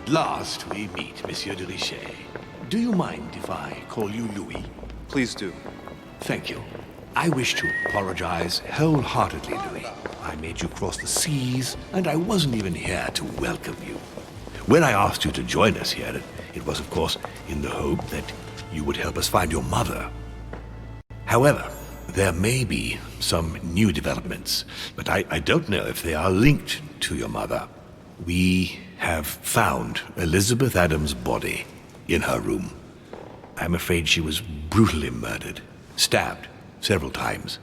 At last we meet, Monsieur de Richet. Do you mind if I call you Louis? Please do. Thank you. I wish to apologize wholeheartedly, Louis. I made you cross the seas, and I wasn't even here to welcome you. When I asked you to join us here, it was, of course, in the hope that you would help us find your mother. However, there may be some new developments, but I don't know if they are linked to your mother. We have found Elizabeth Adams' body in her room. I'm afraid she was brutally murdered, stabbed several times.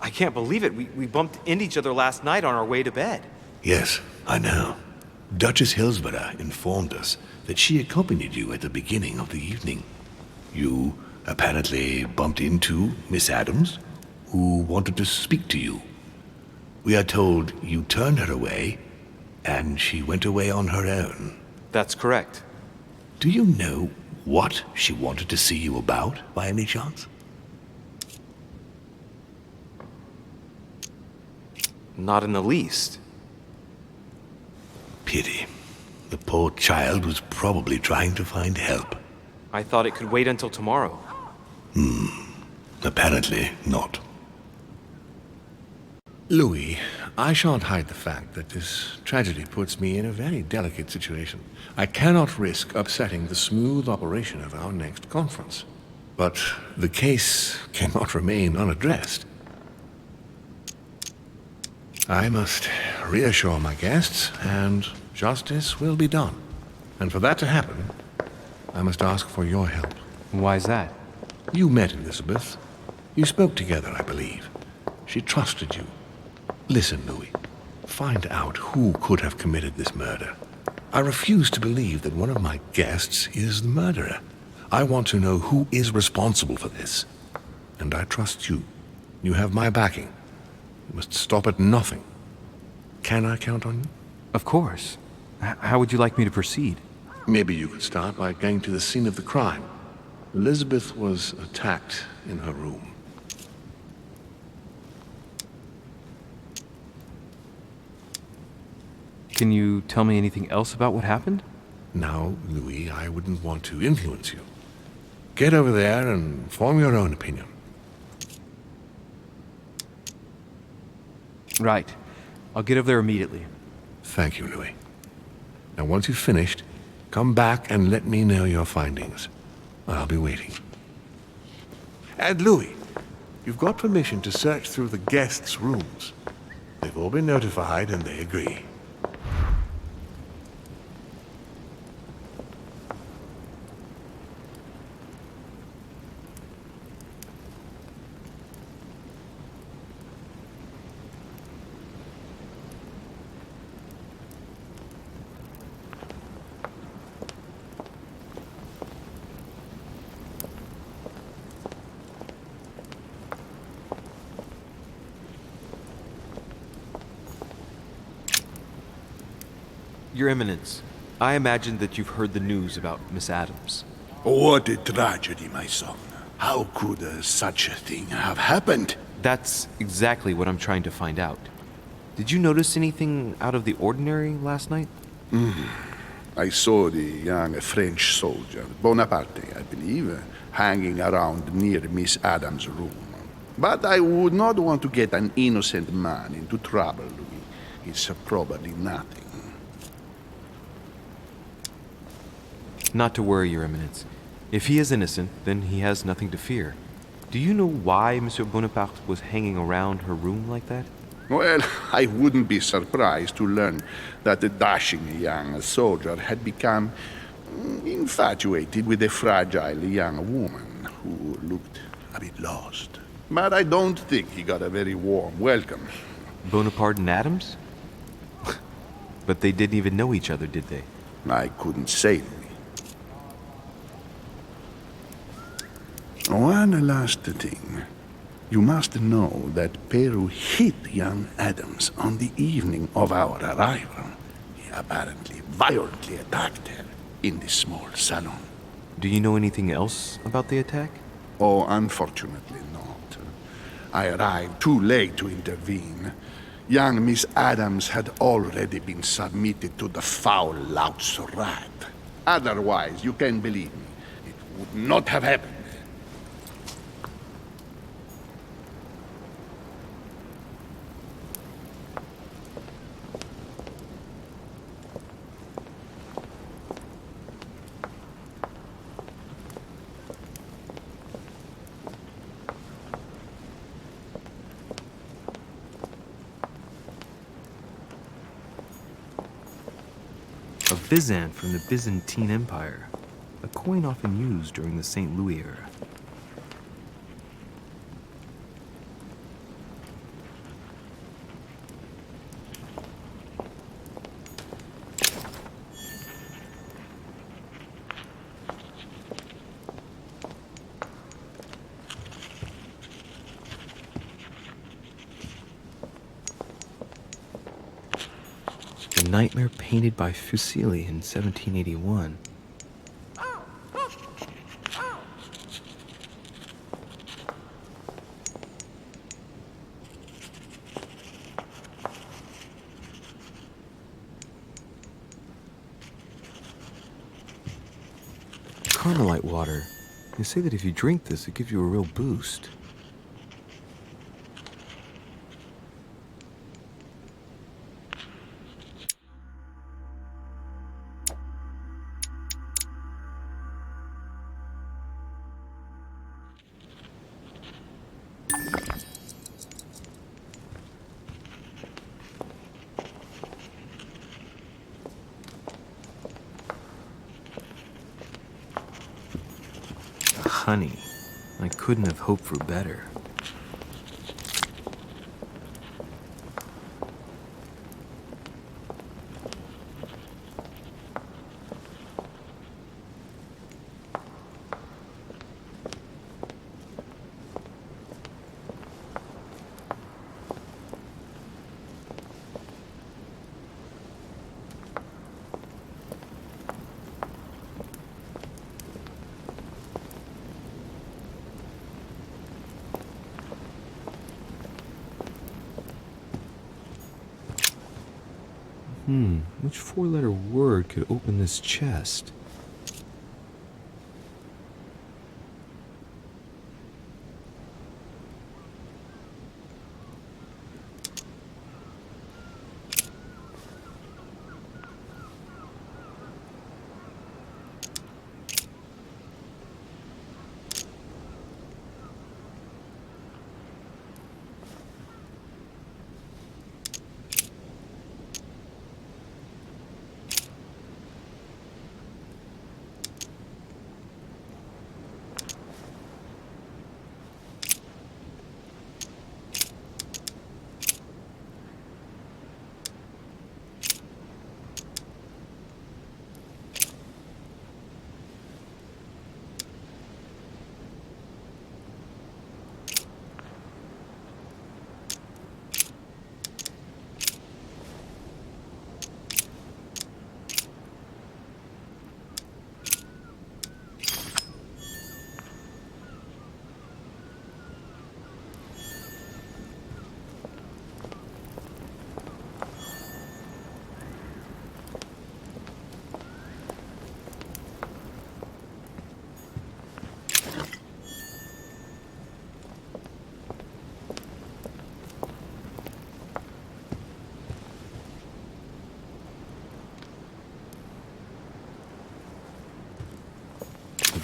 I can't believe it. We bumped into each other last night on our way to bed. Yes, I know. Duchess Hillsborough informed us that she accompanied you at the beginning of the evening. You apparently bumped into Miss Adams, who wanted to speak to you. We are told you turned her away, and she went away on her own. That's correct. Do you know what she wanted to see you about, by any chance? Not in the least. Pity. The poor child was probably trying to find help. I thought it could wait until tomorrow. Apparently not. Louis, I shan't hide the fact that this tragedy puts me in a very delicate situation. I cannot risk upsetting the smooth operation of our next conference. But the case cannot remain unaddressed. I must reassure my guests, and justice will be done. And for that to happen, I must ask for your help. Why is that? You met Elizabeth. You spoke together, I believe. She trusted you. Listen, Louis. Find out who could have committed this murder. I refuse to believe that one of my guests is the murderer. I want to know who is responsible for this. And I trust you. You have my backing. You must stop at nothing. Can I count on you? Of course. How would you like me to proceed? Maybe you could start by going to the scene of the crime. Elizabeth was attacked in her room. Can you tell me anything else about what happened? Now, Louis, I wouldn't want to influence you. Get over there and form your own opinion. Right. I'll get over there immediately. Thank you, Louis. Now, once you've finished, come back and let me know your findings. I'll be waiting. And Louis, you've got permission to search through the guests' rooms. They've all been notified and they agree. Your Eminence, I imagine that you've heard the news about Miss Adams. What a tragedy, my son. How could such a thing have happened? That's exactly what I'm trying to find out. Did you notice anything out of the ordinary last night? I saw the young French soldier, Bonaparte, I believe, hanging around near Miss Adams' room. But I would not want to get an innocent man into trouble, Louis. It's probably nothing. Not to worry, Your Eminence. If he is innocent, then he has nothing to fear. Do you know why Monsieur Bonaparte was hanging around her room like that? Well, I wouldn't be surprised to learn that the dashing young soldier had become infatuated with a fragile young woman who looked a bit lost. But I don't think he got a very warm welcome. Bonaparte and Adams? But they didn't even know each other, did they? I couldn't say, Louis. One last thing. You must know that Peru hit young Adams on the evening of our arrival. He apparently violently attacked her in the small salon. Do you know anything else about the attack? Oh, unfortunately not. I arrived too late to intervene. Young Miss Adams had already been submitted to the foul lout's wrath. Otherwise, you can believe me, it would not have happened. A Byzant from the Byzantine Empire, a coin often used during the St. Louis era. The Nightmare painted by Fuseli in 1781. Carmelite water. They say that if you drink this, it gives you a real boost. Honey. I couldn't have hoped for better. Which four-letter word could open this chest?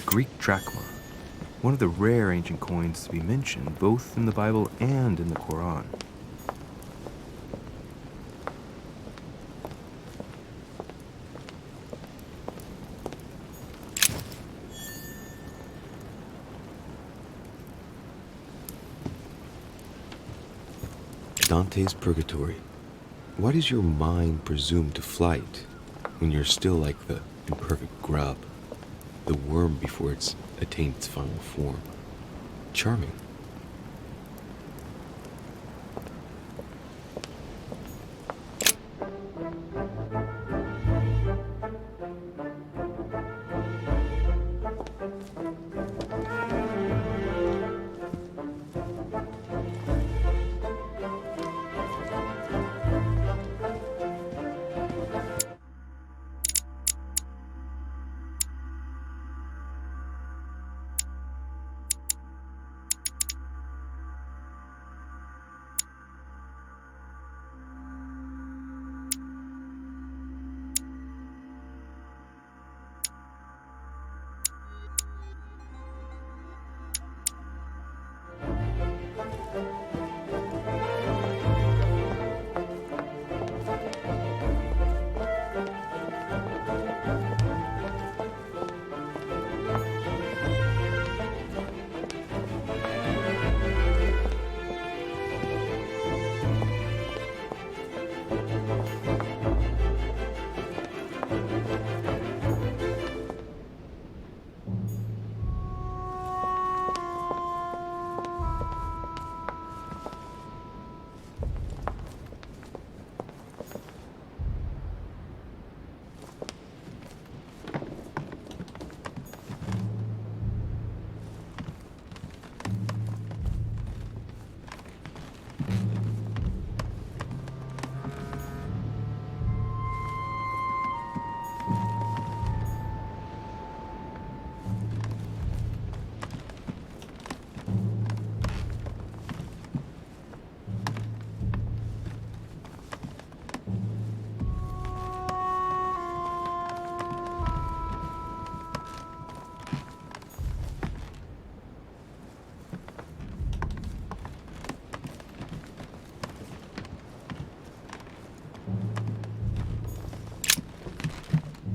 Greek drachma, one of the rare ancient coins to be mentioned both in the Bible and in the Quran. Dante's Purgatory. Why does your mind presume to flight when you're still like the imperfect grub? The worm before it's attained its final form. Charming.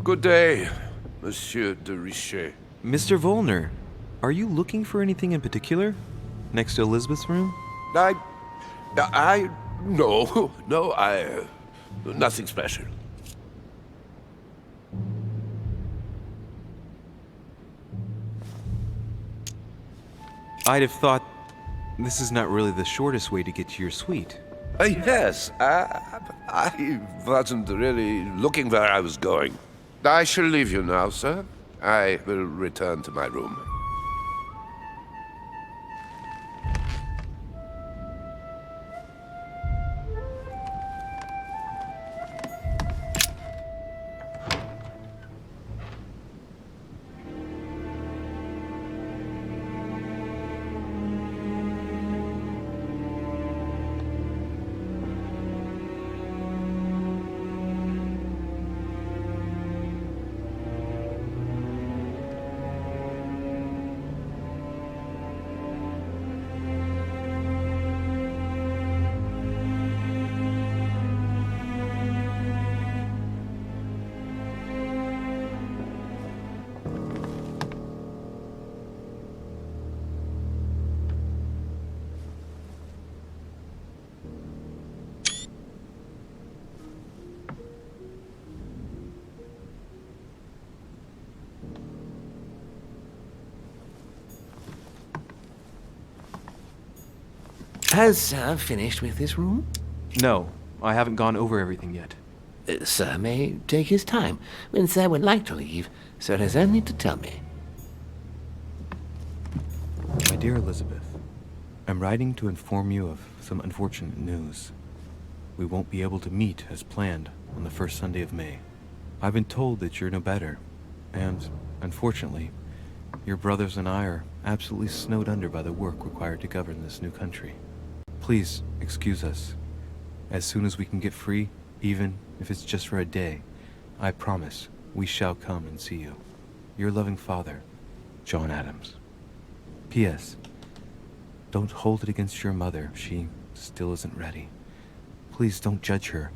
Good day, Monsieur de Richet. Mr. Volner, are you looking for anything in particular? Next to Elizabeth's room? No, nothing special. I'd have thought this is not really the shortest way to get to your suite. Yes, I wasn't really looking where I was going. I shall leave you now, sir. I will return to my room. Has Sir finished with this room? No, I haven't gone over everything yet. Sir may take his time. When Sir would like to leave, Sir has only to tell me. My dear Elizabeth, I'm writing to inform you of some unfortunate news. We won't be able to meet as planned on the first Sunday of May. I've been told that you're no better, and, unfortunately, your brothers and I are absolutely snowed under by the work required to govern this new country. Please excuse us. As soon as we can get free, even if it's just for a day, I promise we shall come and see you. Your loving father, John Adams. P.S. Don't hold it against your mother. She still isn't ready. Please don't judge her.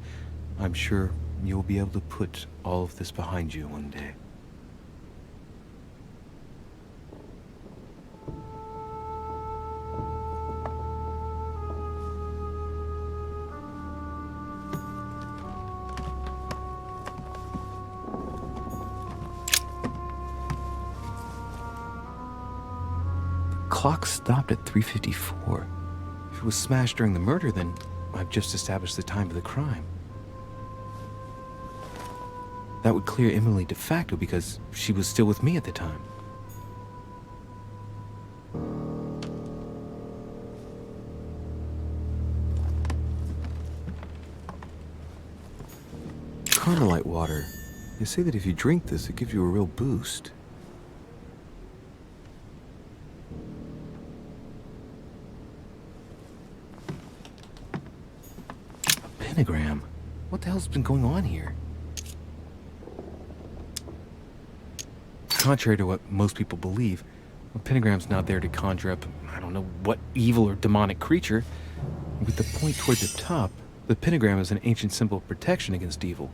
I'm sure you'll be able to put all of this behind you one day. Clock stopped at 3:54. If it was smashed during the murder, then I've just established the time of the crime. That would clear Emily de facto because she was still with me at the time. Carmelite water. They say that if you drink this, it gives you a real boost. Pentagram? What the hell's been going on here? Contrary to what most people believe, a pentagram's not there to conjure up, I don't know what evil or demonic creature. With the point toward the top, the pentagram is an ancient symbol of protection against evil.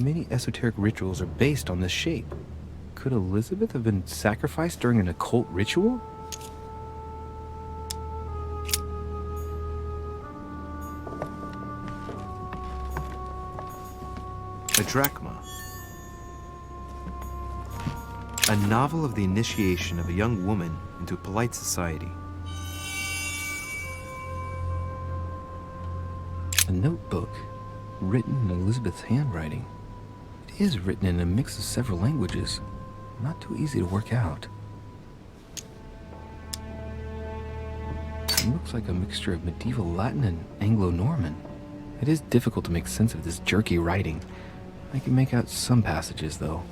Many esoteric rituals are based on this shape. Could Elizabeth have been sacrificed during an occult ritual? A drachma. A novel of the initiation of a young woman into a polite society. A notebook written in Elizabeth's handwriting. It is written in a mix of several languages. Not too easy to work out. It looks like a mixture of medieval Latin and Anglo-Norman. It is difficult to make sense of this jerky writing. I can make out some passages, though.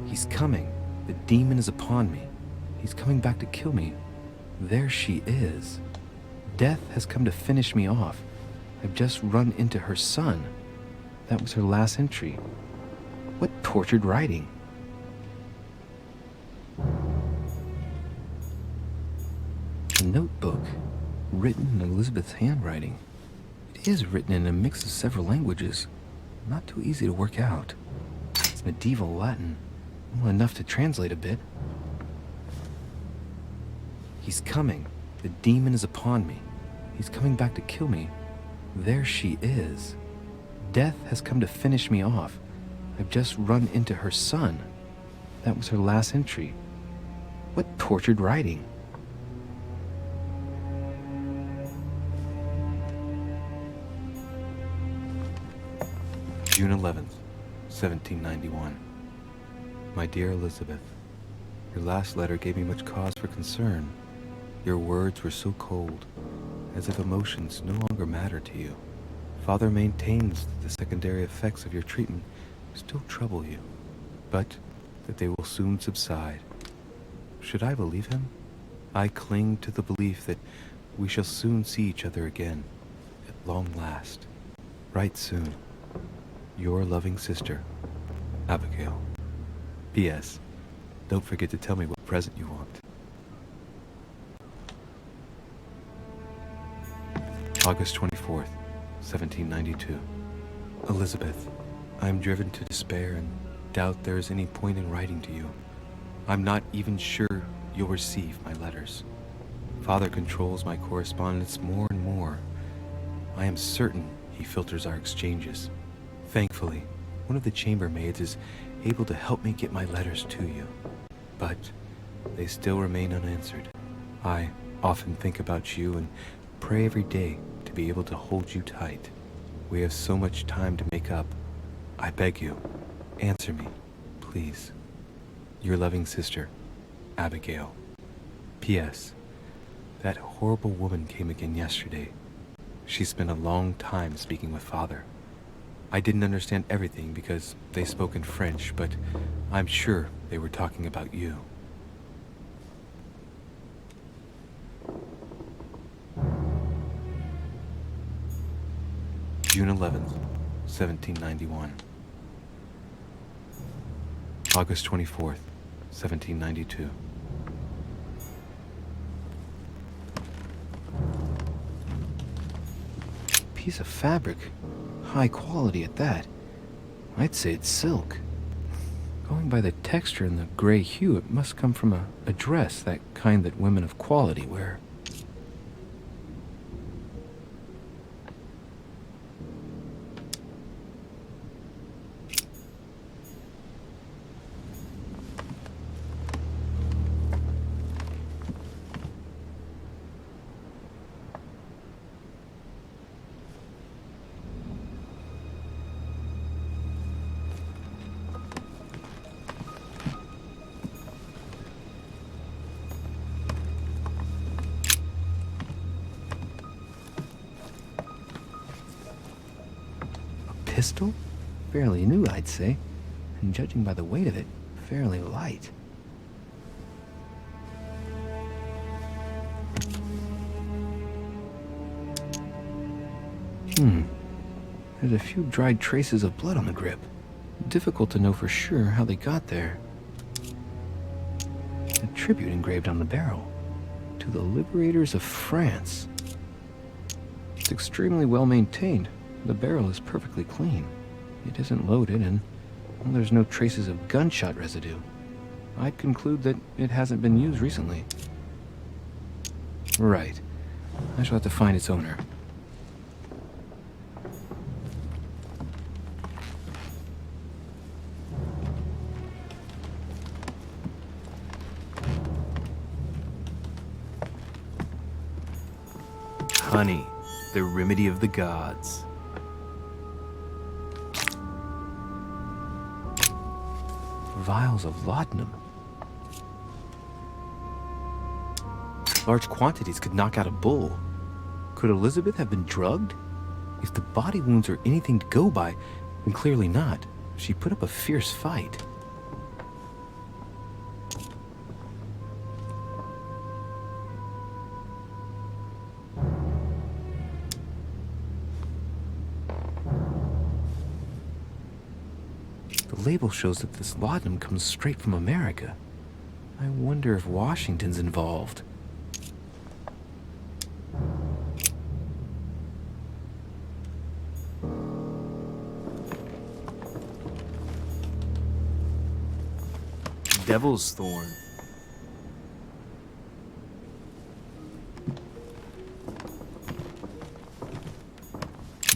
He's coming. The demon is upon me. He's coming back to kill me. There she is. Death has come to finish me off. I've just run into her son. That was her last entry. What tortured writing. A notebook written in Elizabeth's handwriting. It is written in a mix of several languages. Not too easy to work out. It's medieval Latin. Well, enough to translate a bit. He's coming. The demon is upon me. He's coming back to kill me. There she is. Death has come to finish me off. I've just run into her son. That was her last entry. What tortured writing. June 11th, 1791. My dear Elizabeth, your last letter gave me much cause for concern. Your words were so cold, as if emotions no longer matter to you. Father maintains that the secondary effects of your treatment still trouble you, but that they will soon subside. Should I believe him? I cling to the belief that we shall soon see each other again, at long last. Right soon. Your loving sister, Abigail. P.S. Don't forget to tell me what present you want. August 24th, 1792. Elizabeth, I am driven to despair and doubt there is any point in writing to you. I'm not even sure you'll receive my letters. Father controls my correspondence more and more. I am certain he filters our exchanges. Thankfully, one of the chambermaids is able to help me get my letters to you. But they still remain unanswered. I often think about you and pray every day to be able to hold you tight. We have so much time to make up. I beg you, answer me, please. Your loving sister, Abigail. P.S. That horrible woman came again yesterday. She spent a long time speaking with Father. I didn't understand everything because they spoke in French, but I'm sure they were talking about you. June 11th, 1791. August 24th, 1792. Piece of fabric. High quality at that. I'd say it's silk. Going by the texture and the gray hue, it must come from a dress, that kind that women of quality wear. Pistol? Fairly new, I'd say, and judging by the weight of it, fairly light. There's a few dried traces of blood on the grip. Difficult to know for sure how they got there. A tribute engraved on the barrel. To the liberators of France. It's extremely well maintained. The barrel is perfectly clean. It isn't loaded, and there's no traces of gunshot residue. I'd conclude that it hasn't been used recently. Right. I shall have to find its owner. Honey, the remedy of the gods. Vials of laudanum. Large quantities could knock out a bull. Could Elizabeth have been drugged? If the body wounds are anything to go by, then clearly not. She put up a fierce fight. The label shows that this laudanum comes straight from America. I wonder if Washington's involved. devil's thorn.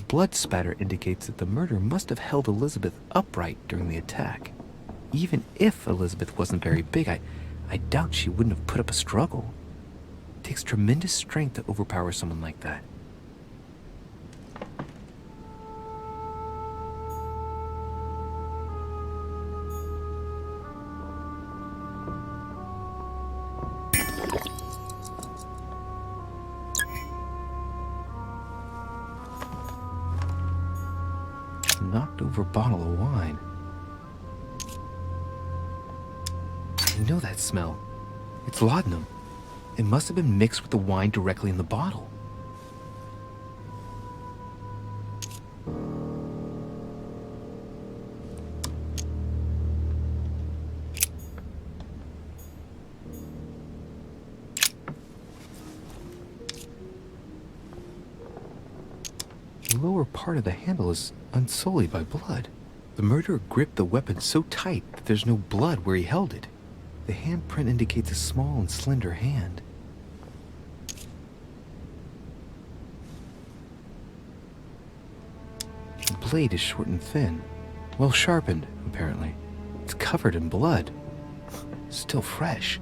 Blood spatter indicates that the murderer must have held Elizabeth upright during the attack. Even if Elizabeth wasn't very big, I doubt she wouldn't have put up a struggle. It takes tremendous strength to overpower someone like that. Knocked over a bottle of wine. I know that smell. It's laudanum. It must have been mixed with the wine directly in the bottle. The lower part of the handle is unsullied by blood. The murderer gripped the weapon so tight that there's no blood where he held it. The handprint indicates a small and slender hand. The blade is short and thin, well sharpened, apparently. It's covered in blood. Still fresh.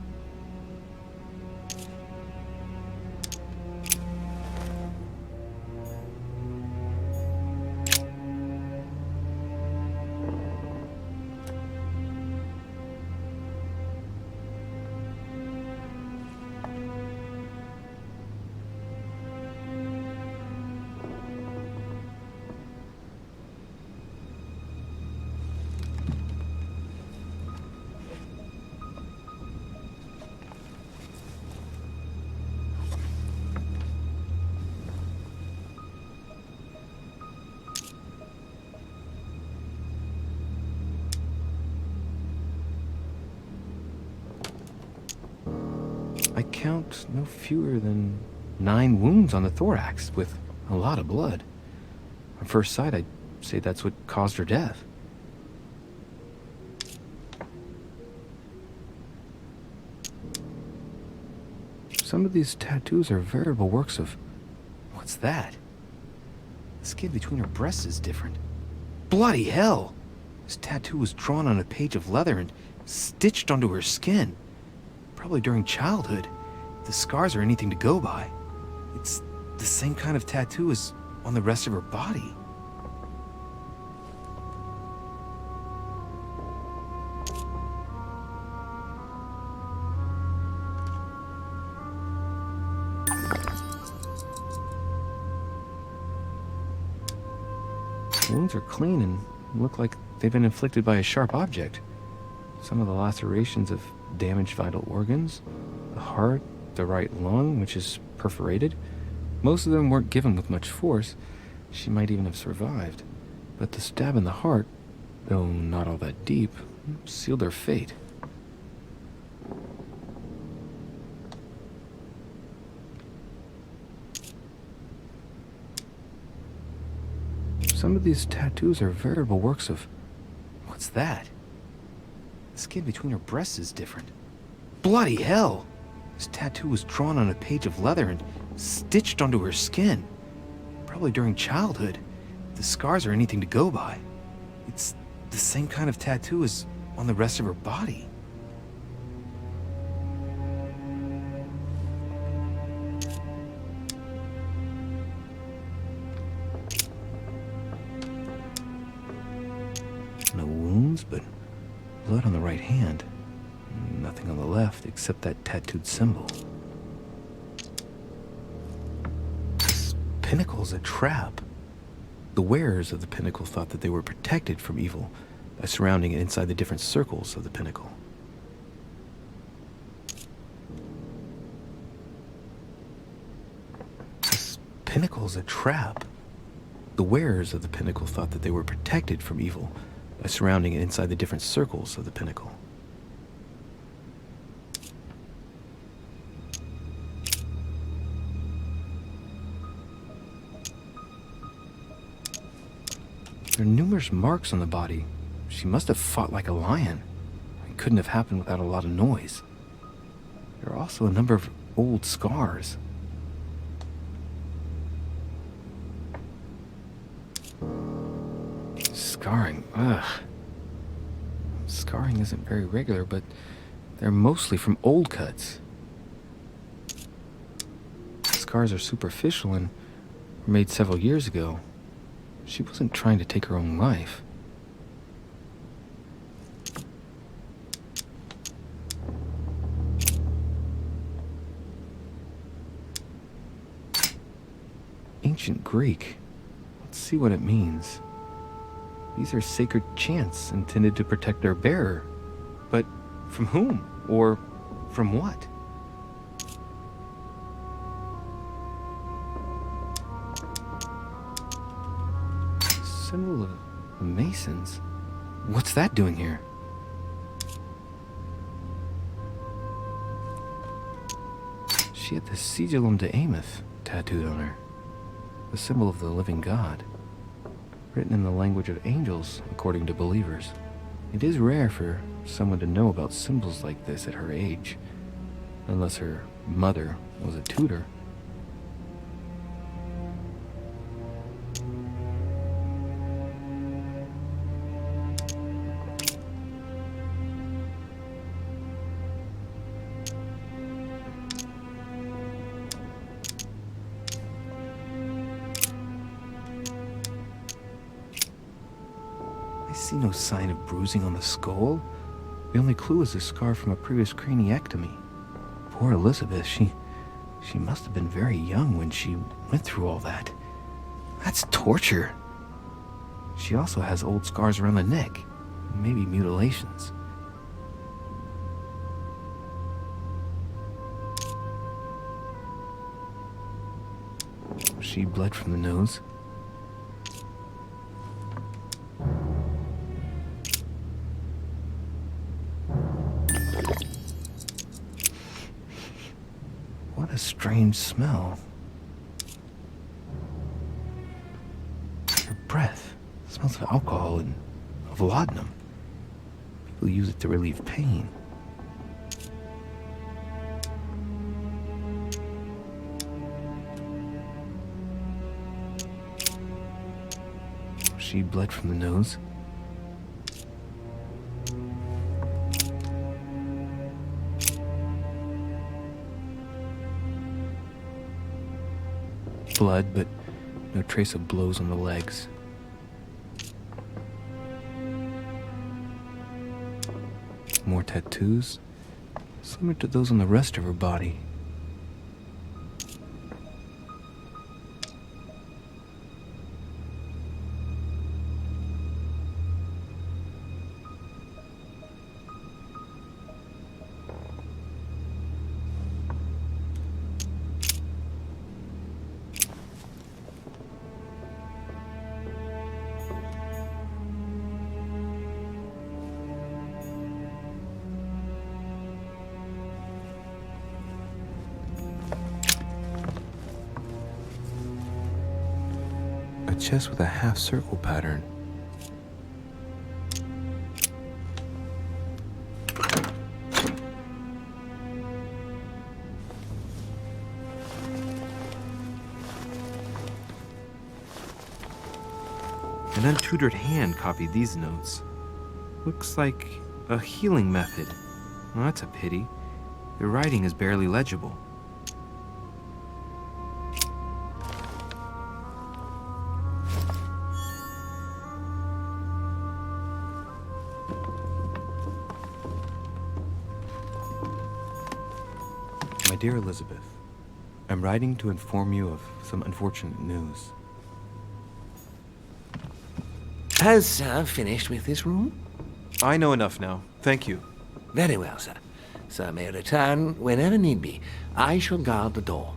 I count no fewer than 9 wounds on the thorax, with a lot of blood. On first sight, I'd say that's what caused her death. Some of these tattoos are veritable works of... What's that? The skin between her breasts is different. Bloody hell! This tattoo was drawn on a page of leather and stitched onto her skin. Probably during childhood. If the scars are anything to go by, it's the same kind of tattoo as on the rest of her body. The wounds are clean and look like they've been inflicted by a sharp object. Some of the lacerations have damaged vital organs, the heart, the right lung, which is perforated. Most of them weren't given with much force. She might even have survived. But the stab in the heart, though not all that deep, sealed her fate. Some of these tattoos are veritable works of... What's that? The skin between her breasts is different. Bloody hell! This tattoo was drawn on a page of leather and stitched onto her skin. Probably during childhood. If the scars are anything to go by, it's the same kind of tattoo as on the rest of her body. No wounds, but blood on the right hand. Nothing on the left except that tattooed symbol. This pinnacle's a trap. The wearers of the pinnacle thought that they were protected from evil by surrounding it inside the different circles of the pinnacle. This pinnacle's a trap. The wearers of the pinnacle thought that they were protected from evil by surrounding it inside the different circles of the pinnacle. There are numerous marks on the body. She must have fought like a lion. couldn't have happened without a lot of noise. There are also a number of old scars. Scarring, ugh. Scarring isn't very regular, but they're mostly from old cuts. Scars are superficial and were made several years ago. She wasn't trying to take her own life. Ancient Greek. Let's see what it means. These are sacred chants intended to protect their bearer. But from whom? Or from what? Symbol of the Masons? What's that doing here? She had the Sigillum de Ameth tattooed on her. The symbol of the living God. Written in the language of angels, according to believers. It is rare for someone to know about symbols like this at her age, unless her mother was a tutor. I see no sign of bruising on the skull. The only clue is a scar from a previous craniectomy. Poor Elizabeth, she must have been very young when she went through all that. That's torture. She also has old scars around the neck, maybe mutilations. She bled from the nose. What a strange smell. Her breath smells of alcohol and of laudanum. People use it to relieve pain. She bled from the nose. Blood, but no trace of blows on the legs. More tattoos, similar to those on the rest of her body. A chest with a half-circle pattern. An untutored hand copied these notes. Looks like a healing method. Well, that's a pity. The writing is barely legible. My dear Elizabeth, I'm writing to inform you of some unfortunate news. Has Sir finished with this room? I know enough now. Thank you. Very well, sir. Sir may return whenever need be. I shall guard the door.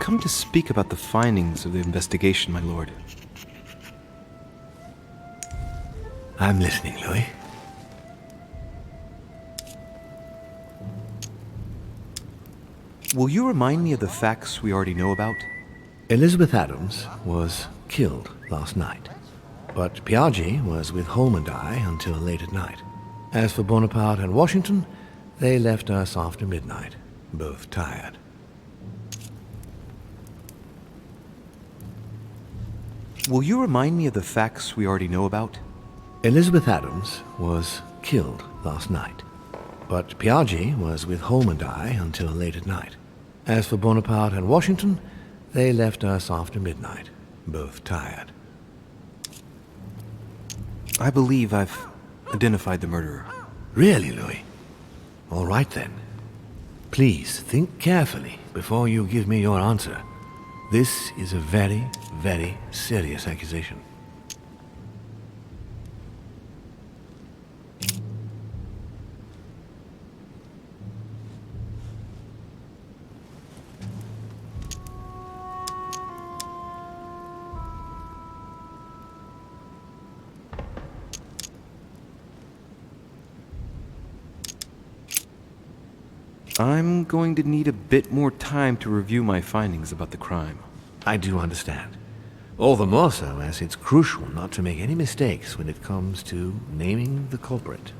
come to speak about the findings of the investigation, my lord. I'm listening, Louis. Will you remind me of the facts we already know about? Elizabeth Adams was killed last night, but Piaggi was with Holm and I until late at night. As for Bonaparte and Washington, they left us after midnight, both tired. Will you remind me of the facts we already know about? Elizabeth Adams was killed last night, but Piaggi was with Holm and I until late at night. As for Bonaparte and Washington, they left us after midnight, both tired. I believe I've identified the murderer. Really, Louis? All right then. Please think carefully before you give me your answer. This is a very, very serious accusation. I'm going to need a bit more time to review my findings about the crime. I do understand. All the more so as it's crucial not to make any mistakes when it comes to naming the culprit.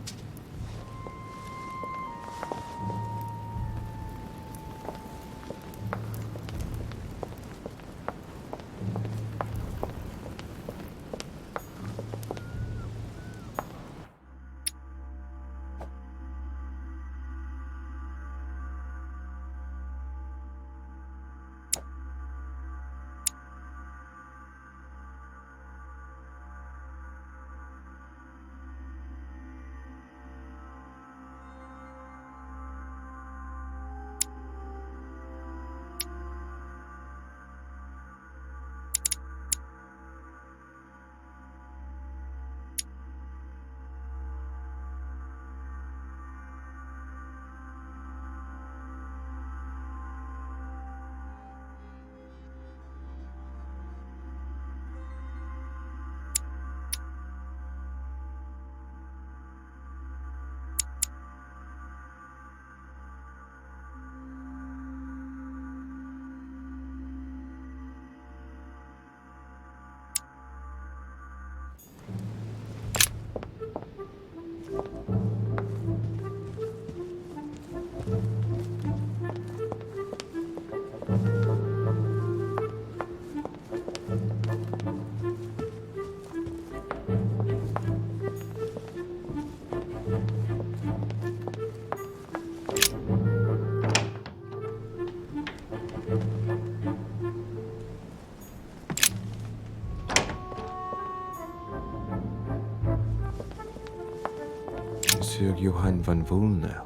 Monsieur Johann van Volnau.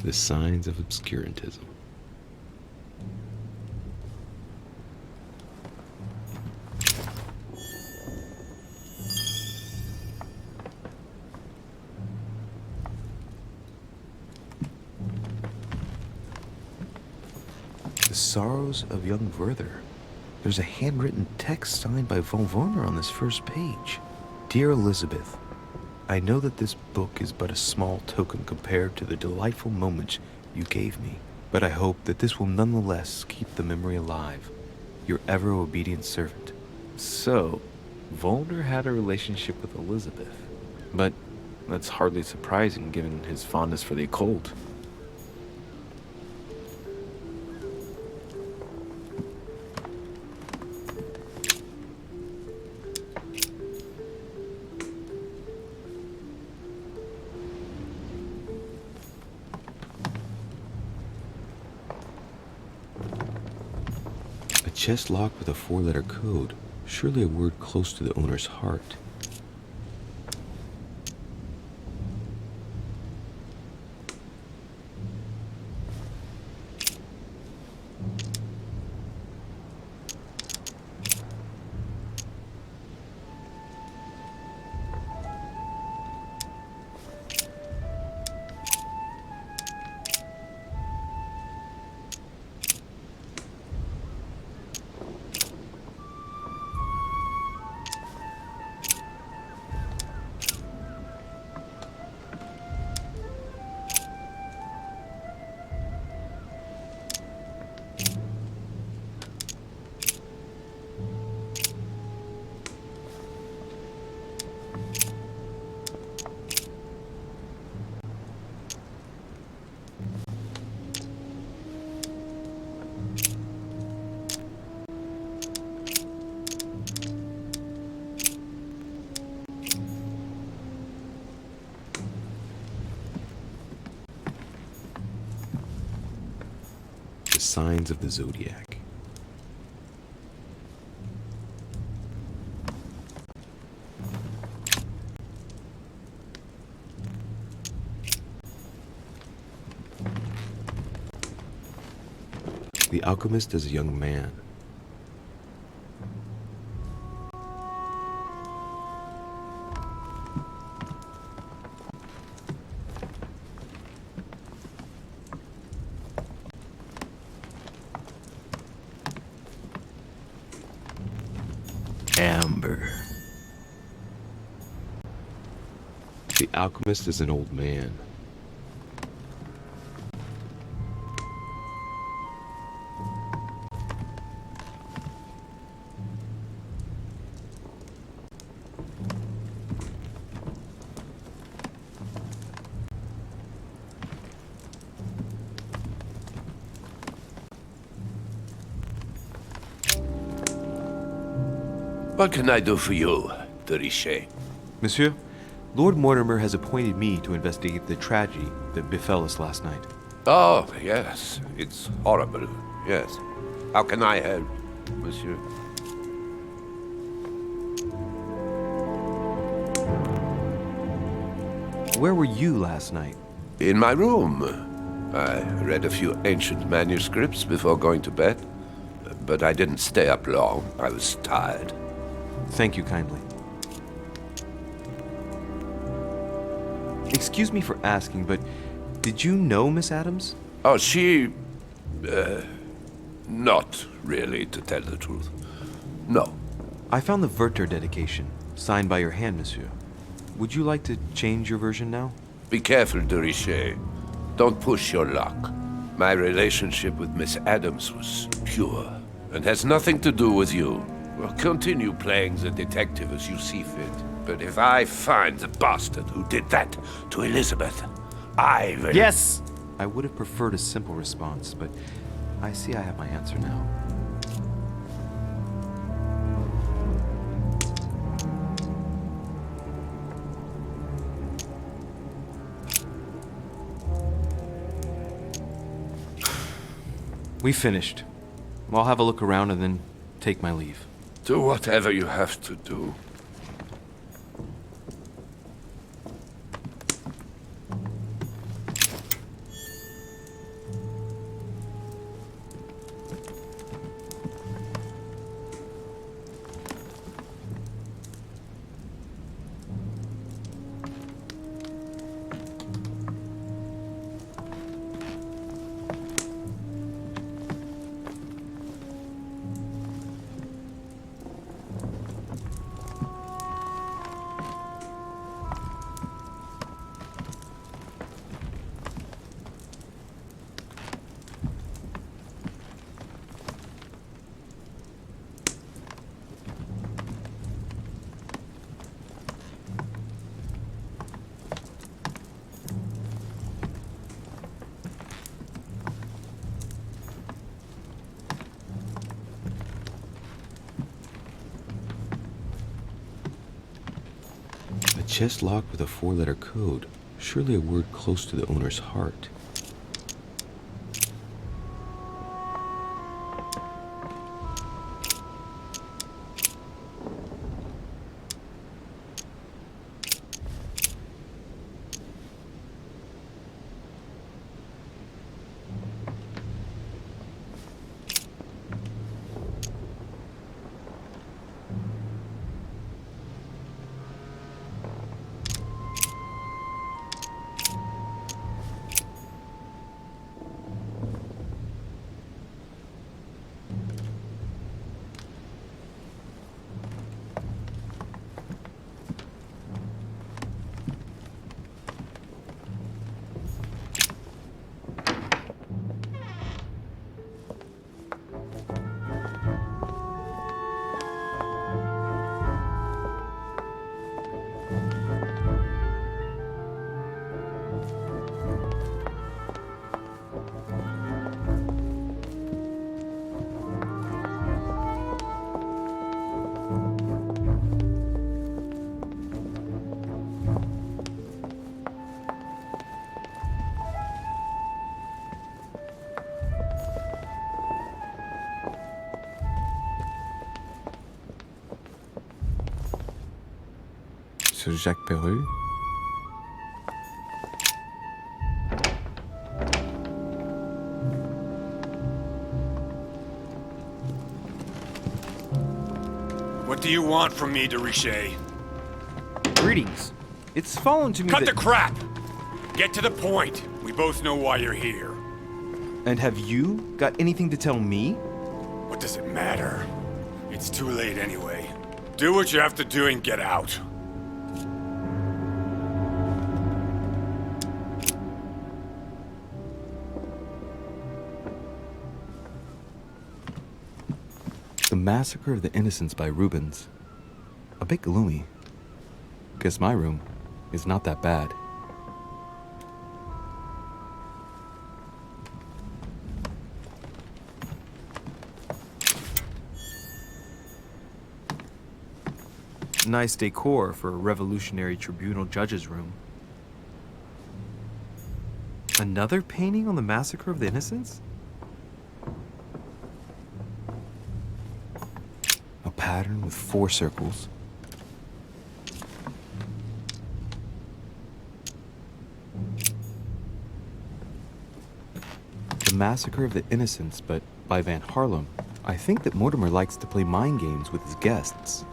The signs of obscurantism. The Sorrows of Young Werther. There's a handwritten text signed by von Werner on this first page. Dear Elizabeth, I know that this book is but a small token compared to the delightful moments you gave me, but I hope that this will nonetheless keep the memory alive. Your ever-obedient servant. So, Volner had a relationship with Elizabeth. But that's hardly surprising given his fondness for the occult. A chest locked with a 4-letter code. Surely a word close to the owner's heart. the signs of the zodiac. The alchemist is a young man. Amber. The alchemist is an old man. What can I do for you, de Richet? Monsieur, Lord Mortimer has appointed me to investigate the tragedy that befell us last night. Oh, yes. It's horrible. Yes. How can I help, monsieur? Where were you last night? In my room. I read a few ancient manuscripts before going to bed. But I didn't stay up long. I was tired. Thank you kindly. Excuse me for asking, but did you know Miss Adams? Oh, she... not really, to tell the truth. No. I found the Werther dedication, signed by your hand, monsieur. Would you like to change your version now? Be careful, de Richet. Don't push your luck. My relationship with Miss Adams was pure, and has nothing to do with you. Well, continue playing the detective as you see fit. But if I find the bastard who did that to Elizabeth, I will... Yes! I would have preferred a simple response, but I see I have my answer now. We finished. I'll have a look around and then take my leave. Do whatever you have to do. A chest locked with a 4-letter code. Surely a word close to the owner's heart. Monsieur Jacques Perru? What do you want from me, de Richet? Greetings. It's fallen to me Cut that... the crap! Get to the point. We both know why you're here. And have you got anything to tell me? What does it matter? It's too late anyway. Do what you have to do and get out. The Massacre of the Innocents by Rubens. A bit gloomy. Guess my room is not that bad. Nice decor for a revolutionary tribunal judge's room. Another painting on the Massacre of the Innocents? A pattern with 4 circles. The Massacre of the Innocents, but by Van Harlem. I think that Mortimer likes to play mind games with his guests.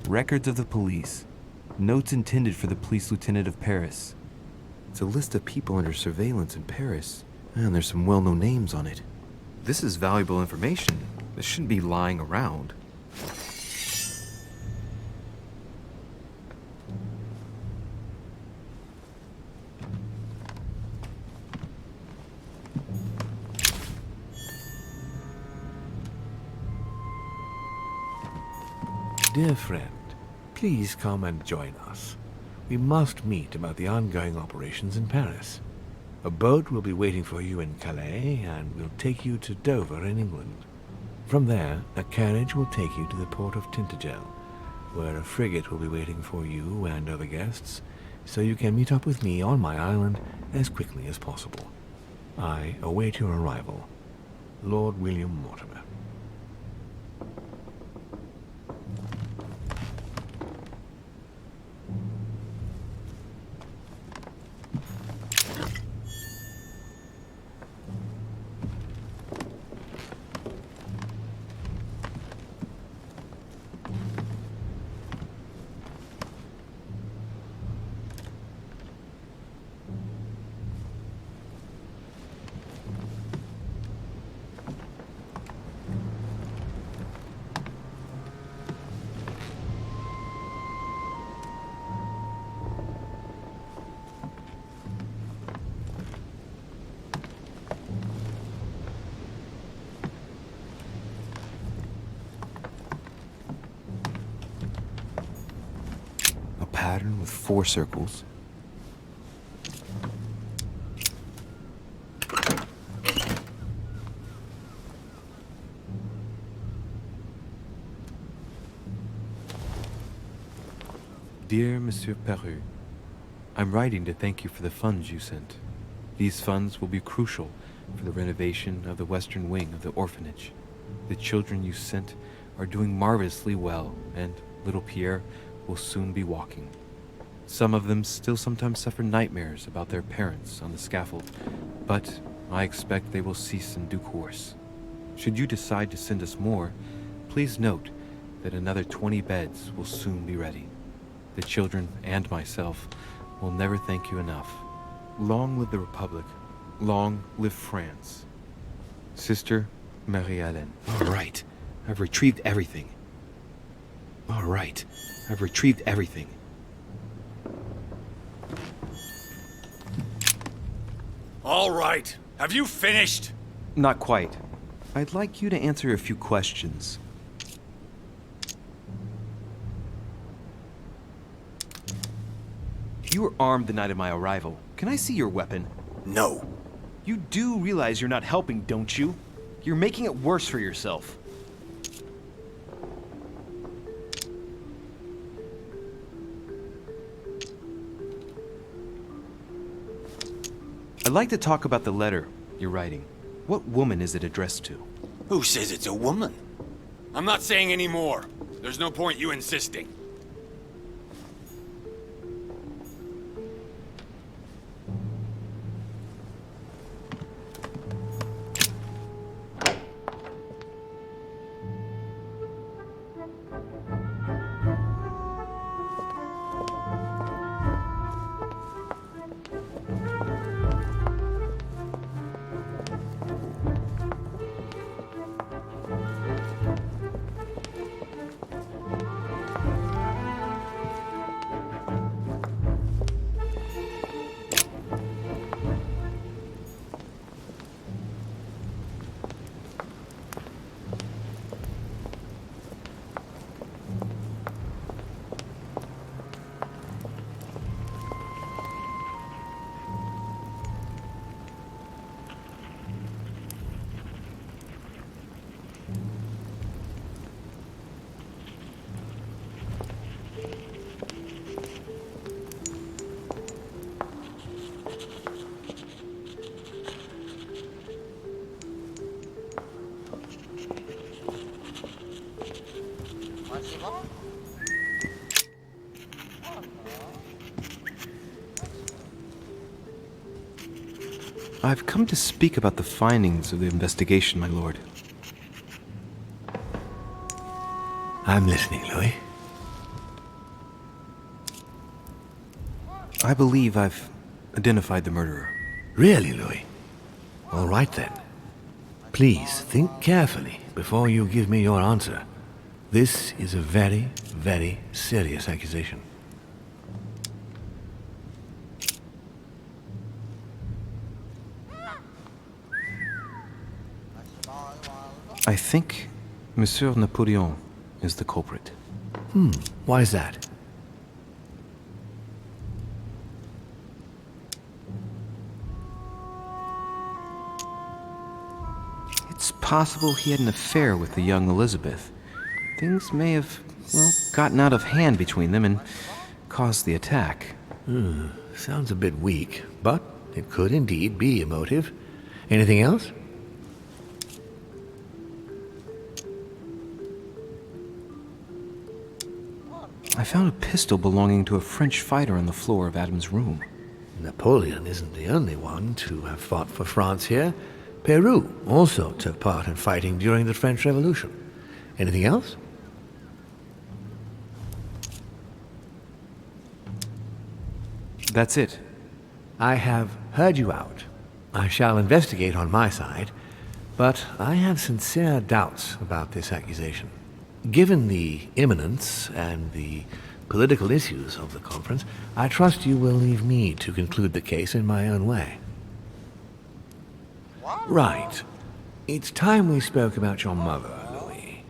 Records of the police. Notes intended for the police lieutenant of Paris. It's a list of people under surveillance in Paris. And there's some well-known names on it. This is valuable information. This shouldn't be lying around. Dear friend, please come and join us. We must meet about the ongoing operations in Paris. A boat will be waiting for you in Calais and will take you to Dover in England. From there, a carriage will take you to the port of Tintagel, where a frigate will be waiting for you and other guests, so you can meet up with me on my island as quickly as possible. I await your arrival. Lord William Mortimer. Pattern with 4 circles. Dear Monsieur Perru, I'm writing to thank you for the funds you sent. These funds will be crucial for the renovation of the western wing of the orphanage. The children you sent are doing marvelously well, and little Pierre will soon be walking. Some of them still sometimes suffer nightmares about their parents on the scaffold, but I expect they will cease in due course. Should you decide to send us more, please note that another 20 beds will soon be ready. The children and myself will never thank you enough. Long live the Republic. Long live France. Sister Marie-Hélène. All right. I've retrieved everything. All right. I've retrieved everything. All right. Have you finished? Not quite. I'd like you to answer a few questions. You were armed the night of my arrival. Can I see your weapon? No. You do realize you're not helping, don't you? You're making it worse for yourself. I'd like to talk about the letter you're writing. What woman is it addressed to? Who says it's a woman? I'm not saying any more. There's no point you insisting. I've come to speak about the findings of the investigation, my lord. I'm listening, Louis. I believe I've identified the murderer. Really, Louis? All right then. Please think carefully before you give me your answer. This is a very, very serious accusation. I think Monsieur Napoleon is the culprit. Why is that? It's possible he had an affair with the young Elizabeth. Things may have, well, gotten out of hand between them and caused the attack. Sounds a bit weak, but it could indeed be a motive. Anything else? I found a pistol belonging to a French fighter on the floor of Adam's room. Napoleon isn't the only one to have fought for France here. Peru also took part in fighting during the French Revolution. Anything else? That's it. I have heard you out. I shall investigate on my side, but I have sincere doubts about this accusation. Given the imminence and the political issues of the conference, I trust you will leave me to conclude the case in my own way. Right. It's time we spoke about your mother, Louis.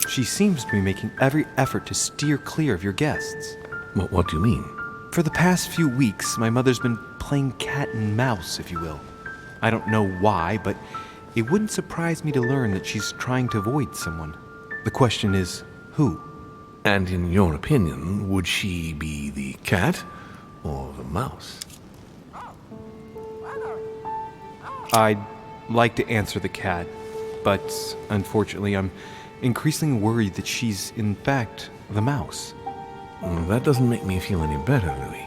She seems to be making every effort to steer clear of your guests. What do you mean? For the past few weeks, my mother's been playing cat and mouse, if you will. I don't know why, but it wouldn't surprise me to learn that she's trying to avoid someone. The question is, who? And in your opinion, would she be the cat or the mouse? I'd like to answer the cat, but unfortunately I'm increasingly worried that she's in fact the mouse. That doesn't make me feel any better, Louis.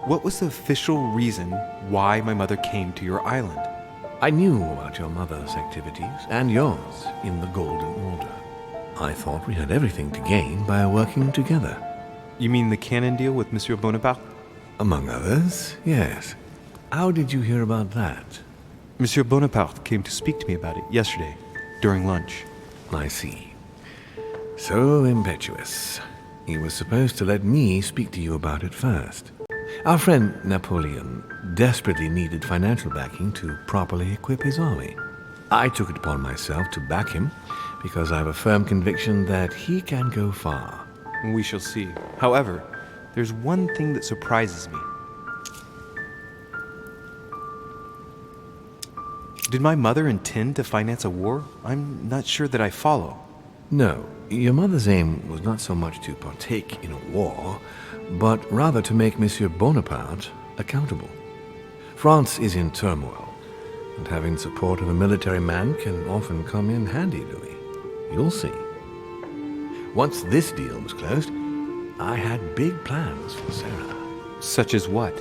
What was the official reason why my mother came to your island? I knew about your mother's activities and yours in the Golden Order. I thought we had everything to gain by working together. You mean the cannon deal with Monsieur Bonaparte? Among others, yes. How did you hear about that? Monsieur Bonaparte came to speak to me about it yesterday, during lunch. I see. So impetuous. He was supposed to let me speak to you about it first. Our friend Napoleon desperately needed financial backing to properly equip his army. I took it upon myself to back him because I have a firm conviction that he can go far. We shall see. However, there's one thing that surprises me. Did my mother intend to finance a war? I'm not sure that I follow. No, your mother's aim was not so much to partake in a war, but rather to make Monsieur Bonaparte accountable. France is in turmoil, and having support of a military man can often come in handy, Louis. You'll see. Once this deal was closed, I had big plans for Sarah. Such as what?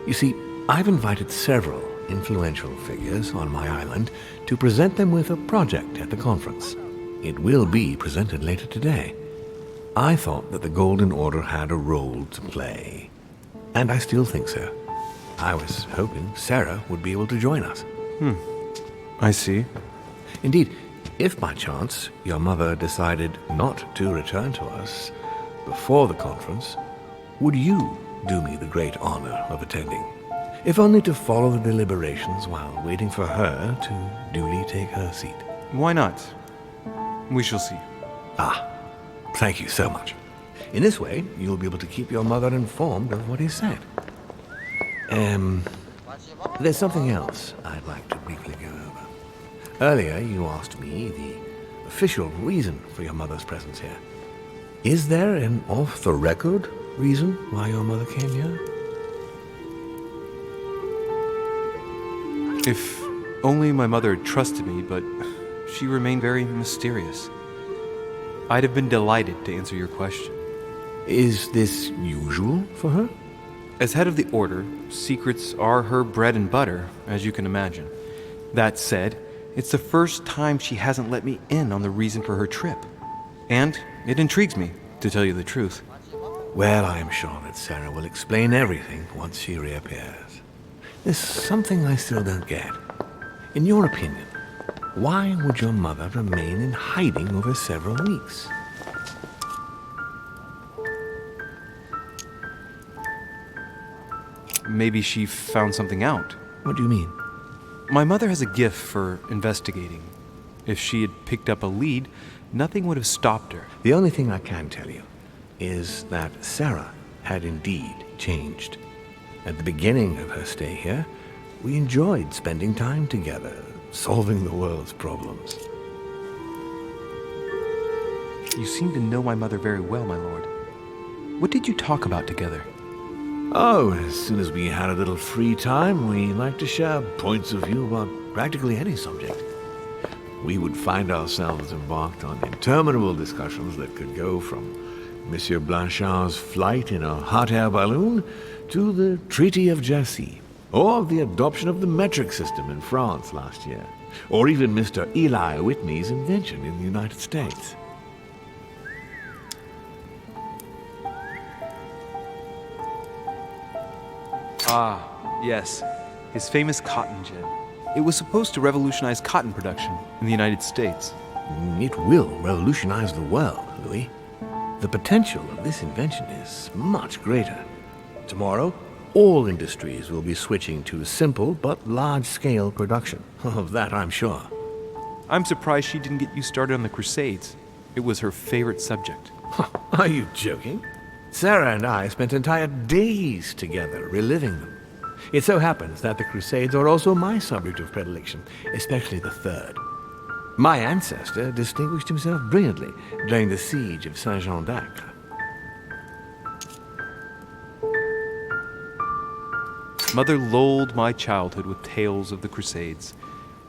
You see, I've invited several influential figures on my island to present them with a project at the conference. It will be presented later today. I thought that the Golden Order had a role to play, and I still think so. I was hoping Sarah would be able to join us. I see. Indeed, if by chance your mother decided not to return to us before the conference, would you do me the great honor of attending? If only to follow the deliberations while waiting for her to duly take her seat. Why not? We shall see. Thank you so much. In this way, you'll be able to keep your mother informed of what is said. There's something else I'd like to briefly go over. Earlier, you asked me the official reason for your mother's presence here. Is there an off-the-record reason why your mother came here? If only my mother had trusted me, but she remained very mysterious. I'd have been delighted to answer your question. Is this usual for her? As head of the Order, secrets are her bread and butter, as you can imagine. That said, it's the first time she hasn't let me in on the reason for her trip. And it intrigues me, to tell you the truth. Well, I am sure that Sarah will explain everything once she reappears. There's something I still don't get. In your opinion, why would your mother remain in hiding over several weeks? Maybe she found something out. What do you mean? My mother has a gift for investigating. If she had picked up a lead, nothing would have stopped her. The only thing I can tell you is that Sarah had indeed changed. At the beginning of her stay here, we enjoyed spending time together, solving the world's problems. You seem to know my mother very well, my lord. What did you talk about together? Oh, as soon as we had a little free time, we liked to share points of view about practically any subject. We would find ourselves embarked on interminable discussions that could go from Monsieur Blanchard's flight in a hot air balloon to the Treaty of Jassy, or the adoption of the metric system in France last year, or even Mr. Eli Whitney's invention in the United States. Ah, yes. His famous cotton gin. It was supposed to revolutionize cotton production in the United States. It will revolutionize the world, Louis. The potential of this invention is much greater. Tomorrow, all industries will be switching to simple but large-scale production. Of that, I'm sure. I'm surprised she didn't get you started on the Crusades. It was her favorite subject. Are you joking? Sarah and I spent entire days together reliving them. It so happens that the Crusades are also my subject of predilection, especially the third. My ancestor distinguished himself brilliantly during the siege of Saint-Jean d'Acre. Mother lulled my childhood with tales of the Crusades,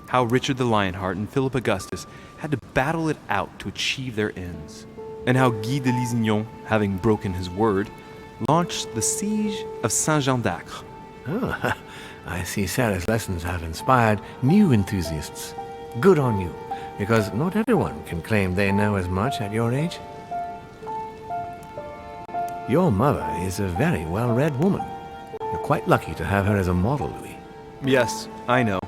how Richard the Lionheart and Philip Augustus had to battle it out to achieve their ends, and how Guy de Lusignan, having broken his word, launched the siege of Saint-Jean d'Acre. Oh, I see Sarah's lessons have inspired new enthusiasts. Good on you, because not everyone can claim they know as much at your age. Your mother is a very well-read woman. You're quite lucky to have her as a model, Louis. Yes, I know,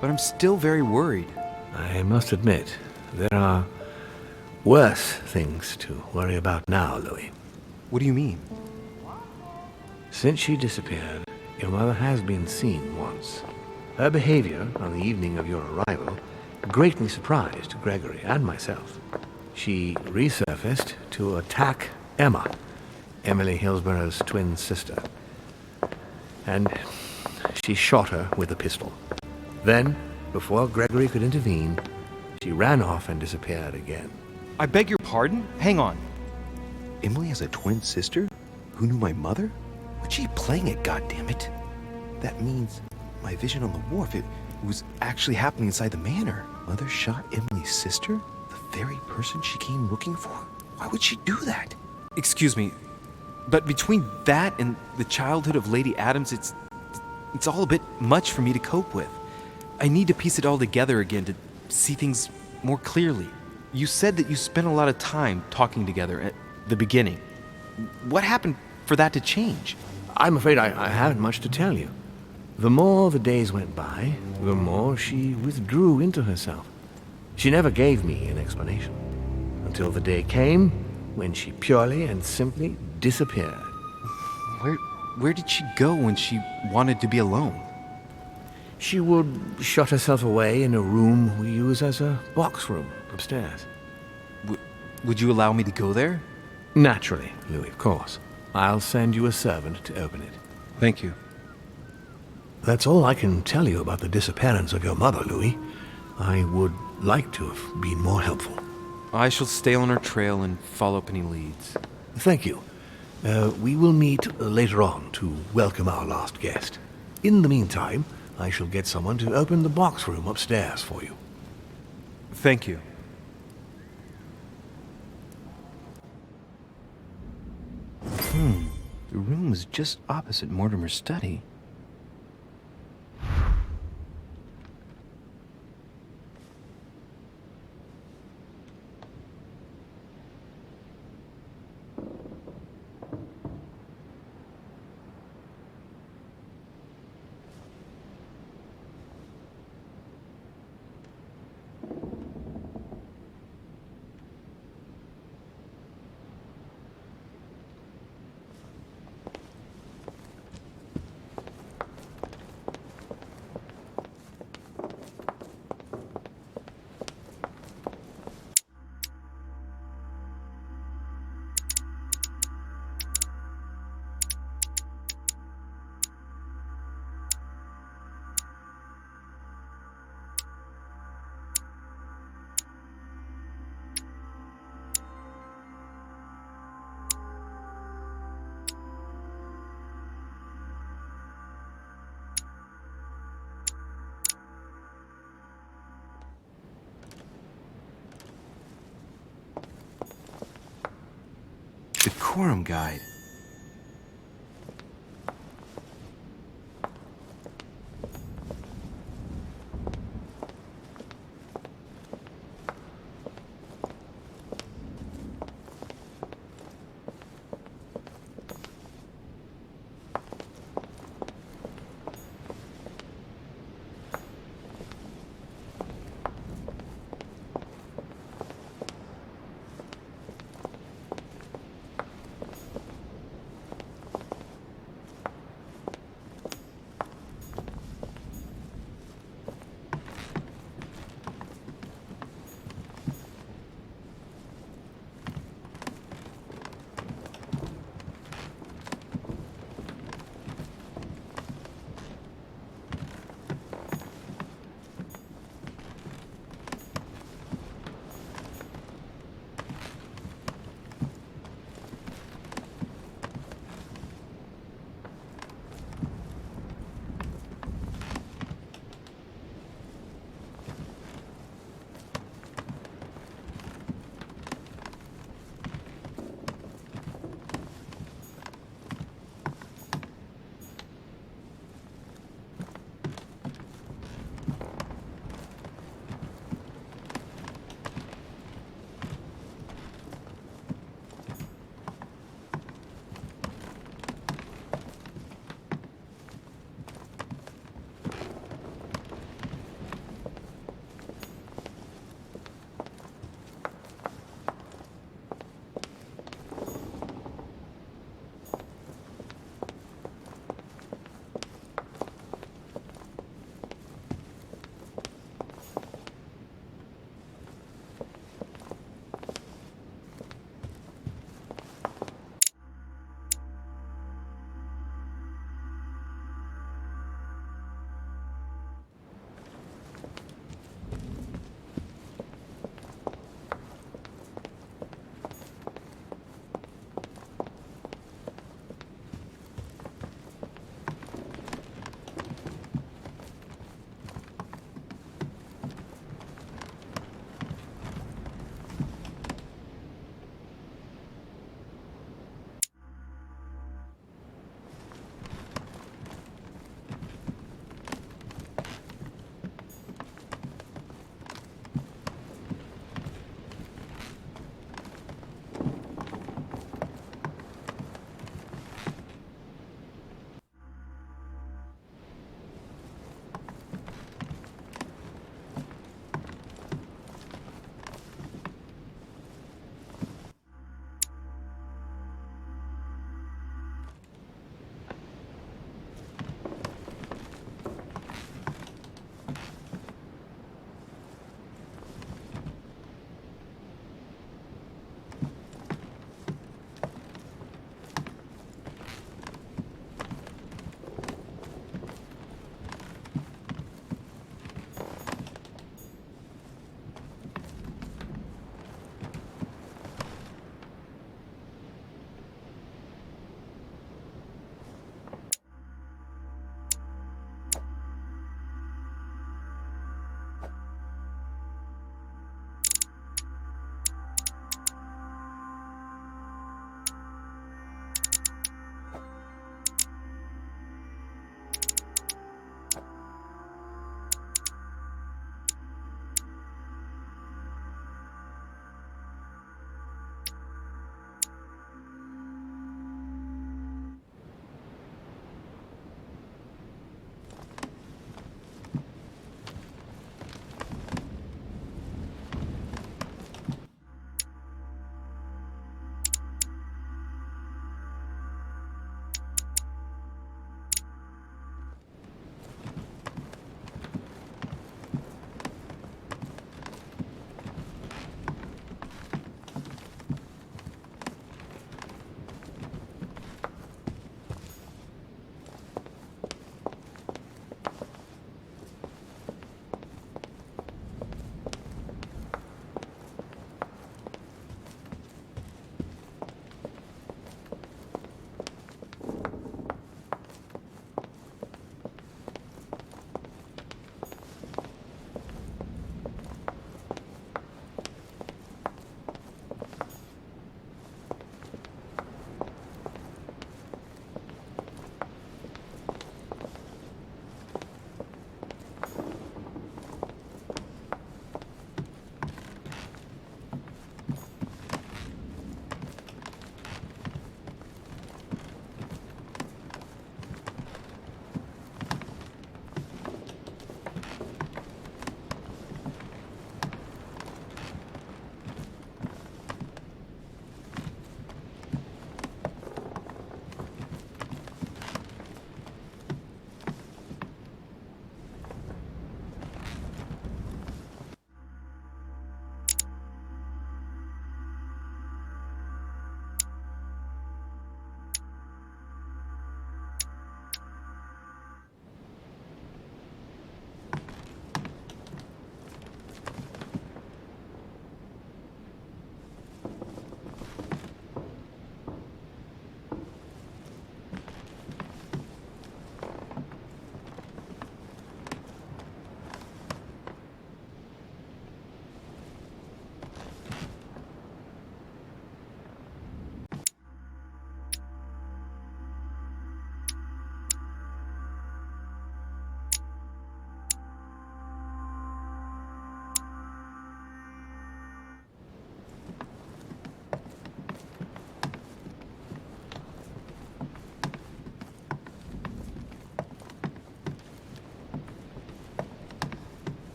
but I'm still very worried. I must admit, there are worse things to worry about now, Louis. What do you mean? Since she disappeared, your mother has been seen once. Her behavior on the evening of your arrival greatly surprised Gregory and myself. She resurfaced to attack Emma, Emily Hillsborough's twin sister, and she shot her with a pistol. Then, before Gregory could intervene, she ran off and disappeared again. I beg your pardon? Hang on. Emily has a twin sister who knew my mother? What's she playing at, goddammit? That means my vision on the wharf, it was actually happening inside the manor. Mother shot Emily's sister? The very person she came looking for? Why would she do that? Excuse me, but between that and the childhood of Lady Adams, it's all a bit much for me to cope with. I need to piece it all together again to see things more clearly. You said that you spent a lot of time talking together at the beginning. What happened for that to change? I'm afraid I haven't much to tell you. The more the days went by, the more she withdrew into herself. She never gave me an explanation, until the day came when she purely and simply disappeared. Where did she go when she wanted to be alone? She would shut herself away in a room we use as a box room upstairs. Would you allow me to go there? Naturally, Louis, of course. I'll send you a servant to open it. Thank you. That's all I can tell you about the disappearance of your mother, Louis. I would like to have been more helpful. I shall stay on her trail and follow up any leads. Thank you. We will meet later on to welcome our last guest. In the meantime, I shall get someone to open the box room upstairs for you. Thank you. The room is just opposite Mortimer's study. Decorum guide.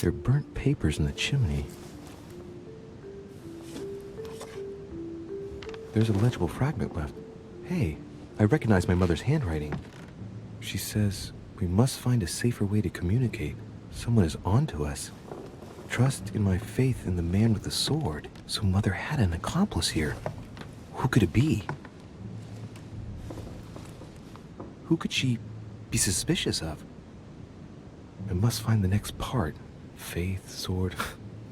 There are burnt papers in the chimney. There's a legible fragment left. Hey, I recognize my mother's handwriting. She says, we must find a safer way to communicate. Someone is on to us. Trust in my faith in the man with the sword. So Mother had an accomplice here. Who could it be? Who could she be suspicious of? I must find the next part. Faith, sword.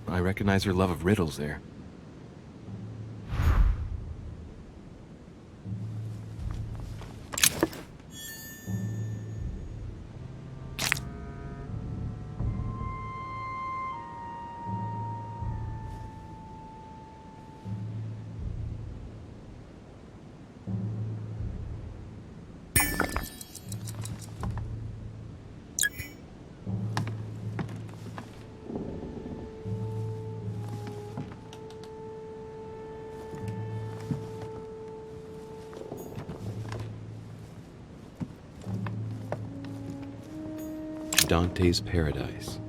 I recognize her love of riddles there. Dante's Paradise.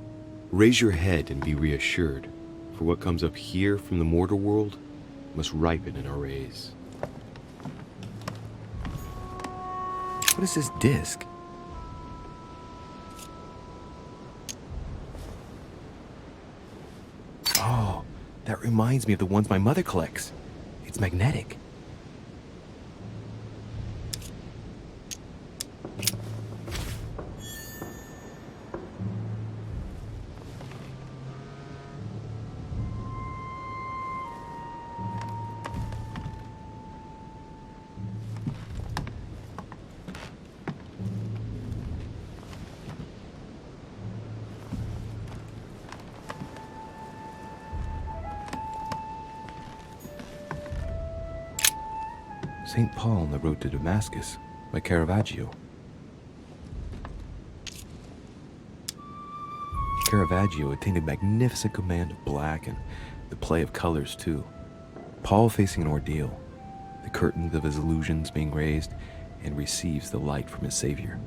Raise your head and be reassured, for what comes up here from the mortal world must ripen in our rays. What is this disc? Oh, that reminds me of the ones my mother collects. It's magnetic. St. Paul on the Road to Damascus by Caravaggio. Caravaggio attained a magnificent command of black and the play of colors too. Paul facing an ordeal, the curtains of his illusions being raised, and receives the light from his Savior.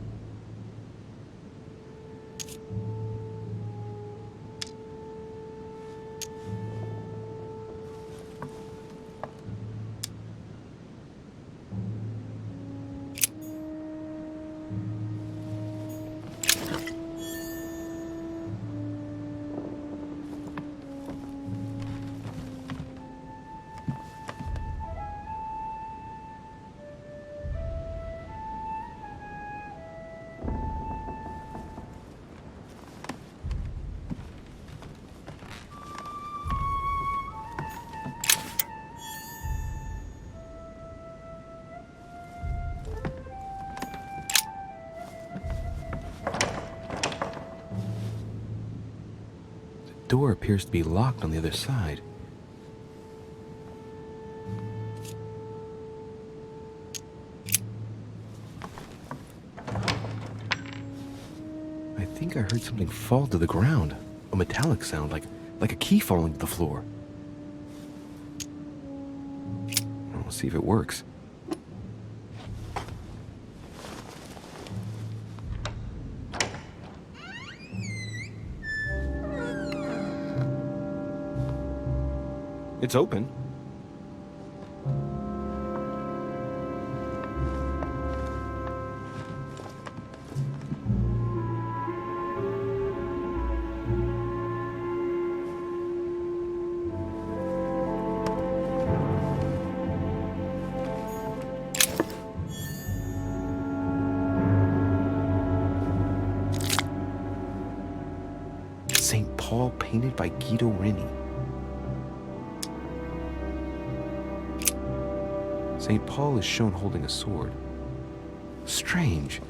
The door appears to be locked on the other side. I think I heard something fall to the ground. A metallic sound, like a key falling to the floor. We'll see if it works. It's open. St. Paul painted by Guido Reni. St. Paul is shown holding a sword. Strange.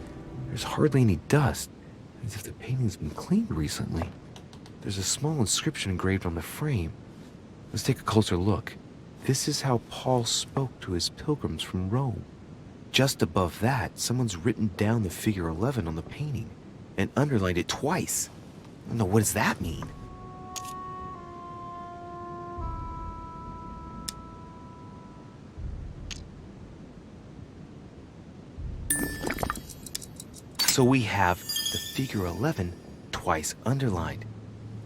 There's hardly any dust, as if the painting's been cleaned recently. There's a small inscription engraved on the frame. Let's take a closer look. This is how Paul spoke to his pilgrims from Rome. Just above that, someone's written down the figure 11 on the painting and underlined it twice. No, what does that mean? So we have the figure 11 twice underlined.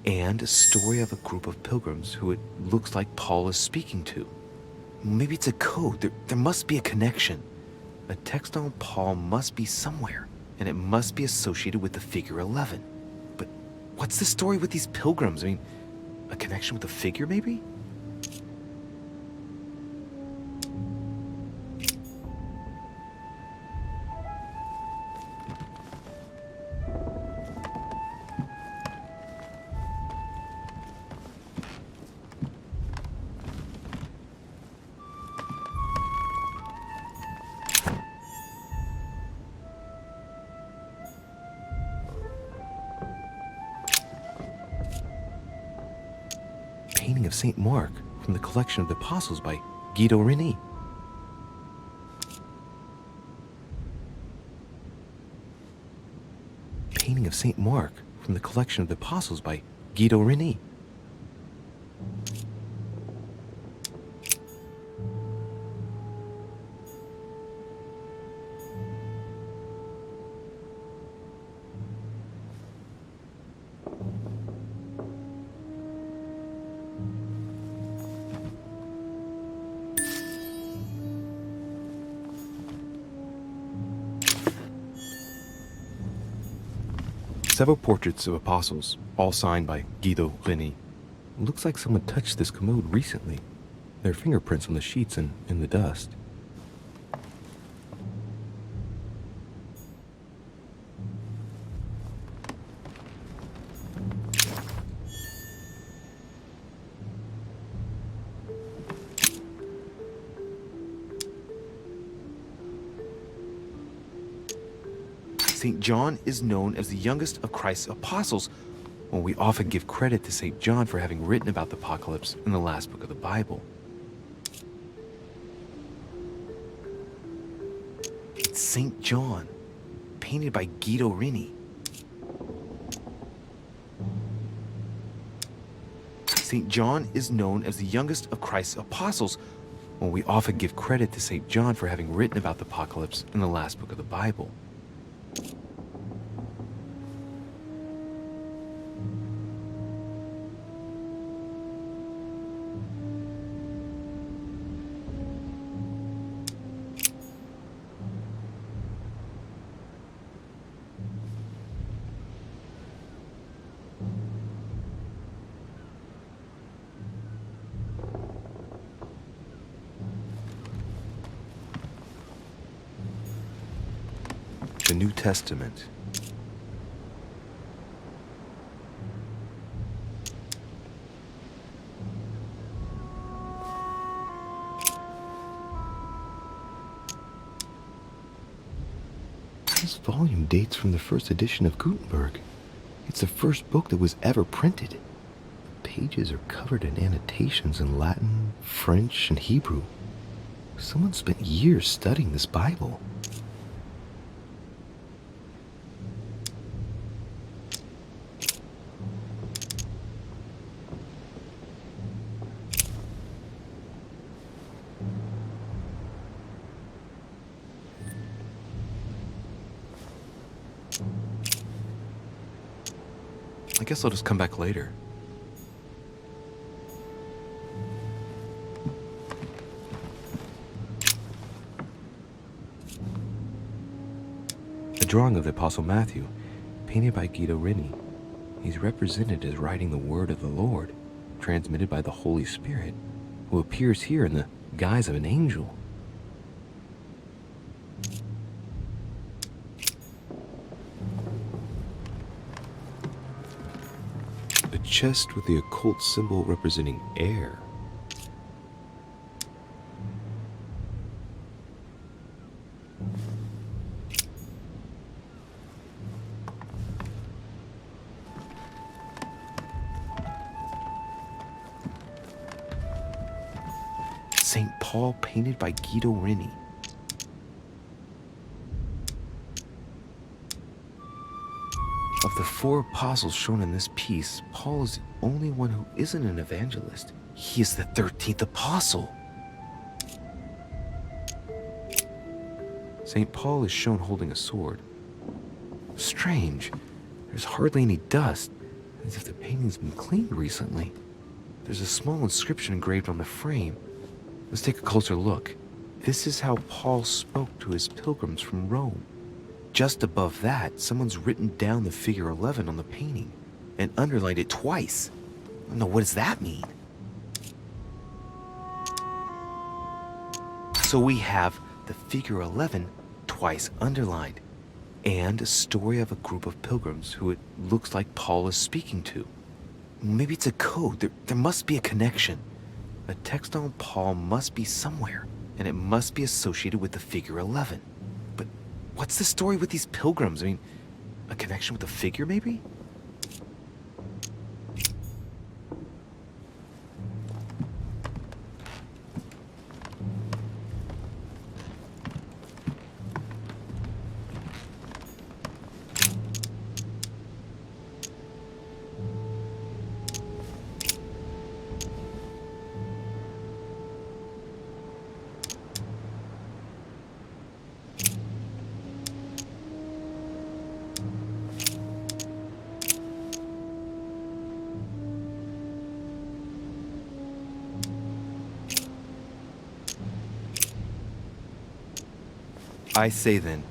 and a story of a group of pilgrims who it looks like Paul is speaking to. Maybe it's a code. There must be a connection. A text on Paul must be somewhere, and it must be associated with the figure 11. But what's the story with these pilgrims? I mean, a connection with the figure, maybe? Painting of St. Mark from the collection of the Apostles by Guido Reni. Painting of St. Mark from the collection of the Apostles by Guido Reni. Several portraits of apostles, all signed by Guido Reni. Looks like someone touched this commode recently. There are fingerprints on the sheets and in the dust. St. John is known as the youngest of Christ's apostles, when we often give credit to St. John for having written about the apocalypse in the last book of the Bible. It's St. John, painted by Guido Reni. St. John is known as the youngest of Christ's apostles, when we often give credit to St. John for having written about the apocalypse in the last book of the Bible. The New Testament. This volume dates from the first edition of Gutenberg. It's the first book that was ever printed. The pages are covered in annotations in Latin, French, and Hebrew. Someone spent years studying this Bible. I guess I'll just come back later. A drawing of the Apostle Matthew, painted by Guido Reni. He's represented as writing the word of the Lord, transmitted by the Holy Spirit, who appears here in the guise of an angel. A chest with the occult symbol representing air. St. Paul, painted by Guido Reni. Of the four apostles shown in this piece, Paul is the only one who isn't an evangelist. He is the 13th apostle. St. Paul is shown holding a sword. Strange. There's hardly any dust, as if the painting's been cleaned recently. There's a small inscription engraved on the frame. Let's take a closer look. This is how Paul spoke to his pilgrims from Rome. Just above that, someone's written down the figure 11 on the painting and underlined it twice. I don't know, what does that mean? So we have the figure 11 twice underlined, and a story of a group of pilgrims who it looks like Paul is speaking to. Maybe it's a code. There must be a connection. A text on Paul must be somewhere, and it must be associated with the figure 11. But what's the story with these pilgrims? I mean, a connection with the figure, maybe? I say then,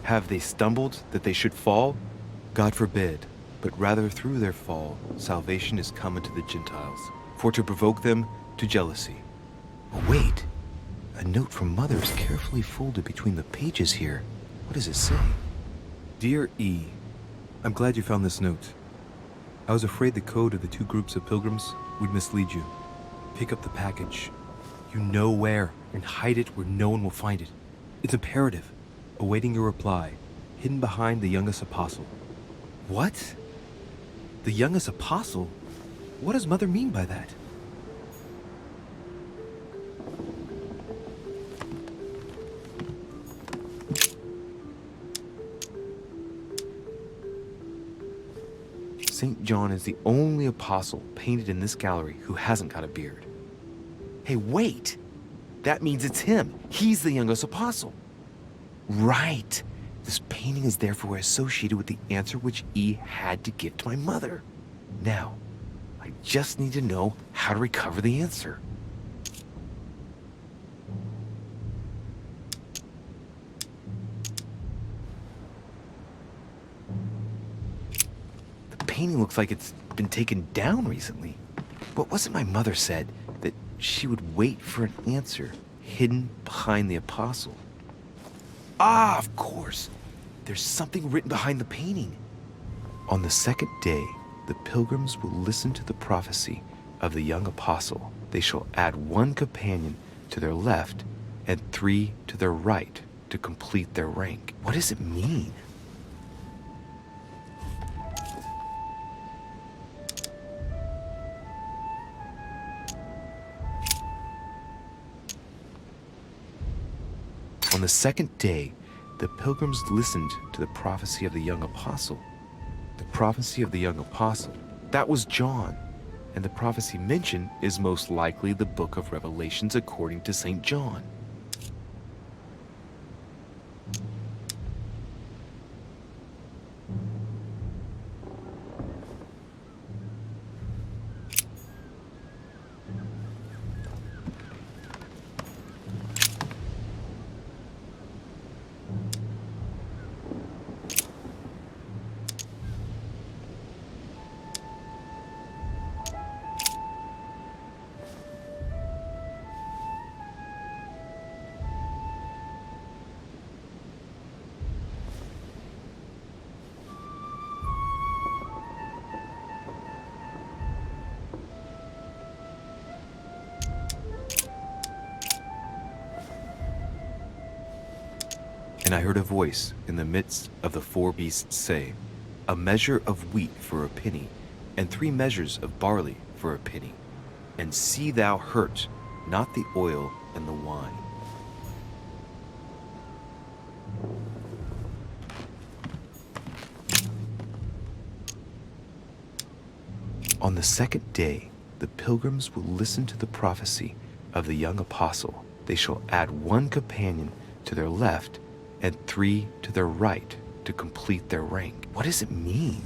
have they stumbled that they should fall? God forbid, but rather through their fall, salvation is come unto the Gentiles, for to provoke them to jealousy. Oh, wait, a note from Mother is carefully folded between the pages here. What does it say? Dear E, I'm glad you found this note. I was afraid the code of the two groups of pilgrims would mislead you. Pick up the package. You know where, and hide it where no one will find it. It's imperative. Awaiting your reply, hidden behind the youngest apostle. What? The youngest apostle? What does Mother mean by that? St. John is the only apostle painted in this gallery who hasn't got a beard. Hey, wait! That means it's him. He's the youngest apostle. Right. This painting is therefore associated with the answer which E had to give to my mother. Now, I just need to know how to recover the answer. The painting looks like it's been taken down recently. But wasn't my mother said that she would wait for an answer hidden behind the apostle? Ah, of course. There's something written behind the painting. On the second day, the pilgrims will listen to the prophecy of the young apostle. They shall add one companion to their left and 3 to their right to complete their rank. What does it mean? On the second day, the pilgrims listened to the prophecy of the young apostle. The prophecy of the young apostle, that was John. And the prophecy mentioned is most likely the book of Revelations according to St. John. And I heard a voice in the midst of the 4 beasts say, a measure of wheat for a penny, and 3 measures of barley for a penny. And see thou hurt not the oil and the wine. On the second day, the pilgrims will listen to the prophecy of the young apostle. They shall add 1 companion to their left and 3 to their right to complete their rank. What does it mean?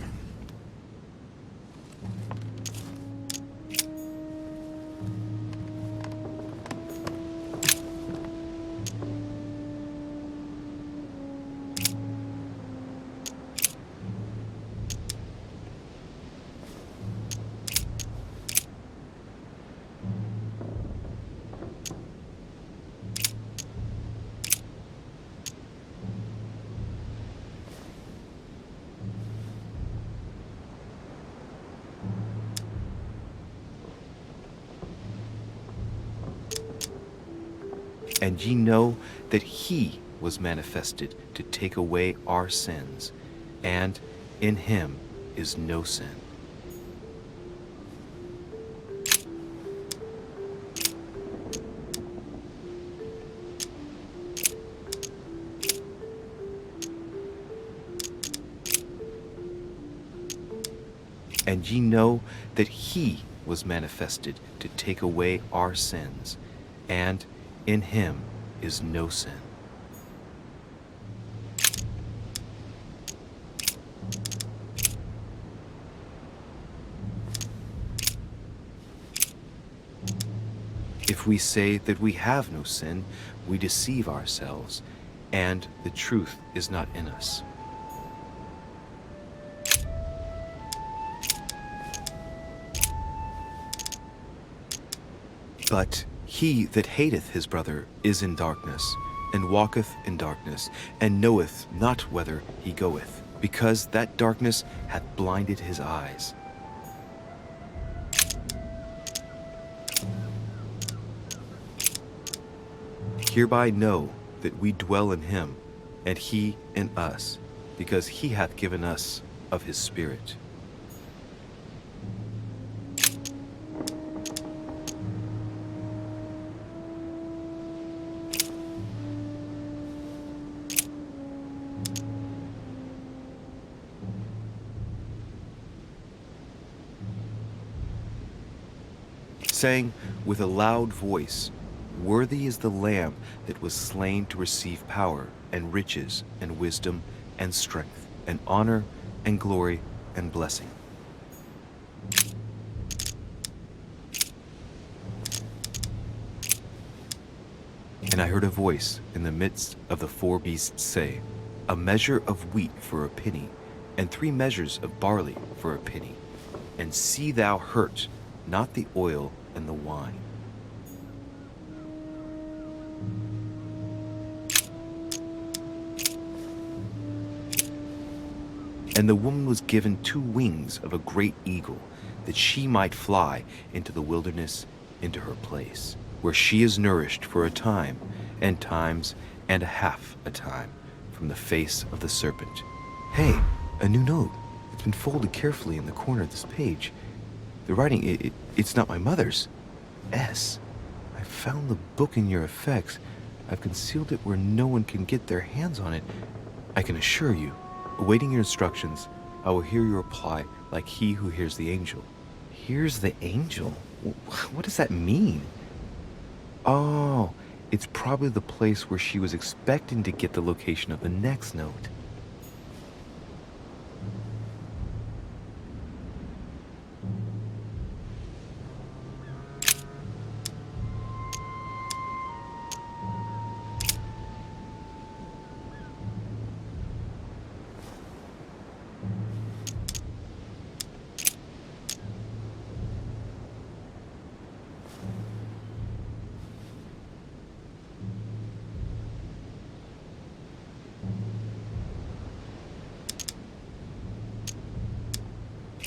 And ye know that he was manifested to take away our sins, and in him is no sin. And ye know that he was manifested to take away our sins, and in him is no sin. If we say that we have no sin, we deceive ourselves, and the truth is not in us. But he that hateth his brother is in darkness, and walketh in darkness, and knoweth not whither he goeth, because that darkness hath blinded his eyes. Hereby know that we dwell in him, and he in us, because he hath given us of his Spirit. Saying with a loud voice, Worthy is the Lamb that was slain to receive power and riches and wisdom and strength and honor and glory and blessing. And I heard a voice in the midst of the four beasts say, A measure of wheat for a penny, and 3 measures of barley for a penny. And see thou hurt not the oil and the wine. And the woman was given 2 wings of a great eagle, that she might fly into the wilderness, into her place, where she is nourished for a time, and times and a half a time, from the face of the serpent. Hey, a new note. It's been folded carefully in the corner of this page. The writing, it's not my mother's. S. I found the book in your effects. I've concealed it where no one can get their hands on it. I can assure you, awaiting your instructions, I will hear your reply like he who hears the angel. Hears the angel? What does that mean? Oh, it's probably the place where she was expecting to get the location of the next note.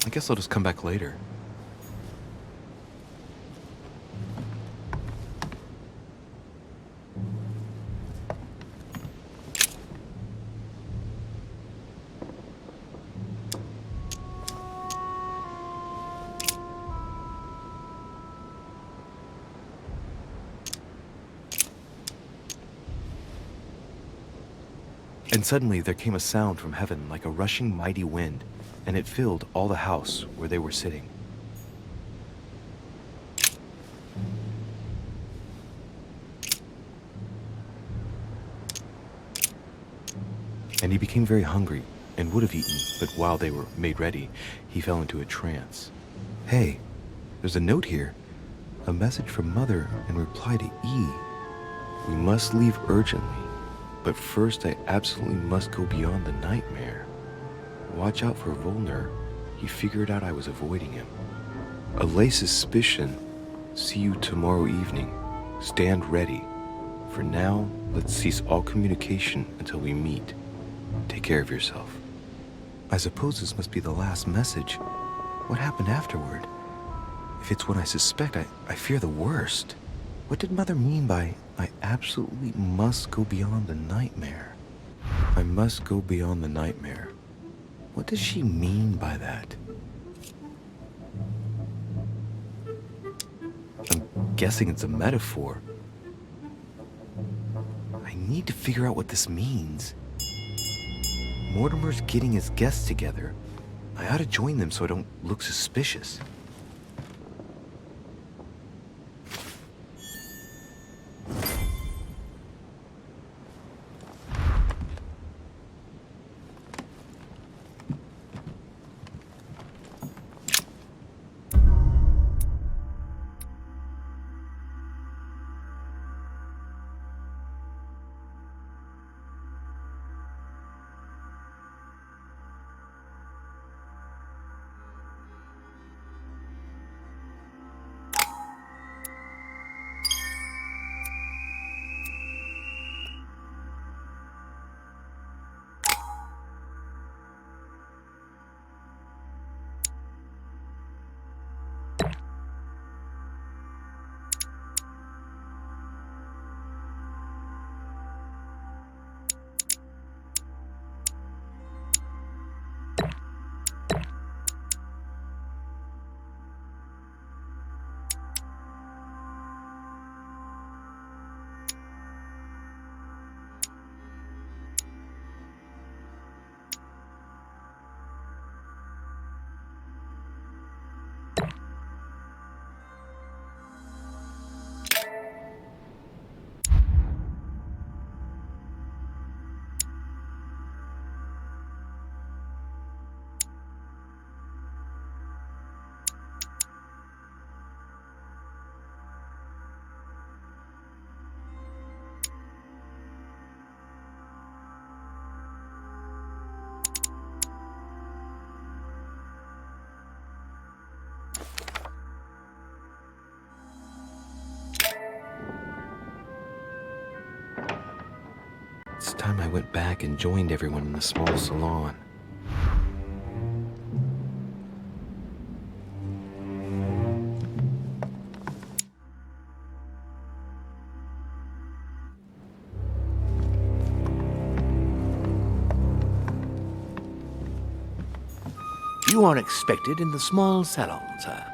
I guess I'll just come back later. And suddenly there came a sound from heaven like a rushing mighty wind, and it filled all the house where they were sitting. And he became very hungry and would have eaten, but while they were made ready, he fell into a trance. Hey, there's a note here. A message from Mother in reply to E. We must leave urgently, but first I absolutely must go beyond the nightmare. Watch out for Volner. He figured out I was avoiding him. Allay suspicion. See you tomorrow evening. Stand ready. For now, let's cease all communication until we meet. Take care of yourself. I suppose this must be the last message. What happened afterward? If it's what I suspect, I fear the worst. What did Mother mean by, I absolutely must go beyond the nightmare? I must go beyond the nightmare. What does she mean by that? I'm guessing it's a metaphor. I need to figure out what this means. Mortimer's getting his guests together. I ought to join them so I don't look suspicious. It's time I went back and joined everyone in the small salon. You are expected in the small salon, sir.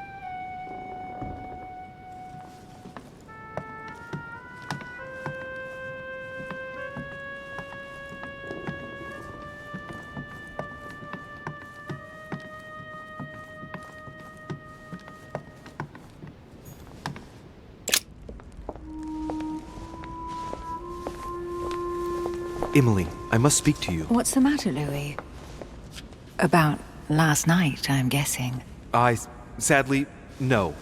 Emily, I must speak to you. What's the matter, Louis? About last night, I'm guessing. Sadly, no.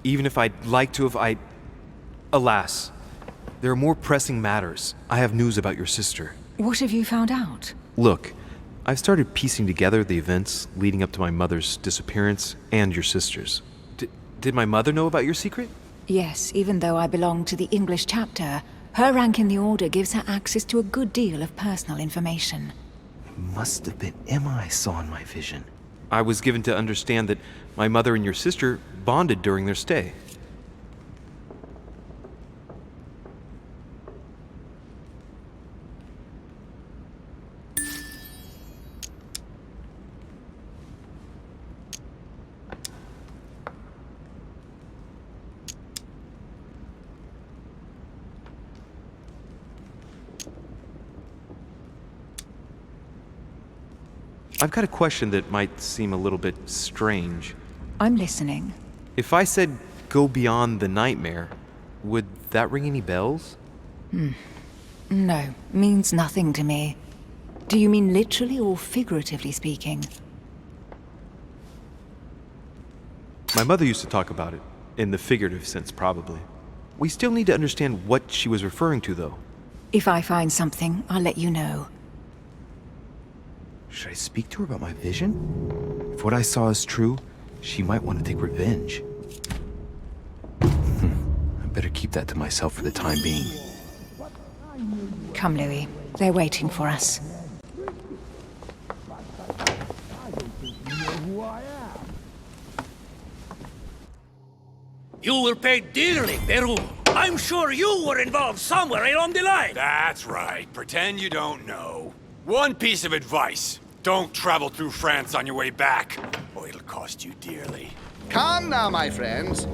Even if I'd like to have, alas, there are more pressing matters. I have news about your sister. What have you found out? Look, I've started piecing together the events leading up to my mother's disappearance and your sister's. Did my mother know about your secret? Yes, even though I belong to the English chapter, her rank in the Order gives her access to a good deal of personal information. It must have been Emma I saw in my vision. I was given to understand that my mother and your sister bonded during their stay. I've got a question that might seem a little bit strange. I'm listening. If I said go beyond the nightmare, would that ring any bells? No, means nothing to me. Do you mean literally or figuratively speaking? My mother used to talk about it, in the figurative sense probably. We still need to understand what she was referring to, though. If I find something, I'll let you know. Should I speak to her about my vision? If what I saw is true, she might want to take revenge. I better keep that to myself for the time being. Come, Louis. They're waiting for us. You will pay dearly, Peru. I'm sure you were involved somewhere along the line. That's right. Pretend you don't know. One piece of advice. Don't travel through France on your way back, or it'll cost you dearly. Calm now, my friends.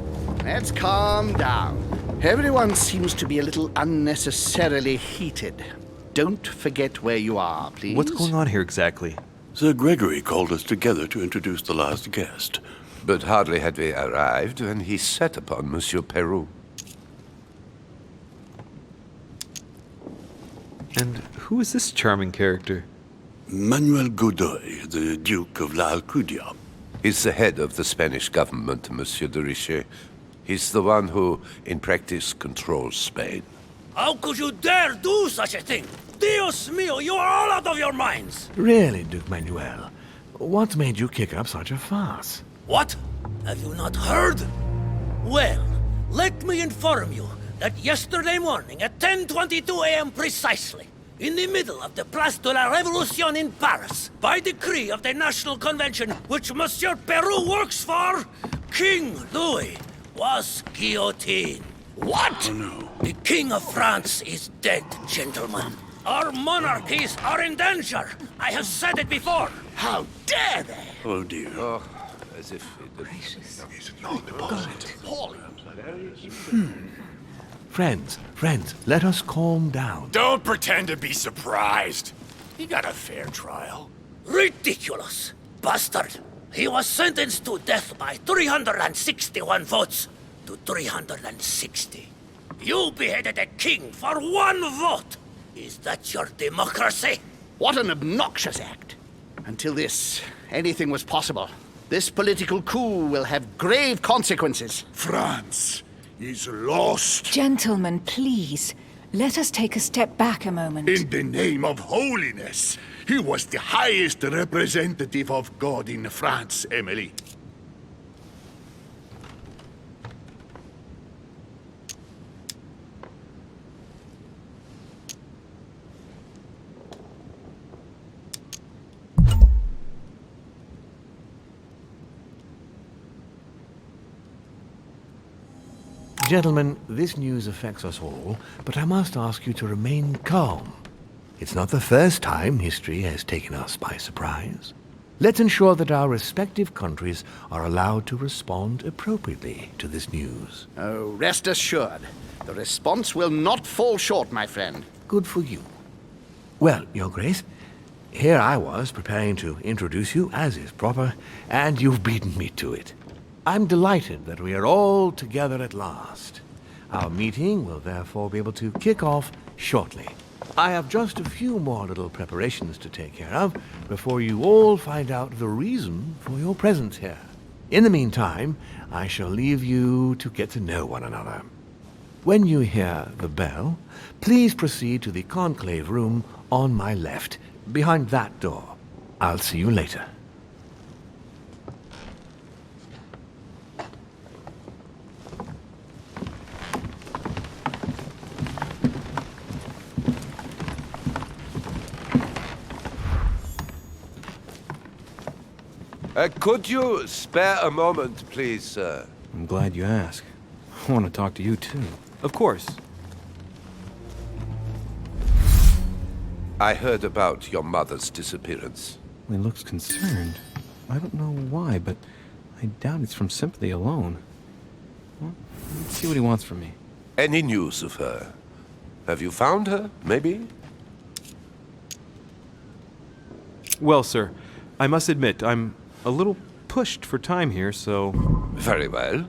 Let's calm down. Everyone seems to be a little unnecessarily heated. Don't forget where you are, please. What's going on here exactly? Sir Gregory called us together to introduce the last guest. But hardly had we arrived when he set upon Monsieur Peru. And who is this charming character? Manuel Godoy, the Duke of La Alcudia. He's the head of the Spanish government, Monsieur de Richet. He's the one who, in practice, controls Spain. How could you dare do such a thing? Dios mío, you are all out of your minds! Really, Duke Manuel? What made you kick up such a fuss? What? Have you not heard? Well, let me inform you that yesterday morning at 10:22 a.m. precisely, in the middle of the Place de la Révolution in Paris, by decree of the National Convention which Monsieur Peru works for, King Louis was guillotined. What? Oh, no. The King of France is dead, gentlemen. Our monarchies are in danger. I have said it before. How dare they? Oh, dear. Oh, as if it Friends, let us calm down. Don't pretend to be surprised. He got a fair trial. Ridiculous! Bastard! He was sentenced to death by 361 votes to 360. You beheaded a king for one vote! Is that your democracy? What an obnoxious act. Until this, anything was possible. This political coup will have grave consequences. France is lost. Gentlemen, please. Let us take a step back a moment. In the name of holiness. He was the highest representative of God in France, Emily. Gentlemen, this news affects us all, but I must ask you to remain calm. It's not the first time history has taken us by surprise. Let's ensure that our respective countries are allowed to respond appropriately to this news. Oh, rest assured. The response will not fall short, my friend. Good for you. Well, Your Grace, here I was preparing to introduce you as is proper, and you've beaten me to it. I'm delighted that we are all together at last. Our meeting will therefore be able to kick off shortly. I have just a few more little preparations to take care of before you all find out the reason for your presence here. In the meantime, I shall leave you to get to know one another. When you hear the bell, please proceed to the conclave room on my left, behind that door. I'll see you later. Could you spare a moment, please, sir? I'm glad you asked. I want to talk to you, too. Of course. I heard about your mother's disappearance. He looks concerned. I don't know why, but I doubt it's from sympathy alone. Well, let's see what he wants from me. Any news of her? Have you found her, maybe? Well, sir, I must admit, I'm a little pushed for time here, so... Very well.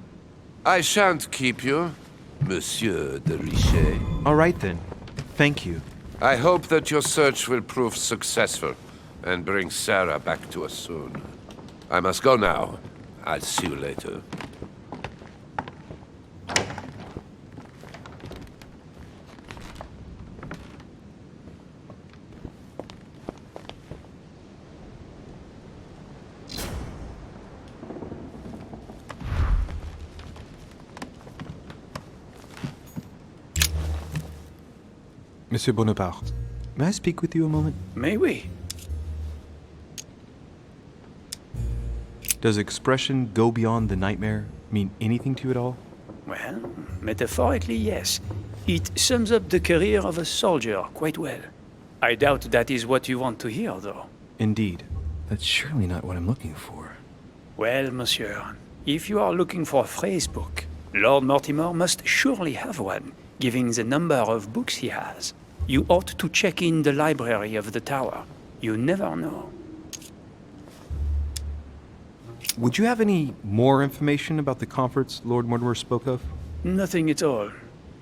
I shan't keep you, Monsieur de Richet. All right, then. Thank you. I hope that your search will prove successful and bring Sarah back to us soon. I must go now. I'll see you later. Monsieur Bonaparte, may I speak with you a moment? May we? Does expression "go beyond the nightmare" mean anything to you at all? Well, metaphorically, yes. It sums up the career of a soldier quite well. I doubt that is what you want to hear, though. Indeed. That's surely not what I'm looking for. Well, monsieur, if you are looking for a phrase book, Lord Mortimer must surely have one, given the number of books he has. You ought to check in the library of the tower. You never know. Would you have any more information about the conference Lord Mortimer spoke of? Nothing at all.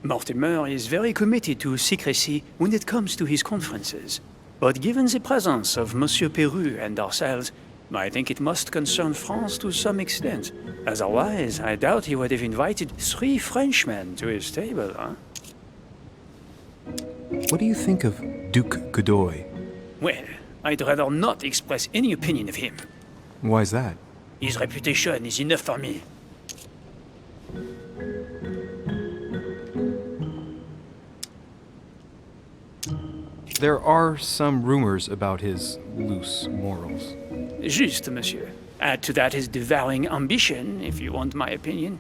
Mortimer is very committed to secrecy when it comes to his conferences. But given the presence of Monsieur Peru and ourselves, I think it must concern France to some extent. Otherwise, I doubt he would have invited 3 Frenchmen to his table, huh? What do you think of Duke Godoy? Well, I'd rather not express any opinion of him. Why is that? His reputation is enough for me. There are some rumors about his loose morals. Juste, monsieur. Add to that his devouring ambition, if you want my opinion.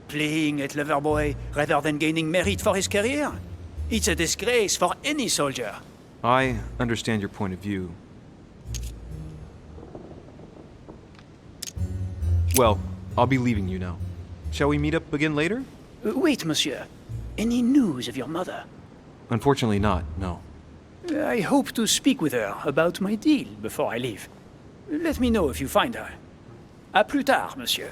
Playing at lover boy rather than gaining merit for his career. It's a disgrace for any soldier. I understand your point of view. Well, I'll be leaving you now. Shall we meet up again later? Wait, monsieur. Any news of your mother? Unfortunately not, no. I hope to speak with her about my deal before I leave. Let me know if you find her. À plus tard, monsieur.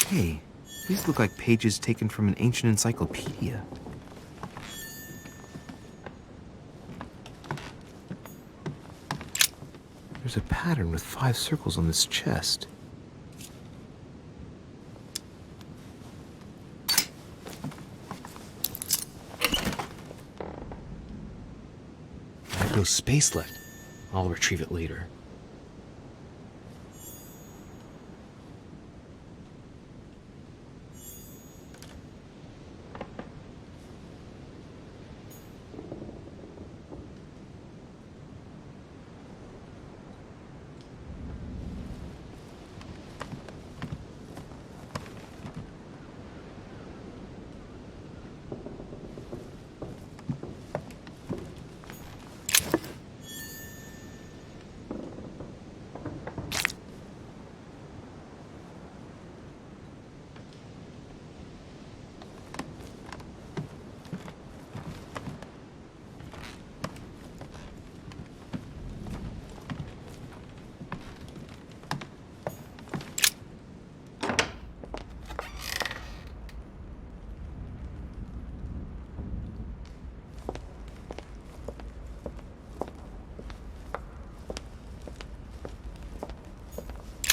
Hey, these look like pages taken from an ancient encyclopedia. There's a pattern with 5 circles on this chest. I have no space left. I'll retrieve it later.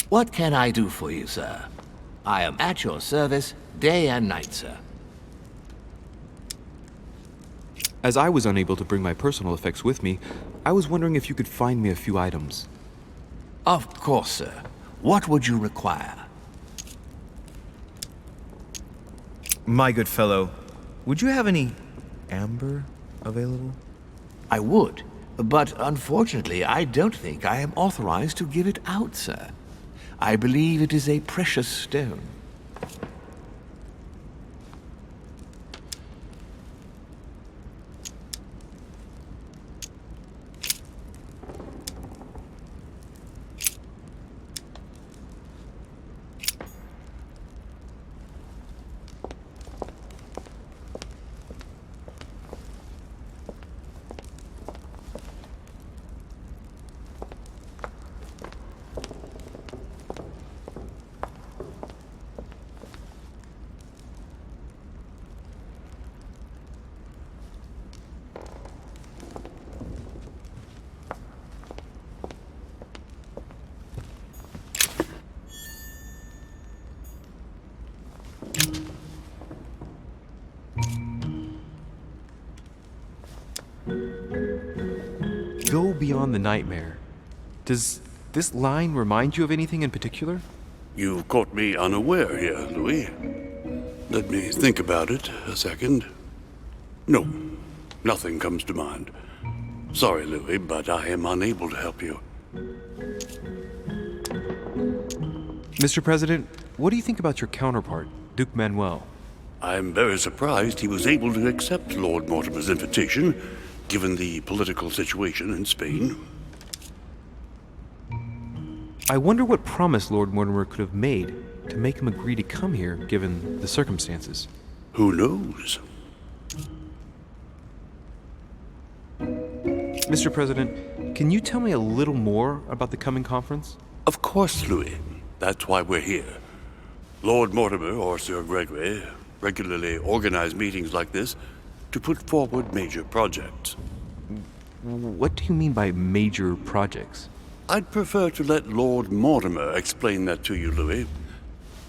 What can I do for you, sir? I am at your service day and night, sir. As I was unable to bring my personal effects with me, I was wondering if you could find me a few items. Of course, sir. What would you require? My good fellow, would you have any amber available? I would, but unfortunately I don't think I am authorized to give it out, sir. I believe it is a precious stone. Go beyond the nightmare. Does this line remind you of anything in particular? You've caught me unaware here, Louis. Let me think about it a second. No, nothing comes to mind. Sorry, Louis, but I am unable to help you. Mr. President, what do you think about your counterpart, Duke Manuel? I'm very surprised he was able to accept Lord Mortimer's invitation, given the political situation in Spain. I wonder what promise Lord Mortimer could have made to make him agree to come here, given the circumstances. Who knows? Mr. President, can you tell me a little more about the coming conference? Of course, Louis. That's why we're here. Lord Mortimer or Sir Gregory regularly organize meetings like this to put forward major projects. What do you mean by major projects? I'd prefer to let Lord Mortimer explain that to you, Louis.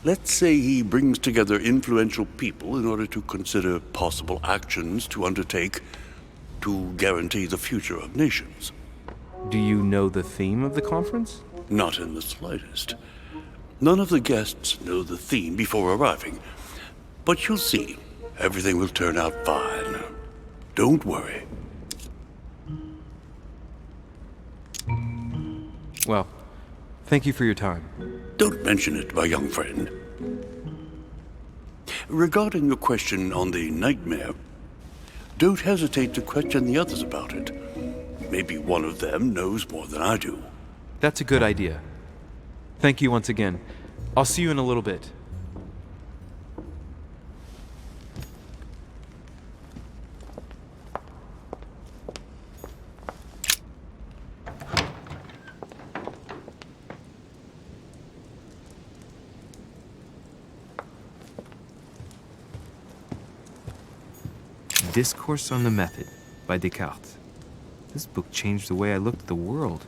Let's say he brings together influential people in order to consider possible actions to undertake to guarantee the future of nations. Do you know the theme of the conference? Not in the slightest. None of the guests know the theme before arriving. But you'll see, everything will turn out fine. Don't worry. Well, thank you for your time. Don't mention it, my young friend. Regarding your question on the nightmare, don't hesitate to question the others about it. Maybe one of them knows more than I do. That's a good idea. Thank you once again. I'll see you in a little bit. Discourse on the Method by Descartes. This book changed the way I looked at the world.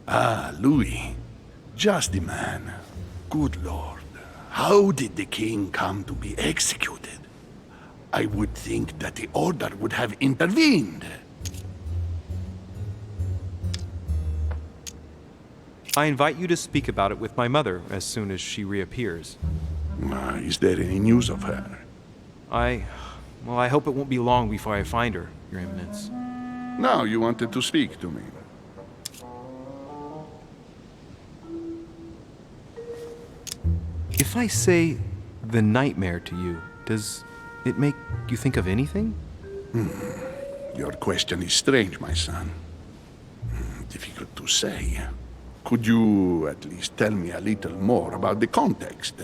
Ah, Louis. Just the man. Good Lord. How did the king come to be executed? I would think that the order would have intervened. I invite you to speak about it with my mother as soon as she reappears. Is there any news of her? I hope it won't be long before I find her, Your Eminence. Now you wanted to speak to me. If I say the nightmare to you, does it make you think of anything? Your question is strange, my son. Difficult to say. Could you at least tell me a little more about the context?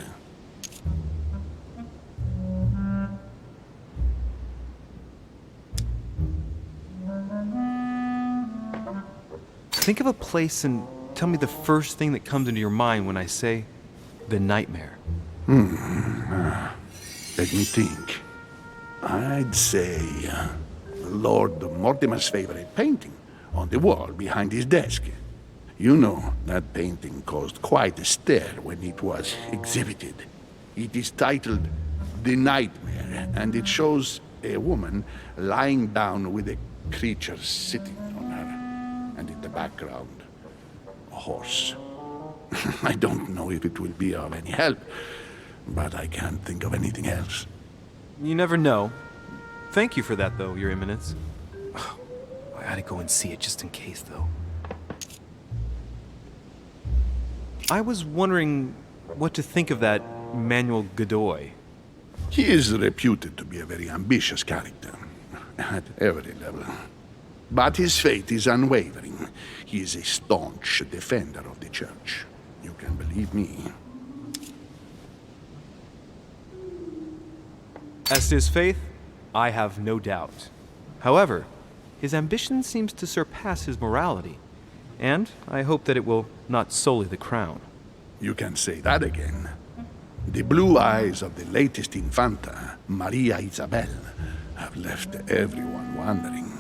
Think of a place and tell me the first thing that comes into your mind when I say the nightmare. Let me think. I'd say Lord Mortimer's favorite painting on the wall behind his desk. You know, that painting caused quite a stir when it was exhibited. It is titled The Nightmare, and it shows a woman lying down with a creature sitting on her, and in the background, a horse. I don't know if it will be of any help, but I can't think of anything else. You never know. Thank you for that, though, Your Eminence. I gotta go and see it just in case, though. I was wondering what to think of that Manuel Godoy. He is reputed to be a very ambitious character, at every level. But his faith is unwavering. He is a staunch defender of the church. You can believe me. As to his faith, I have no doubt. However, his ambition seems to surpass his morality, and I hope that it will not sully the crown. You can say that again. The blue eyes of the latest Infanta, Maria Isabel, have left everyone wondering.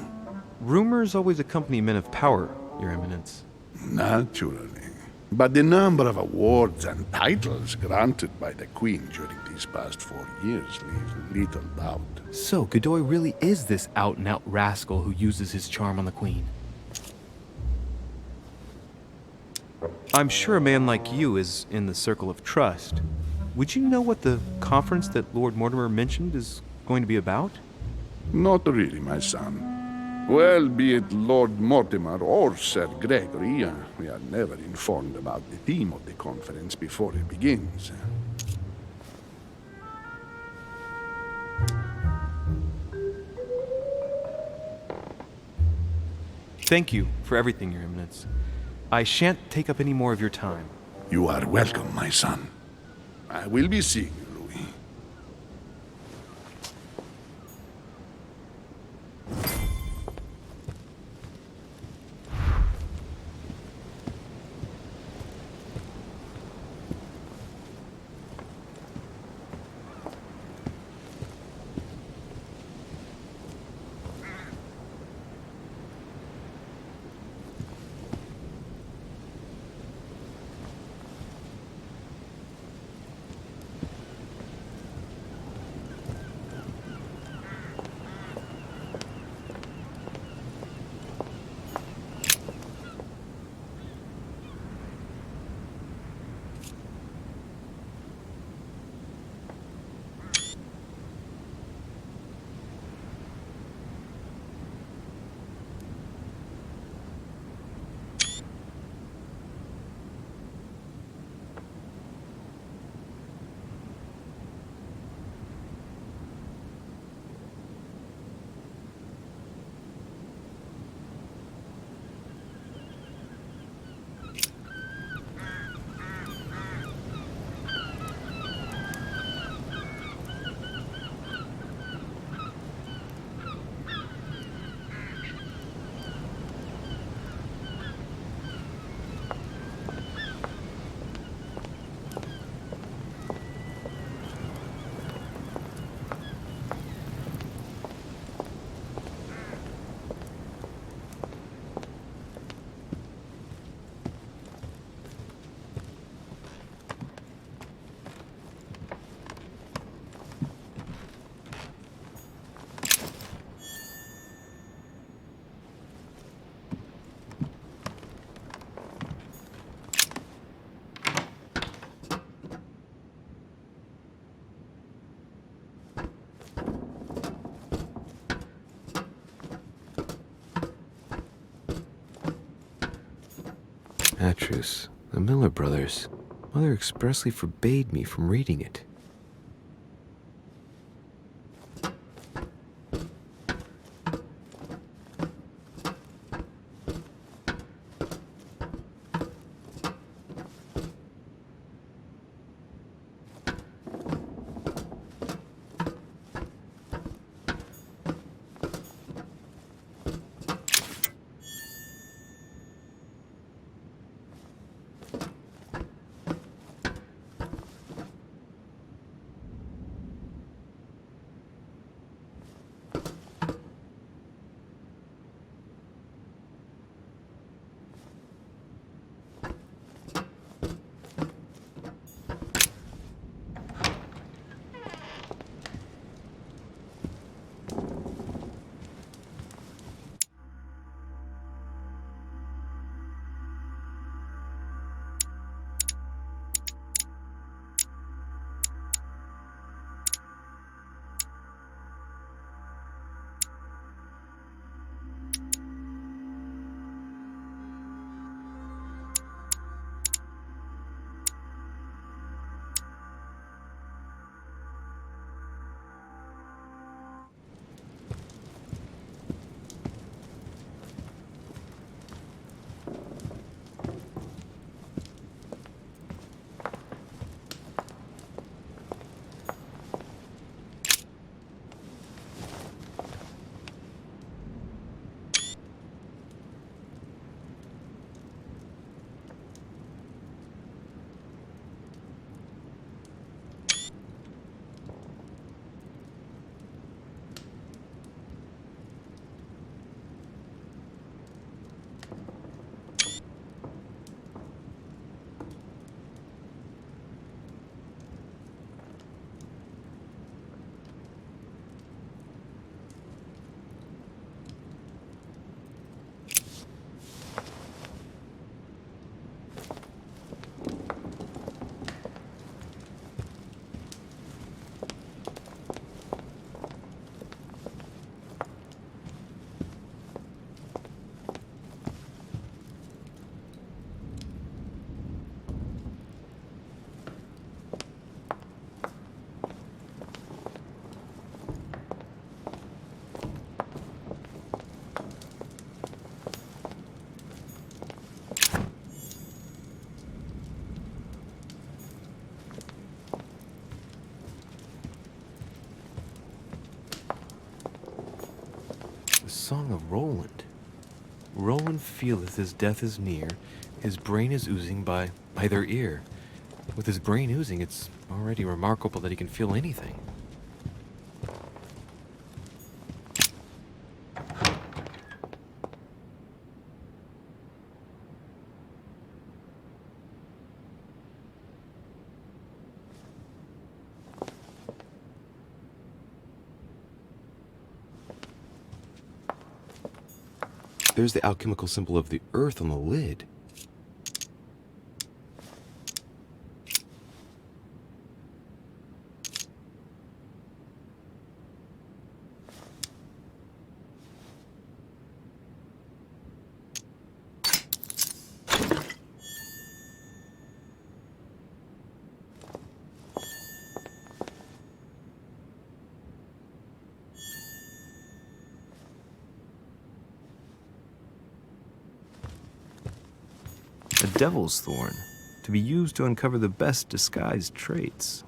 Rumors always accompany men of power, Your Eminence. Naturally. But the number of awards and titles granted by the Queen during these past 4 years leaves little doubt. So, Godoy really is this out-and-out rascal who uses his charm on the Queen. I'm sure a man like you is in the circle of trust. Would you know what the conference that Lord Mortimer mentioned is going to be about? Not really, my son. Well, be it Lord Mortimer or Sir Gregory, we are never informed about the theme of the conference before it begins. Thank you for everything, Your Eminence. I shan't take up any more of your time. You are welcome, my son. I will be seeing you, Louis. Atrus, the Miller brothers. Mother expressly forbade me from reading it. song of Roland. Roland feeleth his death is near, his brain is oozing by their ear. With his brain oozing, it's already remarkable that he can feel anything. There's the alchemical symbol of the earth on the lid. A devil's thorn, to be used to uncover the best disguised traits.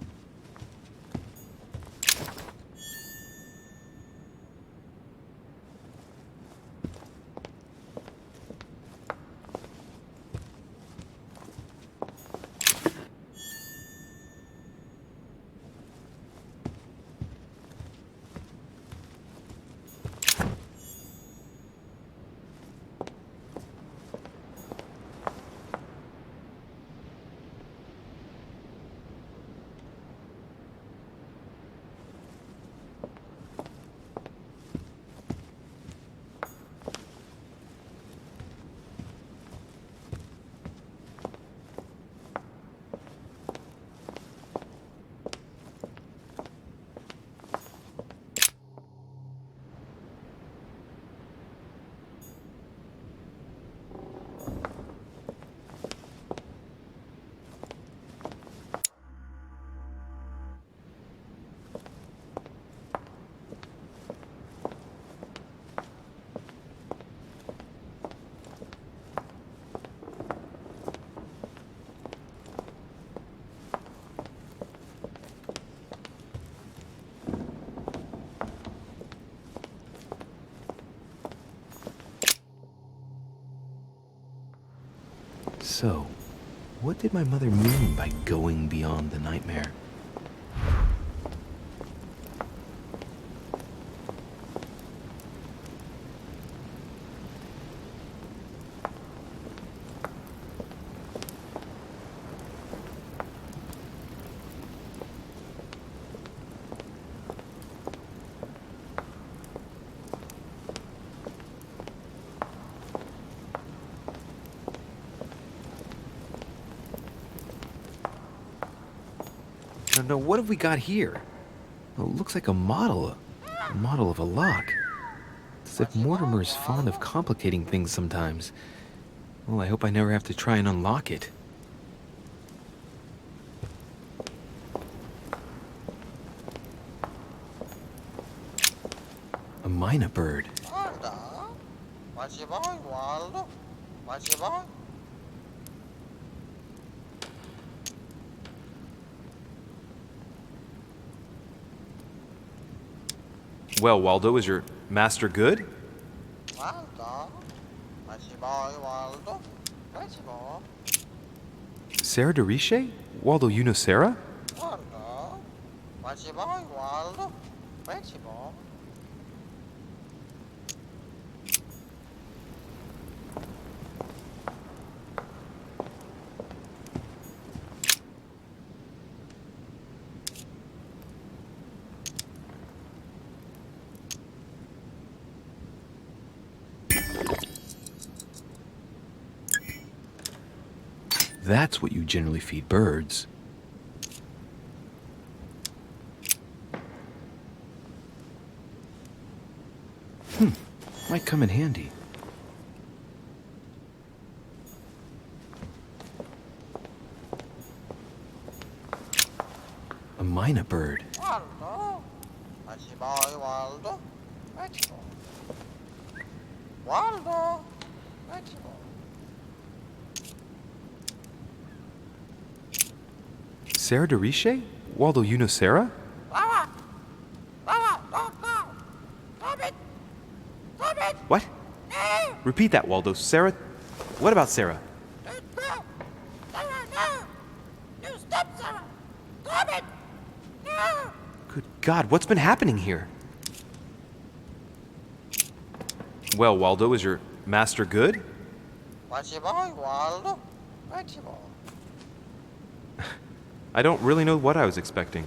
So, what did my mother mean by going beyond the nightmare? No, what have we got here? Oh, it looks like a model of a lock. It's as if Mortimer is fond of complicating things sometimes. Well, I hope I never have to try and unlock it. A mynah bird. Well, Waldo, is your master good? Sarah de Riche? Waldo, you know Sarah? That's what you generally feed birds. Might come in handy. A mynah bird. Sarah de Riche? Waldo, you know Sarah? Stop it! Stop it! What? Repeat that, Waldo. Sarah? What about Sarah? Good God, what's been happening here? Well, Waldo, is your master good? Waldo? I don't really know what I was expecting.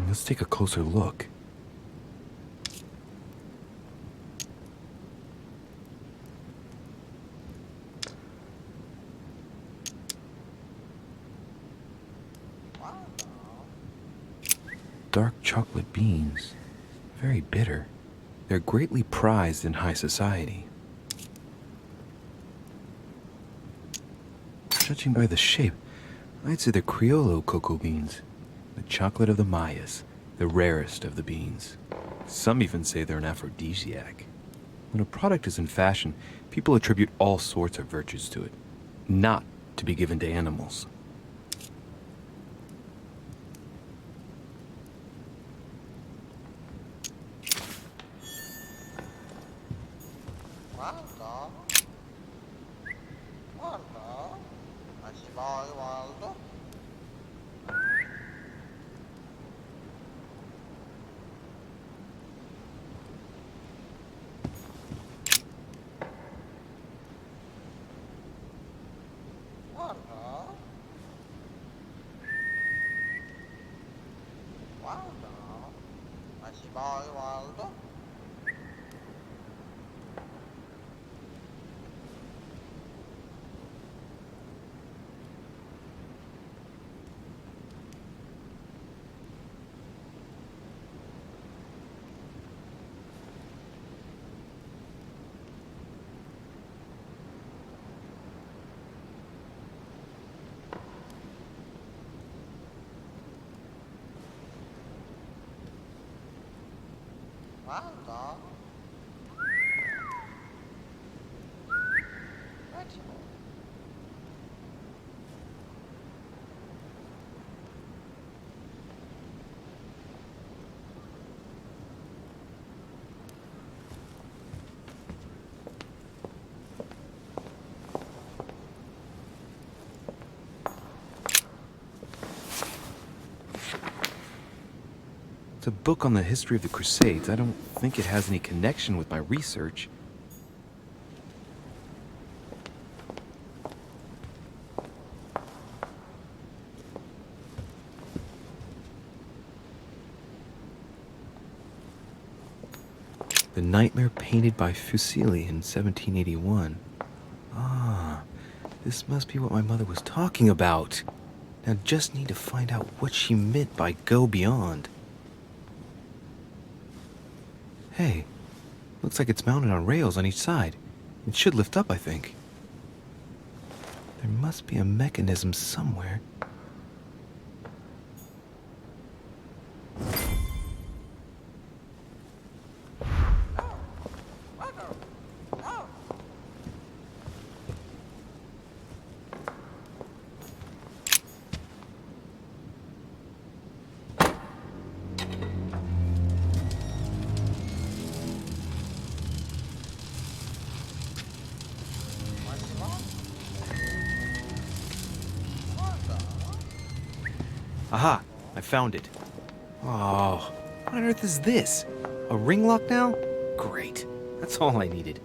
Let's take a closer look. Dark chocolate beans. Very bitter. They're greatly prized in high society. Judging by the shape, I'd say they're Criollo cocoa beans. The chocolate of the Mayas, the rarest of the beans. Some even say they're an aphrodisiac. When a product is in fashion, people attribute all sorts of virtues to it, not to be given to animals. Waldo? Waldo? Waldo? It's a book on the history of the Crusades. I don't think it has any connection with my research. The Nightmare painted by Fuseli in 1781. Ah, this must be what my mother was talking about. Now just need to find out what she meant by go beyond. Hey, looks like it's mounted on rails on each side. It should lift up, I think. There must be a mechanism somewhere. Aha! I found it. Oh, what on earth is this? A ring lock now? Great. That's all I needed.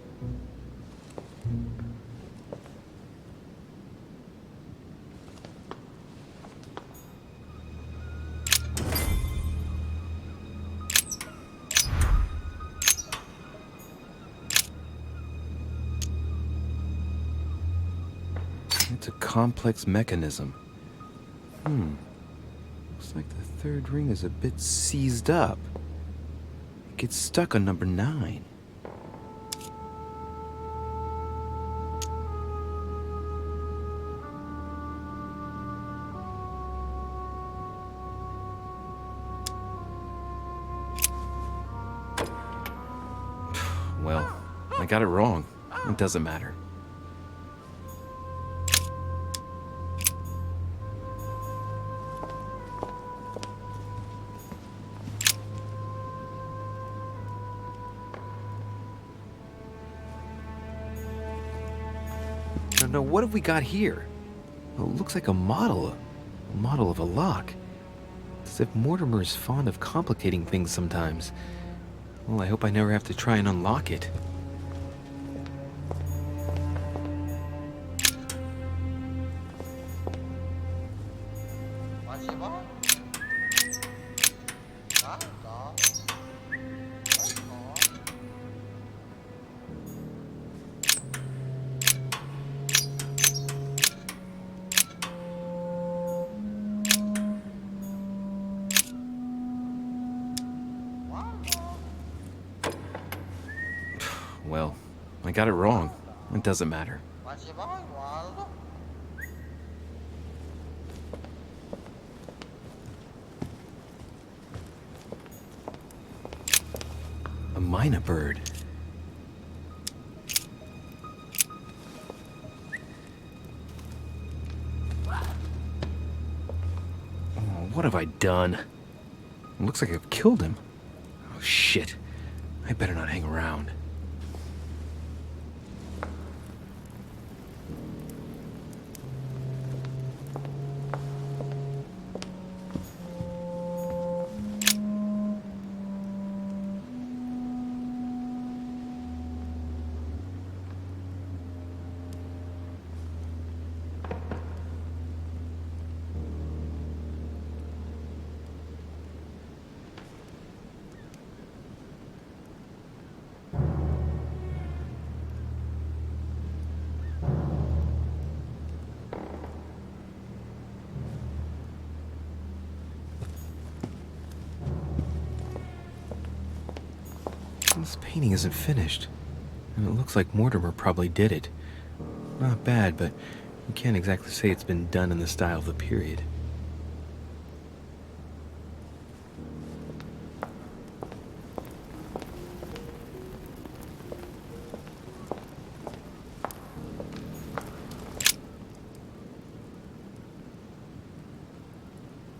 It's a complex mechanism. Looks like the third ring is a bit seized up. It gets stuck on number 9. Well, I got it wrong. It doesn't matter. no, what have we got here? Well, it looks like a model of a lock. It's as if Mortimer is fond of complicating things sometimes. Well, I hope I never have to try and unlock it. Well, I got it wrong. It doesn't matter. A myna bird. Oh, what have I done? It looks like I've killed him. Oh, shit. I better not hang around. This painting isn't finished, and it looks like Mortimer probably did it. Not bad, but you can't exactly say it's been done in the style of the period.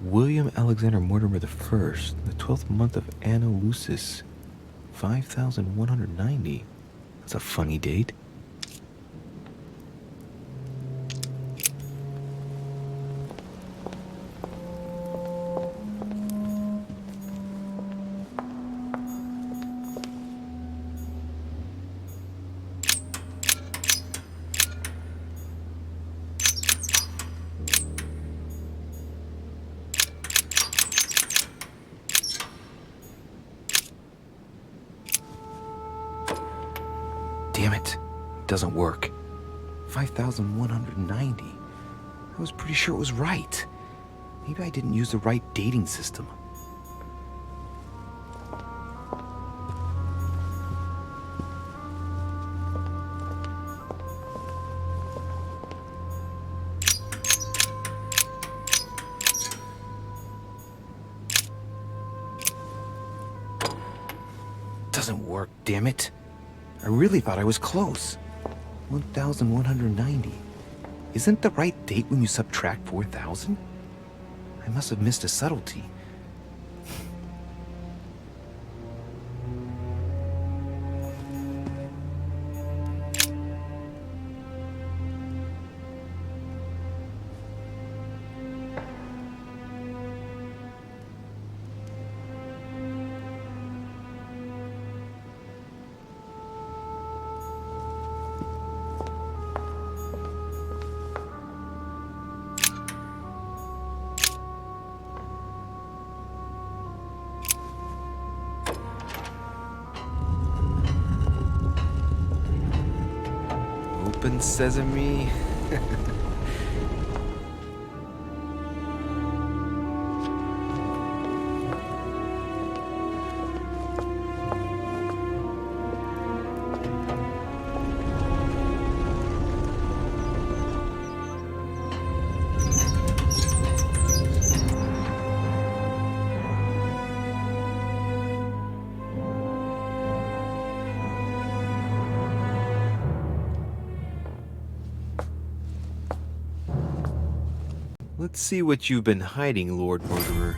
William Alexander Mortimer the First, the 12th month of Anno Lucis, 5190. That's a funny date. Damn it. It doesn't work. 5190. I was pretty sure it was right. Maybe I didn't use the right dating system. Doesn't work, damn it. I really thought I was close. 1190. Isn't the right date when you subtract 4,000? I must have missed a subtlety. Open sesame. Let's see what you've been hiding, Lord Mortimer.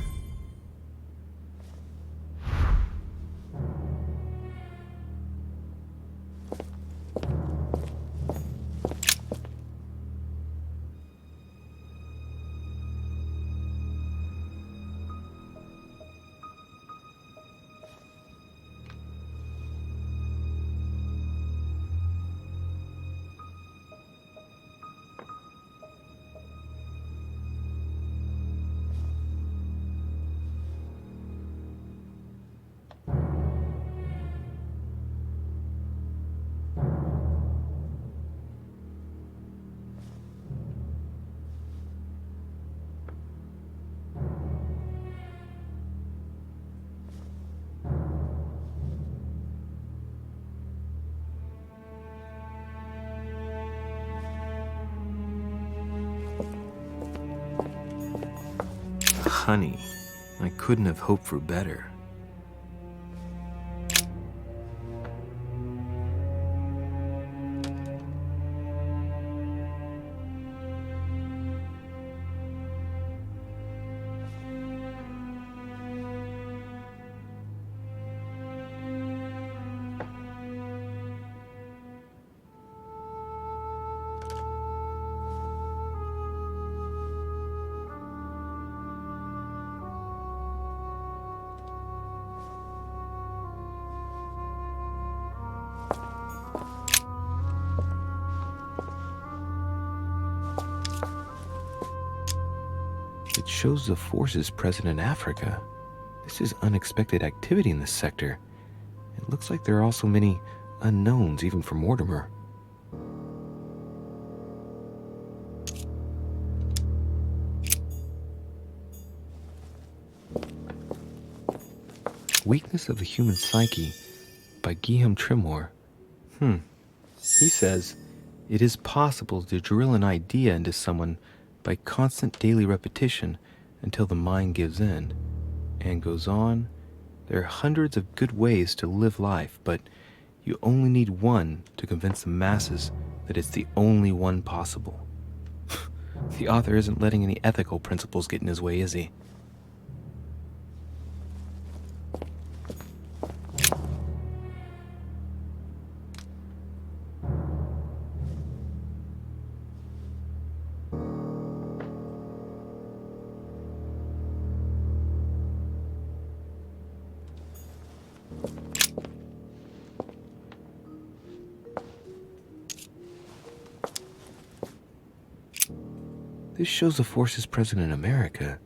honey. I couldn't have hoped for better. It shows the forces present in Africa. This is unexpected activity in this sector. It looks like there are also many unknowns even for Mortimer. Weakness of the Human Psyche by Guillaume Trimore. He says, it is possible to drill an idea into someone by constant daily repetition until the mind gives in. And goes on, there are hundreds of good ways to live life, but you only need one to convince the masses that it's the only one possible. The author isn't letting any ethical principles get in his way, is he? This shows the forces present in America.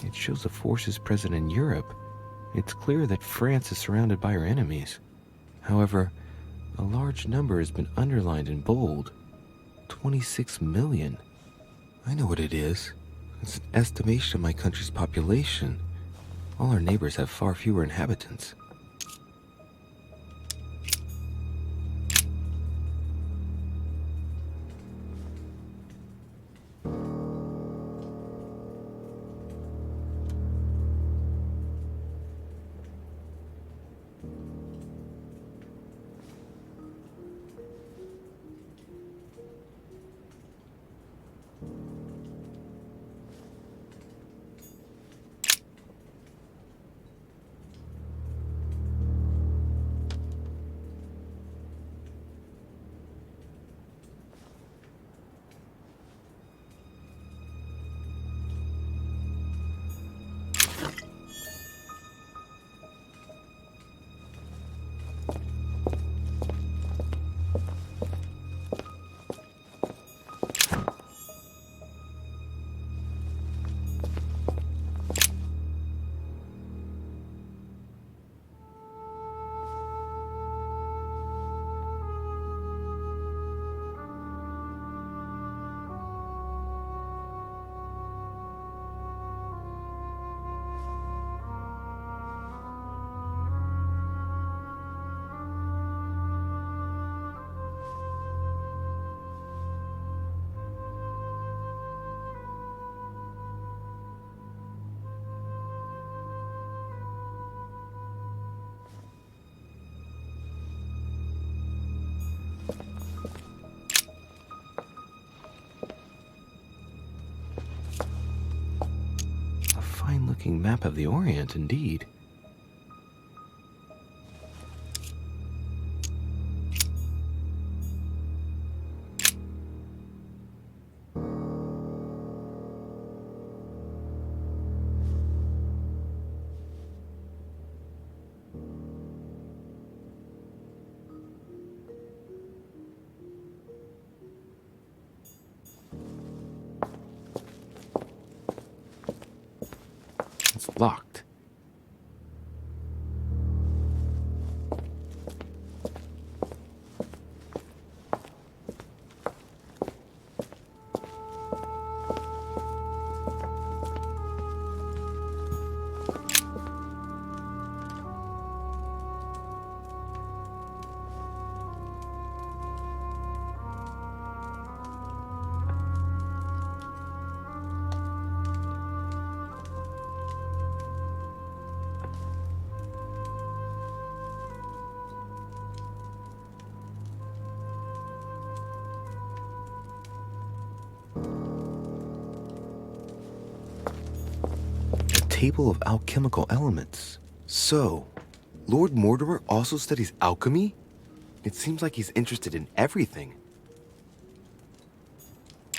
It shows the forces present in Europe. It's clear that France is surrounded by her enemies. However, a large number has been underlined in bold. 26 million. I know what it is. It's an estimation of my country's population. All our neighbors have far fewer inhabitants. breathtaking map of the Orient, indeed. It's locked. Table of alchemical elements. So, Lord Mortimer also studies alchemy? It seems like he's interested in everything.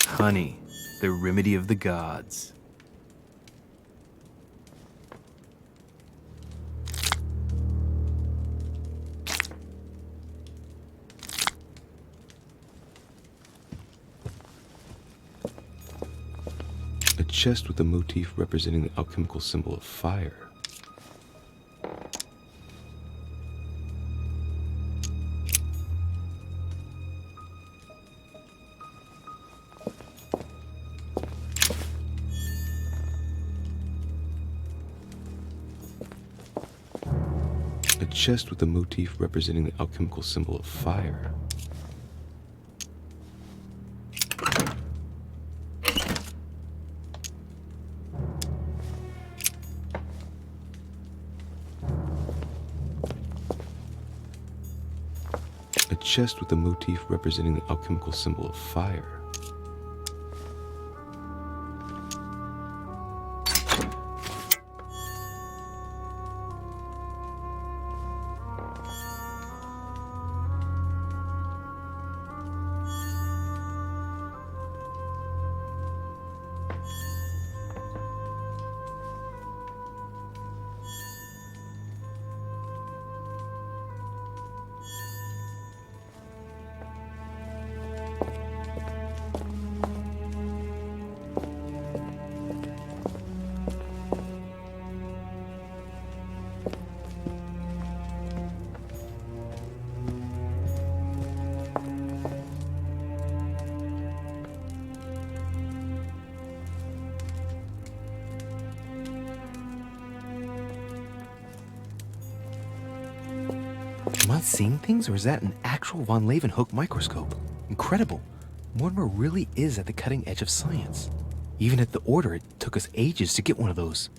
Honey, the remedy of the gods. A chest with a motif representing the alchemical symbol of fire. A chest with a motif representing the alchemical symbol of fire. A chest with a motif representing the alchemical symbol of fire. Am I seeing things, or is that an actual von Leeuwenhoek microscope? Incredible. Mortimer really is at the cutting edge of science. Even at the Order, it took us ages to get one of those.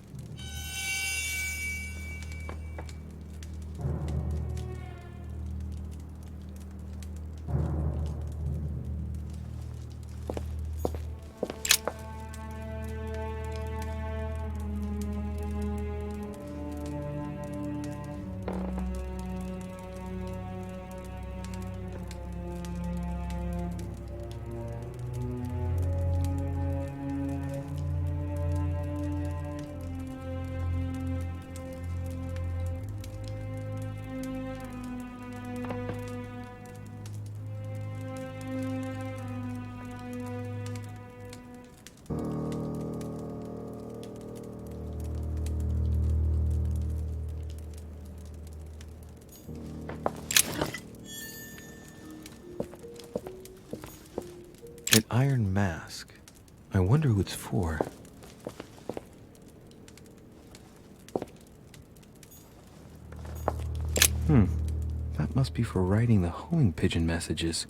An iron mask. I wonder who it's for. That must be for writing the homing pigeon messages.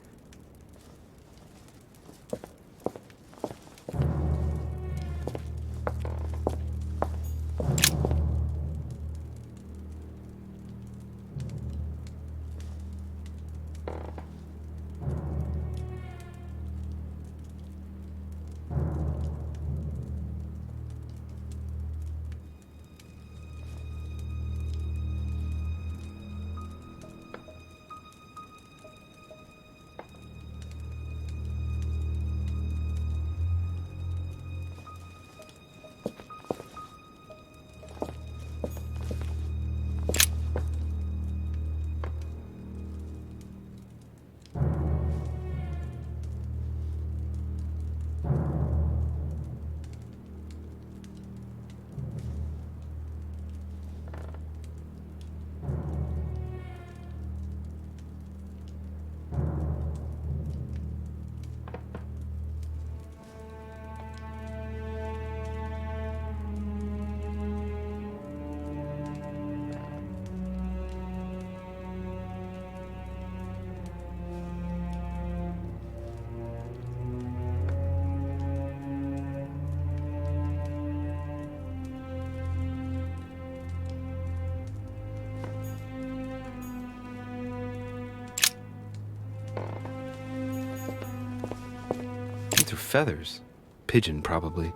These are feathers. Pigeon, probably.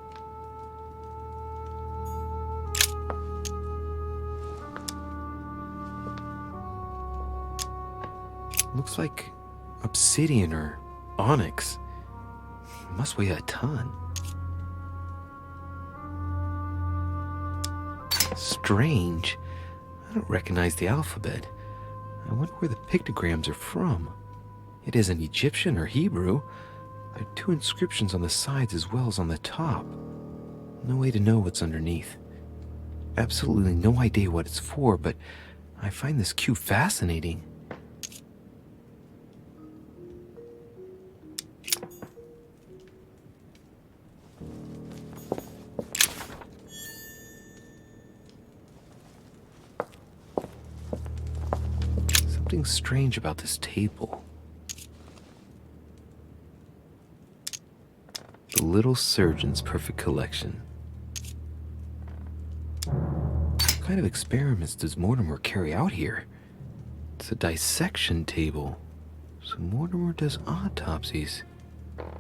Looks like obsidian or onyx. Must weigh a ton. Strange. I don't recognize the alphabet. I wonder where the pictograms are from. It isn't Egyptian or Hebrew. There are 2 inscriptions on the sides as well as on the top. No way to know what's underneath. Absolutely no idea what it's for, but I find this cue fascinating. Something strange about this table. The Little Surgeon's Perfect Collection. What kind of experiments does Mortimer carry out here? It's a dissection table. So Mortimer does autopsies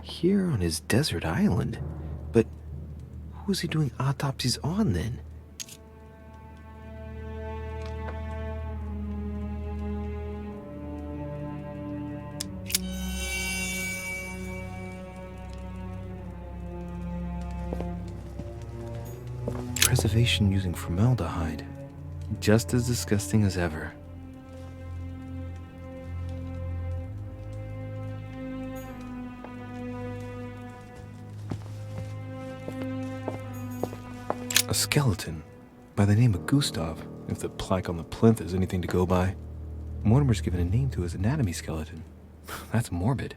here on his desert island. But who is he doing autopsies on then? Preservation using formaldehyde. Just as disgusting as ever. A skeleton by the name of Gustav, if the plaque on the plinth is anything to go by. Mortimer's given a name to his anatomy skeleton. That's morbid.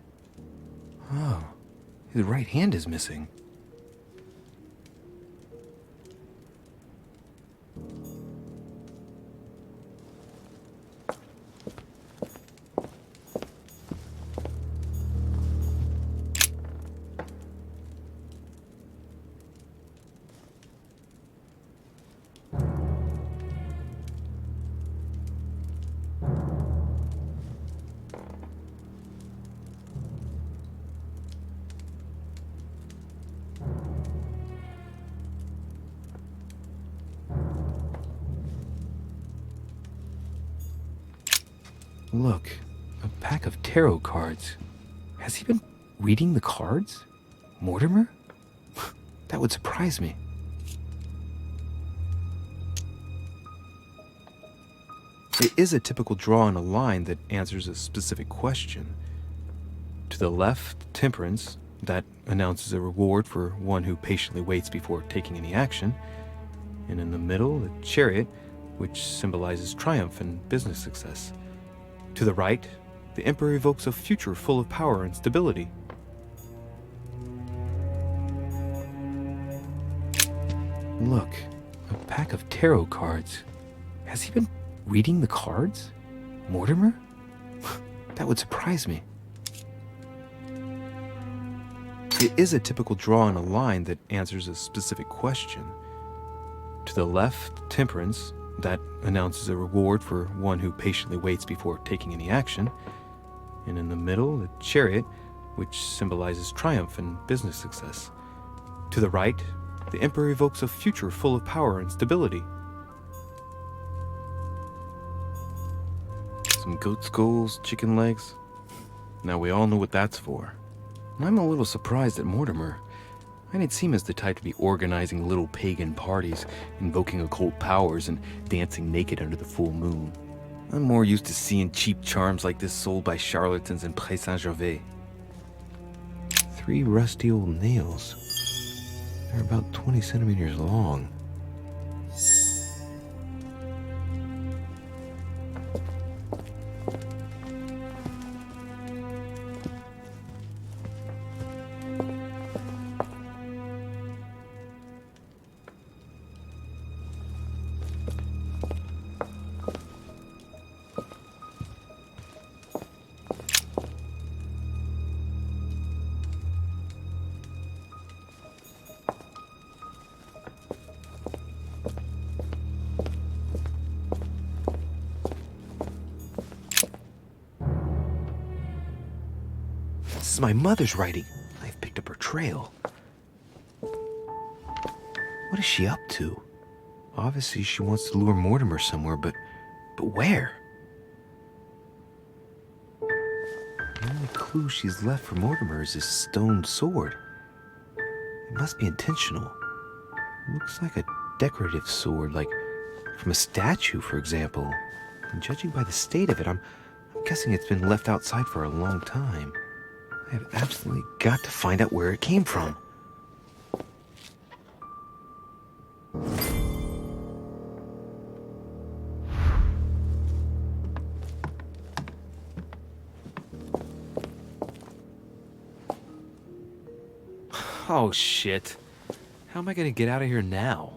Oh, his right hand is missing. Look, a pack of tarot cards. Has he been reading the cards? Mortimer? That would surprise me. It is a typical draw on a line that answers a specific question. To the left, temperance, that announces a reward for one who patiently waits before taking any action. And in the middle, the chariot, which symbolizes triumph and business success. To the right, the Emperor evokes a future full of power and stability. Look, a pack of tarot cards. Has he been reading the cards? Mortimer? That would surprise me. It is a typical draw on a line that answers a specific question. To the left, temperance, that announces a reward for one who patiently waits before taking any action. And in the middle, the chariot, which symbolizes triumph and business success. To the right, the Emperor evokes a future full of power and stability. Some goat skulls, chicken legs. Now we all know what that's for. I'm a little surprised at Mortimer. I didn't seem as the type to be organizing little pagan parties, invoking occult powers, and dancing naked under the full moon. I'm more used to seeing cheap charms like this sold by charlatans in Pré Saint-Gervais. 3 rusty old nails. They're about 20 centimeters long. is my mother's writing. I've picked up her trail. What is she up to? Obviously, she wants to lure Mortimer somewhere, but where? The only clue she's left for Mortimer is his stone sword. It must be intentional. It looks like a decorative sword, like from a statue, for example. And judging by the state of it, I'm guessing it's been left outside for a long time. I have absolutely got to find out where it came from. Oh, shit. How am I gonna get out of here now?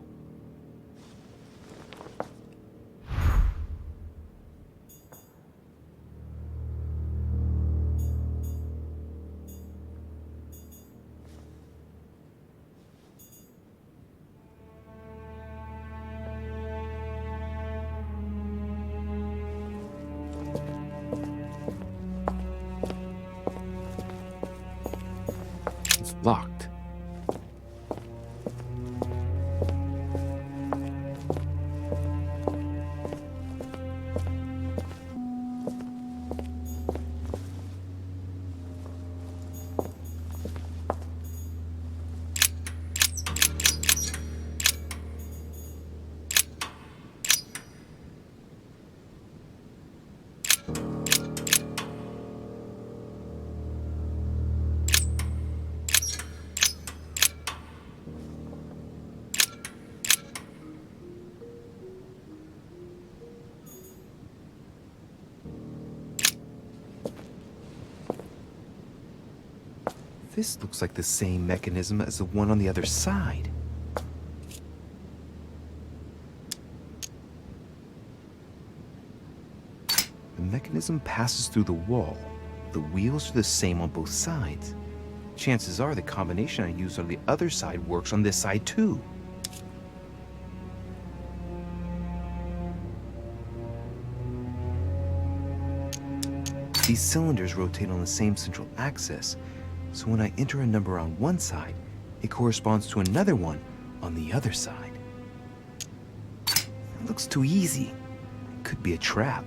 It's locked. This looks like the same mechanism as the one on the other side. The mechanism passes through the wall. The wheels are the same on both sides. Chances are the combination I used on the other side works on this side too. These cylinders rotate on the same central axis. So when I enter a number on one side, it corresponds to another one on the other side. It looks too easy. It could be a trap.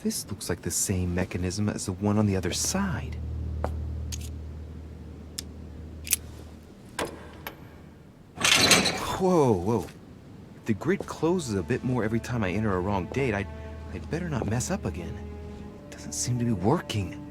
This looks like the same mechanism as the one on the other side. Whoa, whoa. If the grid closes a bit more every time I enter a wrong date, I'd better not mess up again. It doesn't seem to be working.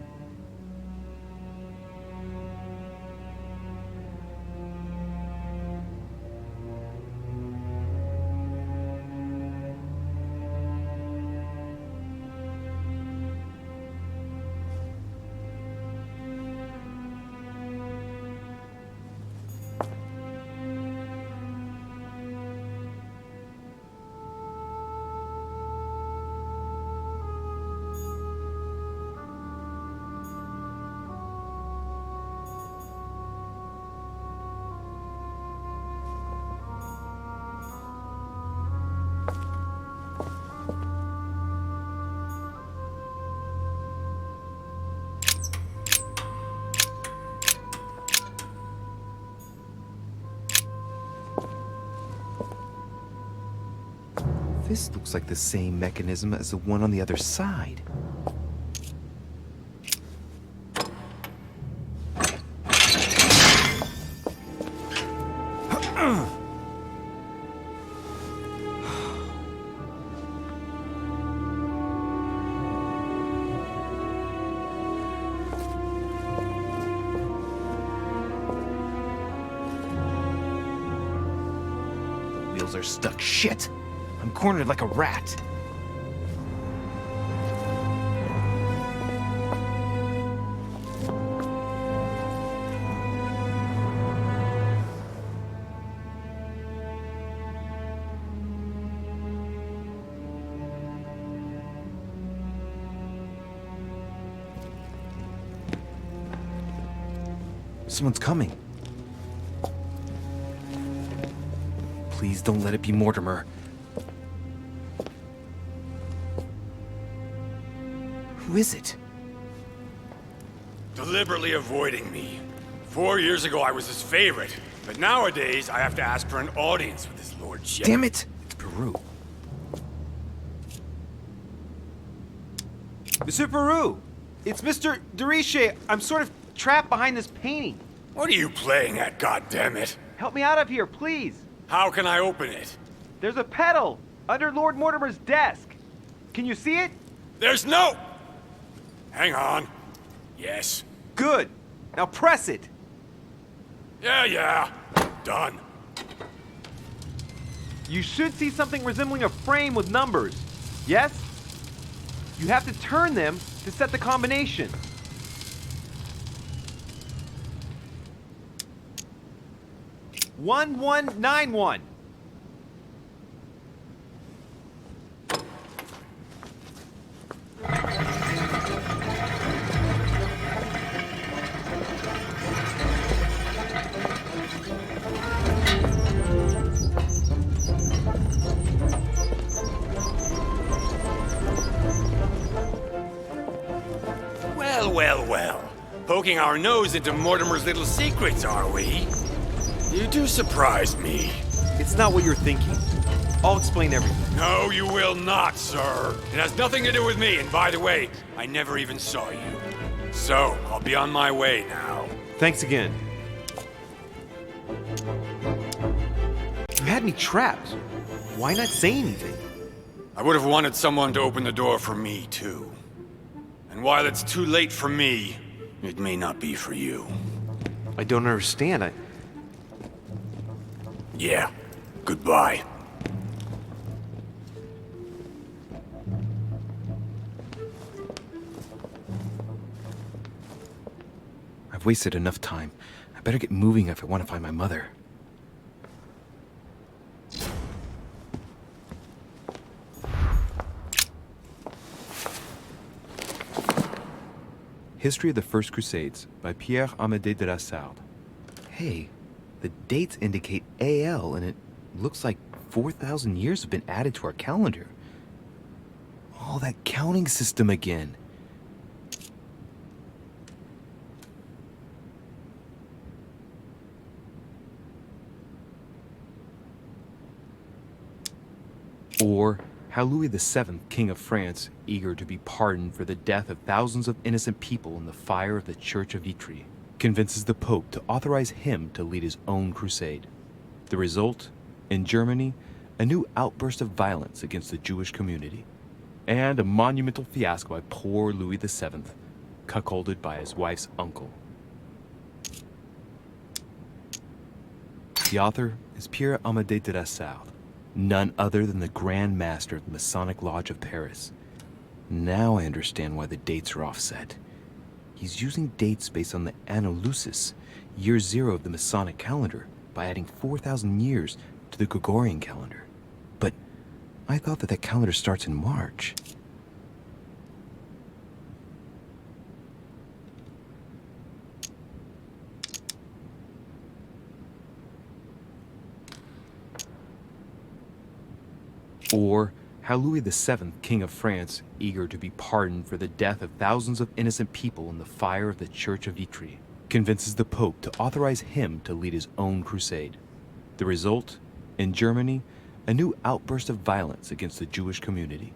This looks like the same mechanism as the one on the other side. tentacles are stuck. Shit! I'm cornered like a rat. Someone's coming. Please don't let it be Mortimer. Who is it? Deliberately avoiding me. 4 years ago, I was his favorite. But nowadays, I have to ask for an audience with his lordship. Damn it! It's Peru. Monsieur Peru! It's Mr. Deriche. I'm sort of trapped behind this painting. What are you playing at, goddammit? Help me out of here, please. How can I open it? There's a pedal under Lord Mortimer's desk. Can you see it? There's no... Hang on. Yes. Good. Now press it. Yeah. Done. You should see something resembling a frame with numbers. Yes? You have to turn them to set the combination. One, 191. Well. Poking our nose into Mortimer's little secrets, are we? You do surprise me. It's not what you're thinking. I'll explain everything. No, you will not, sir. It has nothing to do with me, and by the way, I never even saw you. So, I'll be on my way now. Thanks again. You had me trapped. Why not say anything? I would have wanted someone to open the door for me, too. And while it's too late for me, it may not be for you. I don't understand. Yeah. Goodbye. I've wasted enough time. I better get moving if I want to find my mother. History of the First Crusades by Pierre Amédée de la Sarde. Hey, the dates indicate AL, and it looks like 4,000 years have been added to our calendar. Oh, that counting system again. Or how Louis VII, King of France, eager to be pardoned for the death of thousands of innocent people in the fire of the Church of Vitry, convinces the Pope to authorize him to lead his own crusade. The result? In Germany, a new outburst of violence against the Jewish community, and a monumental fiasco by poor Louis VII, cuckolded by his wife's uncle. The author is Pierre Amédée de la Sarde, none other than the Grand Master of the Masonic Lodge of Paris. Now I understand why the dates are offset. He's using dates based on the Anno Lucis, year 0 of the Masonic calendar, by adding 4,000 years to the Gregorian calendar. But I thought that calendar starts in March. Or how Louis VII, King of France, eager to be pardoned for the death of thousands of innocent people in the fire of the Church of Vitry, convinces the Pope to authorize him to lead his own crusade. The result? In Germany, a new outburst of violence against the Jewish community,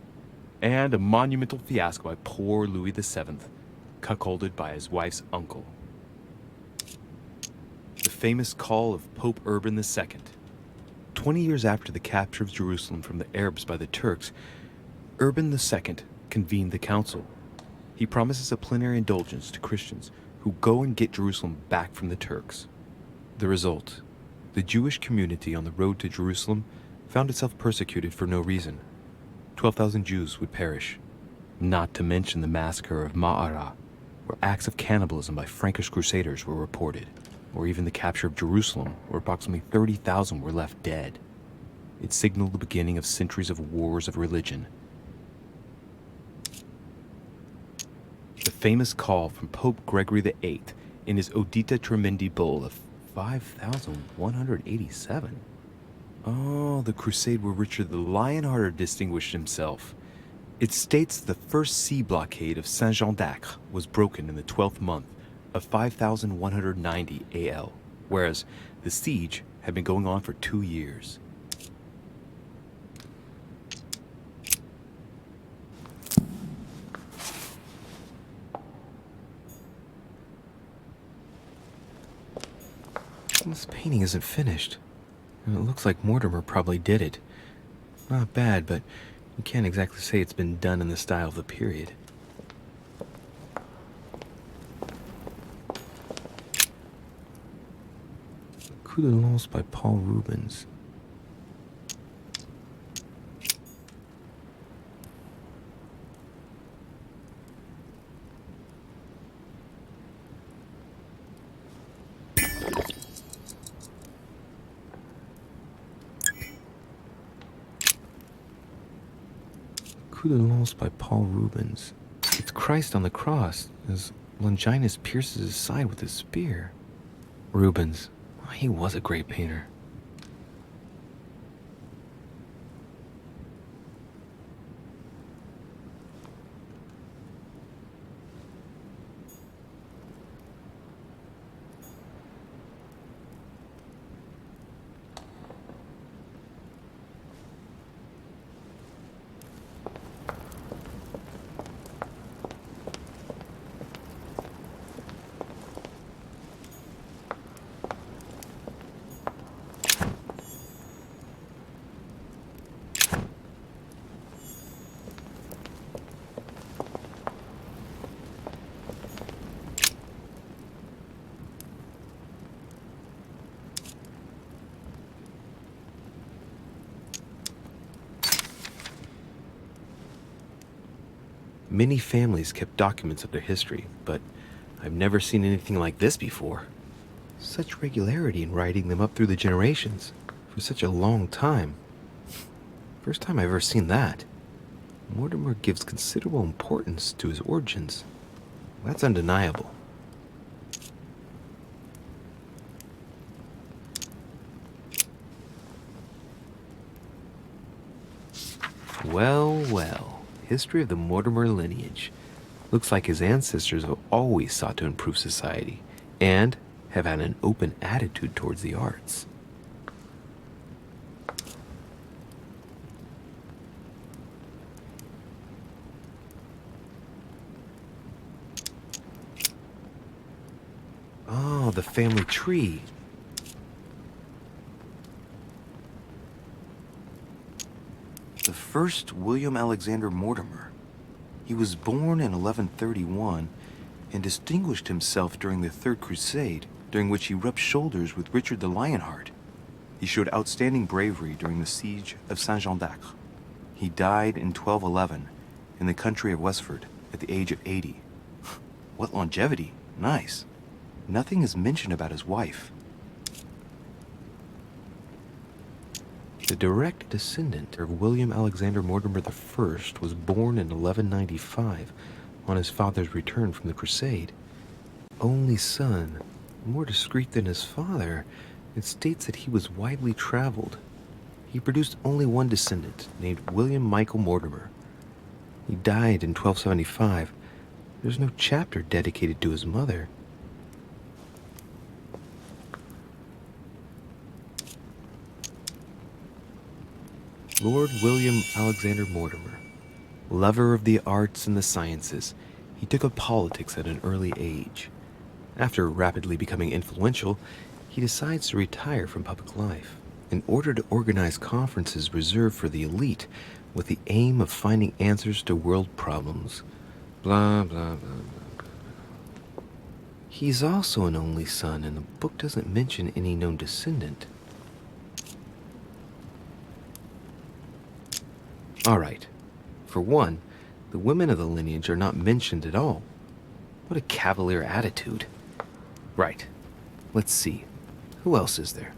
and a monumental fiasco by poor Louis VII, cuckolded by his wife's uncle. The famous call of Pope Urban II. 20 years after the capture of Jerusalem from the Arabs by the Turks, Urban II convened the council. He promises a plenary indulgence to Christians who go and get Jerusalem back from the Turks. The result? The Jewish community on the road to Jerusalem found itself persecuted for no reason. 12,000 Jews would perish, not to mention the massacre of Ma'ara, where acts of cannibalism by Frankish crusaders were reported, or even the capture of Jerusalem, where approximately 30,000 were left dead. It signaled the beginning of centuries of wars of religion. The famous call from Pope Gregory VIII in his Audita Tremendi Bull of 5,187. Oh, the crusade where Richard the Lionhearted distinguished himself. It states the first sea blockade of Saint-Jean d'Acre was broken in the 12th month of 5,190 AL, whereas the siege had been going on for 2 years. This painting isn't finished, and it looks like Mortimer probably did it. Not bad, but you can't exactly say it's been done in the style of the period. Coup de Lance by Paul Rubens. Coup de Lance by Paul Rubens. It's Christ on the cross as Longinus pierces his side with his spear. Rubens, he was a great painter. Many families kept documents of their history, but I've never seen anything like this before. Such regularity in writing them up through the generations for such a long time. First time I've ever seen that. Mortimer gives considerable importance to his origins. That's undeniable. Well, well. History of the Mortimer lineage. Looks like his ancestors have always sought to improve society and have had an open attitude towards the arts. Oh, the family tree. The first William Alexander Mortimer. He was born in 1131 and distinguished himself during the Third Crusade, during which he rubbed shoulders with Richard the Lionheart. He showed outstanding bravery during the siege of Saint-Jean d'Acre. He died in 1211 in the country of Westford at the age of 80. What longevity! Nice. Nothing is mentioned about his wife. The direct descendant of William Alexander Mortimer I was born in 1195 on his father's return from the crusade. Only son, more discreet than his father, it states that he was widely traveled. He produced only one descendant, named William Michael Mortimer. He died in 1275. There's no chapter dedicated to his mother. Lord William Alexander Mortimer, lover of the arts and the sciences, he took up politics at an early age. After rapidly becoming influential, he decides to retire from public life in order to organize conferences reserved for the elite with the aim of finding answers to world problems. Blah, blah, blah, blah, blah. He's also an only son, and the book doesn't mention any known descendant. All right. For one, the women of the lineage are not mentioned at all. What a cavalier attitude. Right. Let's see. Who else is there?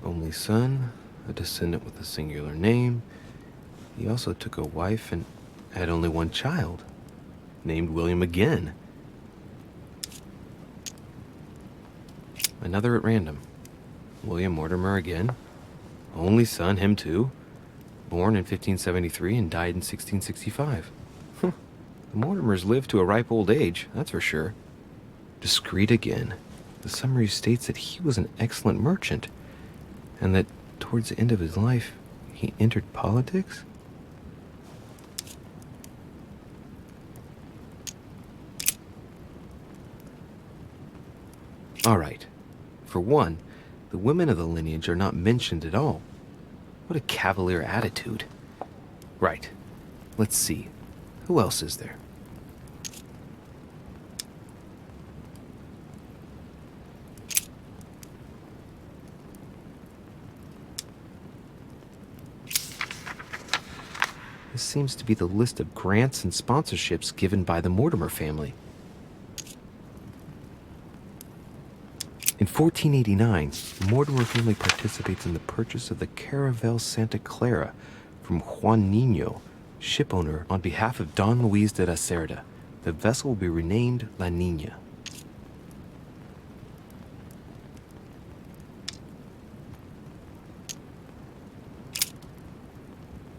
Only son, a descendant with a singular name. He also took a wife and had only one child, named William again. Another at random. William Mortimer again. Only son, him too. Born in 1573 and died in 1665. The Mortimers lived to a ripe old age, that's for sure. Discreet again. The summary states that he was an excellent merchant, and that towards the end of his life, he entered politics? All right. For one, the women of the lineage are not mentioned at all. What a cavalier attitude. Right. Let's see. Who else is there? This seems to be the list of grants and sponsorships given by the Mortimer family. In 1489, the Mortimer family participates in the purchase of the Caravel Santa Clara from Juan Niño, shipowner, on behalf of Don Luis de la Cerda. The vessel will be renamed La Niña.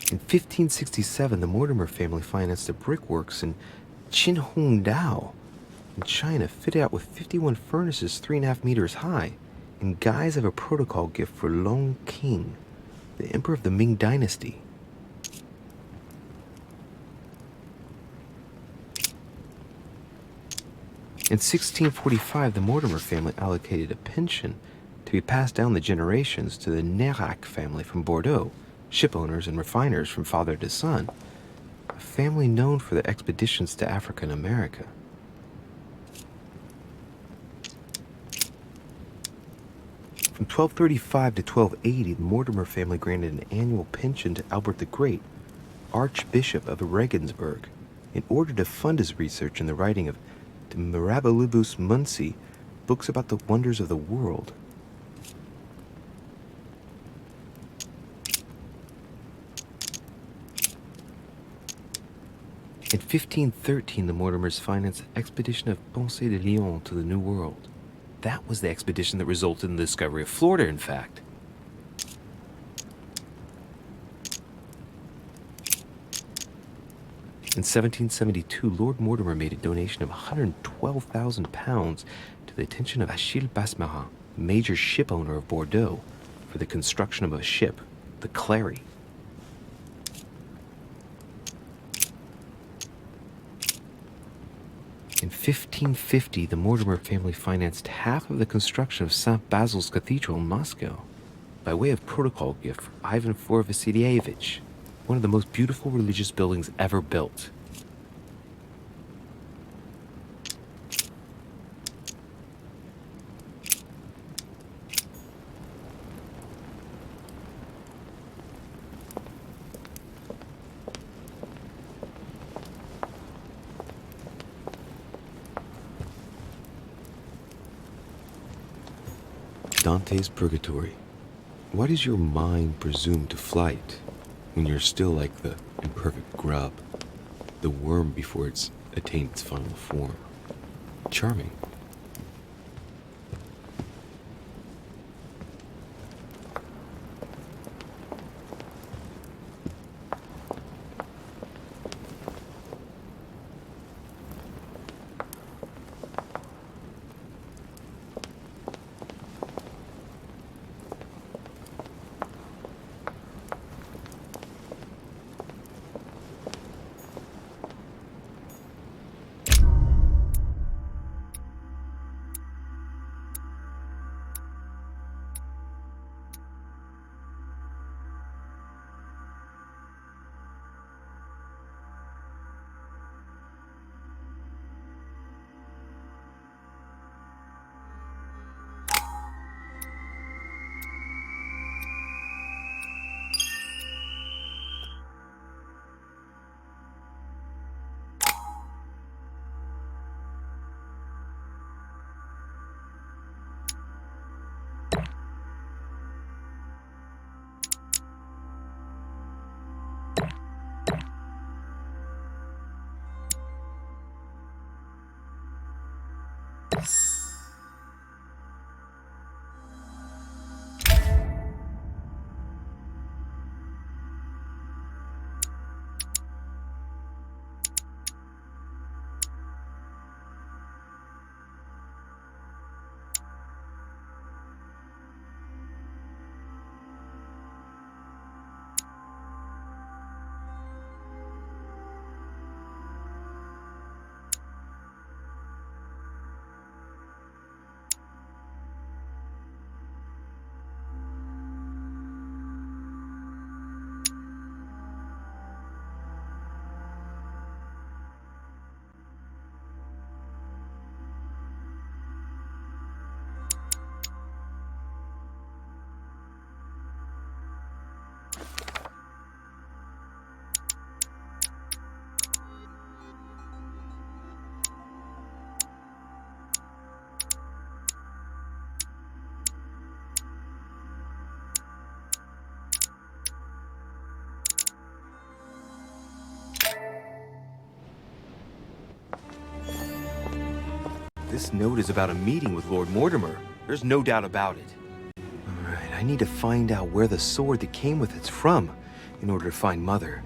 In 1567, the Mortimer family financed a brickworks in Qinhongdao in China, fitted out with 51 furnaces 3.5 meters high, in guise of a protocol gift for Long King, the emperor of the Ming Dynasty. In 1645, the Mortimer family allocated a pension to be passed down the generations to the Nérac family from Bordeaux, shipowners and refiners from father to son, a family known for their expeditions to Africa and America. From 1235 to 1280, the Mortimer family granted an annual pension to Albert the Great, Archbishop of Regensburg, in order to fund his research in the writing of De Mirabilibus Munci, books about the wonders of the world. In 1513, the Mortimers financed the expedition of Ponce de Leon to the New World. That was the expedition that resulted in the discovery of Florida, in fact. In 1772, Lord Mortimer made a donation of £112,000 to the attention of Achille Basmarin, major shipowner of Bordeaux, for the construction of a ship, the Clary. In 1550, the Mortimer family financed half of the construction of St. Basil's Cathedral in Moscow by way of protocol gift for Ivan IV Vasilievich, one of the most beautiful religious buildings ever built. Dante's Purgatory. Why does your mind presume to flight when you're still like the imperfect grub, the worm before it's attained its final form? Charming. This note is about a meeting with Lord Mortimer. There's no doubt about it. Alright, I need to find out where the sword that came with it's from in order to find Mother.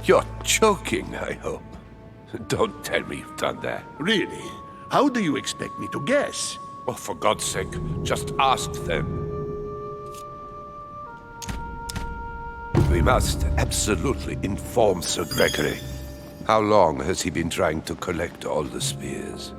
You're joking, I hope. Don't tell me you've done that. Really? How do you expect me to guess? Oh, for God's sake, just ask them. We must absolutely inform Sir Gregory. How long has he been trying to collect all the spears?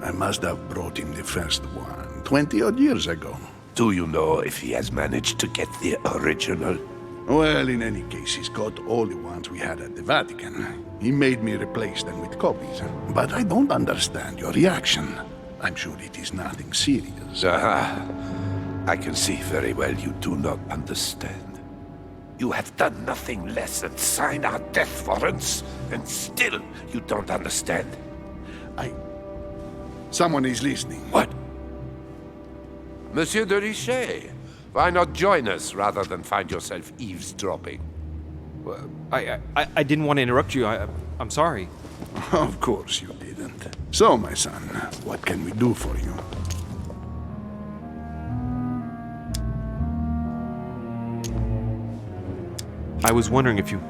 I must have brought him the first one 20-odd years ago. Do you know if he has managed to get the original? Well, in any case, he's got all the ones we had at the Vatican. He made me replace them with copies. But I don't understand your reaction. I'm sure it is nothing serious. I can see very well you do not understand. You have done nothing less than sign our death warrants, and still you don't understand. Someone is listening. What? Monsieur de Richet, why not join us rather than find yourself eavesdropping? Well, I didn't want to interrupt you. I'm sorry. Of course you didn't. So, my son, what can we do for you? I was wondering if you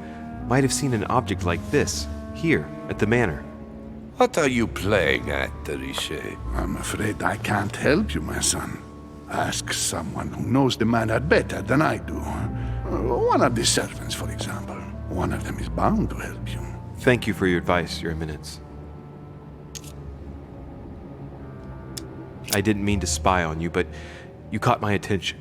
might have seen an object like this, here, at the manor. What are you playing at, de Richet? I'm afraid I can't help you, my son. Ask someone who knows the manor better than I do. One of the servants, for example. One of them is bound to help you. Thank you for your advice, Your Eminence. I didn't mean to spy on you, but you caught my attention.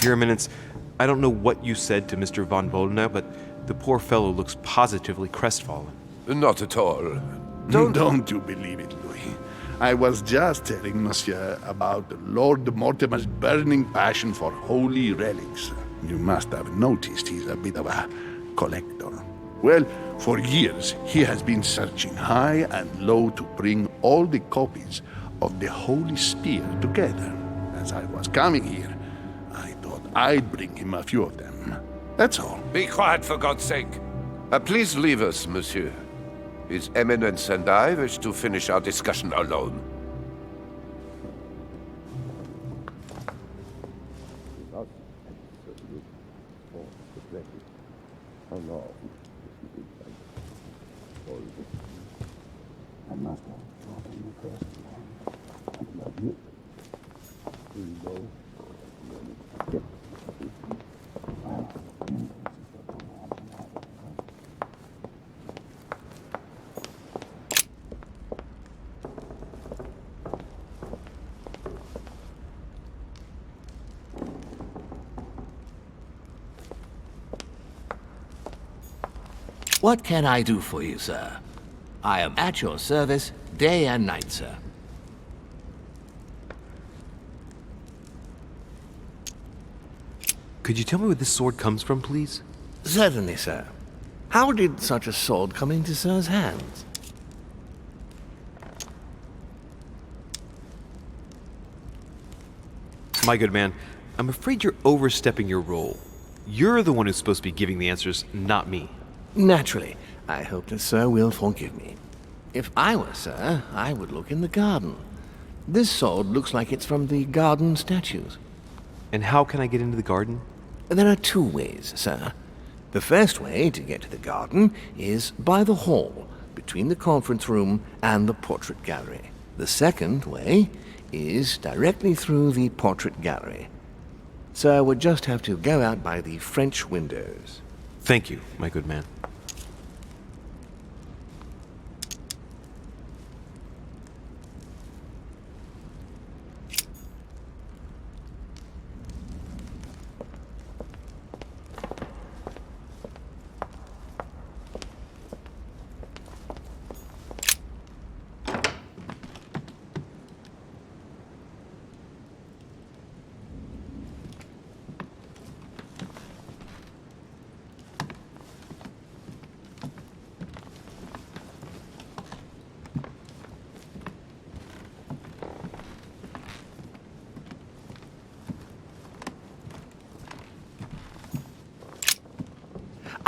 Your Eminence, I don't know what you said to Mr. von Boldena, but the poor fellow looks positively crestfallen. Not at all. Don't you believe it, Louis. I was just telling Monsieur about Lord Mortimer's burning passion for holy relics. You must have noticed he's a bit of a collector. Well, for years he has been searching high and low to bring all the copies of the Holy Spear together. As I was coming here, I'd bring him a few of them. That's all. Be quiet, for God's sake. Please leave us, monsieur. His Eminence and I wish to finish our discussion alone. What can I do for you, sir? I am at your service day and night, sir. Could you tell me where this sword comes from, please? Certainly, sir. How did such a sword come into sir's hands? My good man, I'm afraid you're overstepping your role. You're the one who's supposed to be giving the answers, not me. Naturally. I hope that sir will forgive me. If I were sir, I would look in the garden. This sword looks like it's from the garden statues. And how can I get into the garden? There are two ways, sir. The first way to get to the garden is by the hall, between the conference room and the portrait gallery. The second way is directly through the portrait gallery. Sir would just have to go out by the French windows. Thank you, my good man.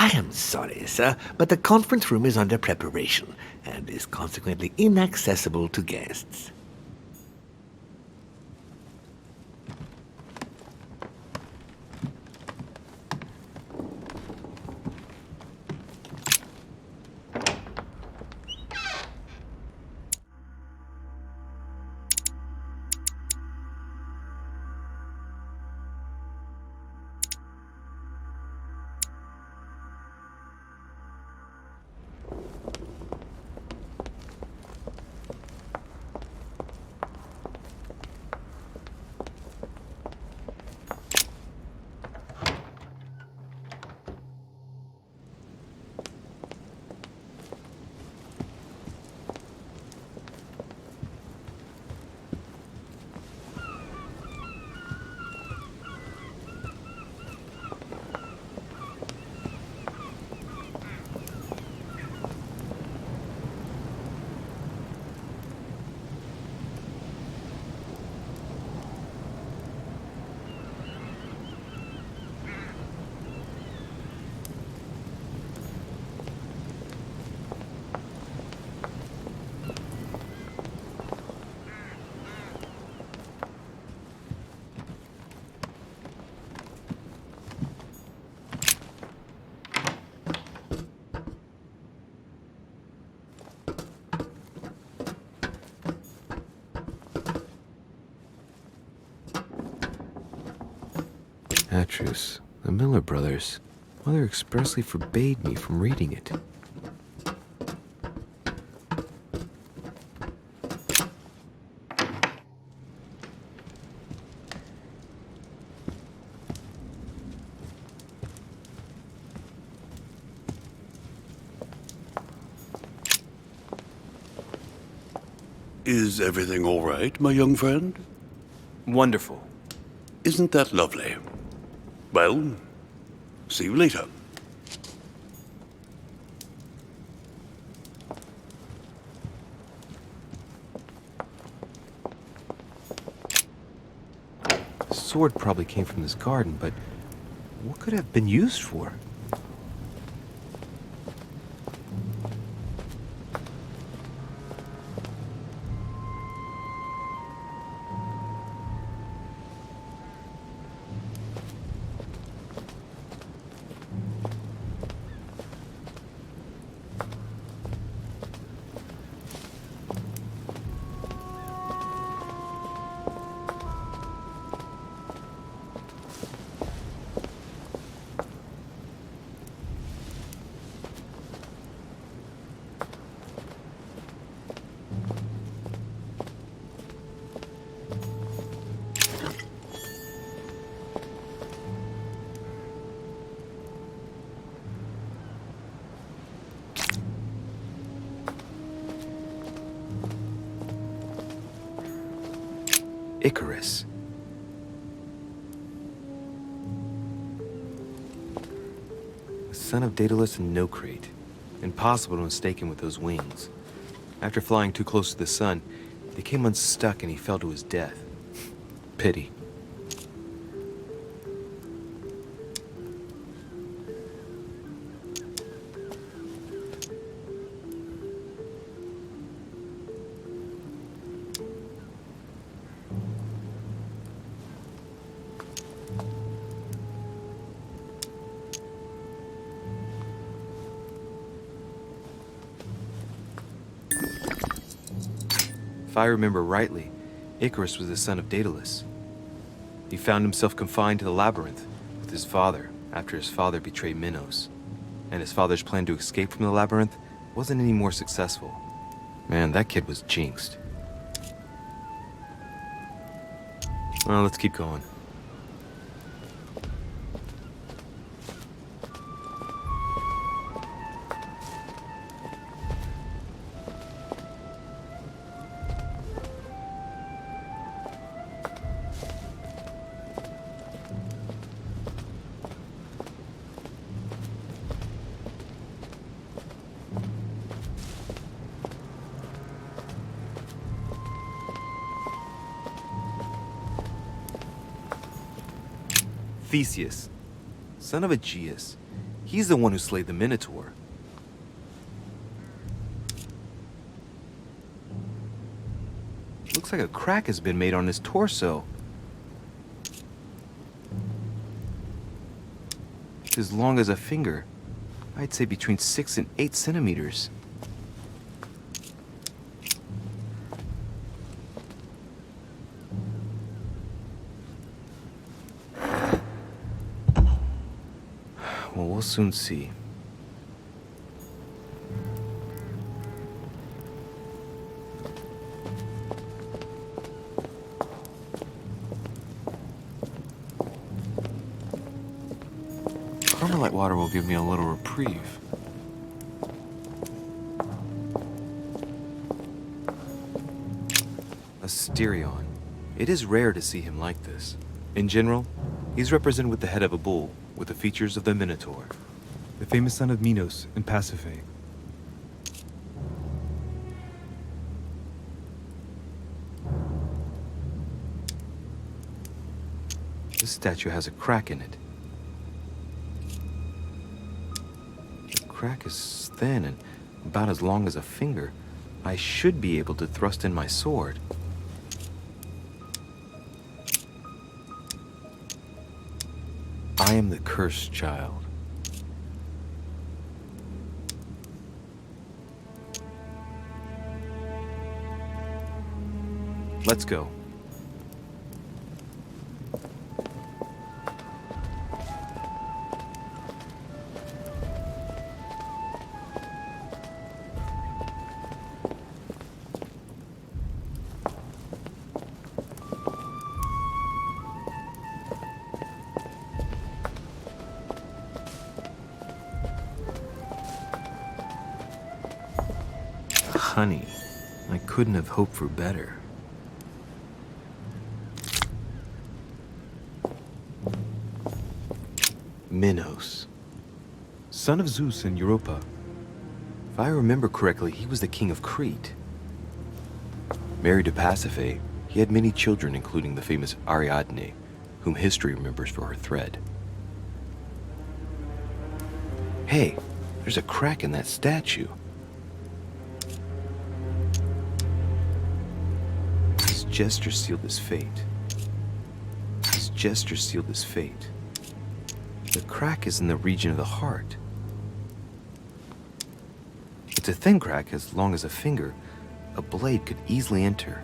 I am sorry, sir, but the conference room is under preparation and is consequently inaccessible to guests. Atrus, the Miller brothers. Mother expressly forbade me from reading it. Is everything all right, my young friend? Wonderful. Isn't that lovely? Well, see you later. The sword probably came from this garden, but what could it have been used for? Icarus. The son of Daedalus and Nocrate. Impossible to mistake him with those wings. After flying too close to the sun, they came unstuck and he fell to his death. Pity. If I remember rightly, Icarus was the son of Daedalus. He found himself confined to the labyrinth with his father after his father betrayed Minos. And his father's plan to escape from the labyrinth wasn't any more successful. Man, that kid was jinxed. Well, let's keep going. Theseus, son of Aegeus. He's the one who slayed the Minotaur. Looks like a crack has been made on his torso. It's as long as a finger. I'd say between 6 and 8 centimeters. Well, we'll soon see. Carmelite water will give me a little reprieve. Asterion. It is rare to see him like this. In general, he's represented with the head of a bull, with the features of the Minotaur. The famous son of Minos in Pasiphae. This statue has a crack in it. The crack is thin and about as long as a finger. I should be able to thrust in my sword. I am the cursed child. Let's go. Honey, I couldn't have hoped for better. Minos, son of Zeus and Europa. If I remember correctly, he was the king of Crete. Married to Pasiphae, he had many children, including the famous Ariadne, whom history remembers for her thread. Hey, there's a crack in that statue. His gesture sealed his fate. His gesture sealed his fate. The crack is in the region of the heart. It's a thin crack as long as a finger. A blade could easily enter.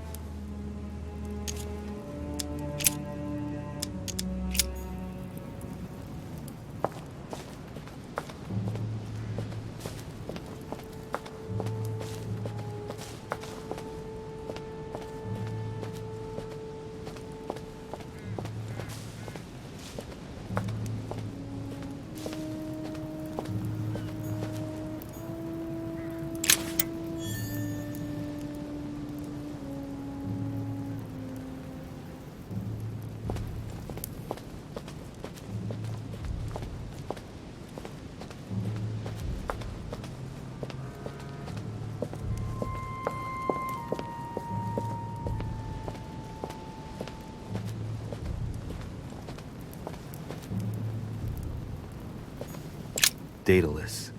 Daedalus.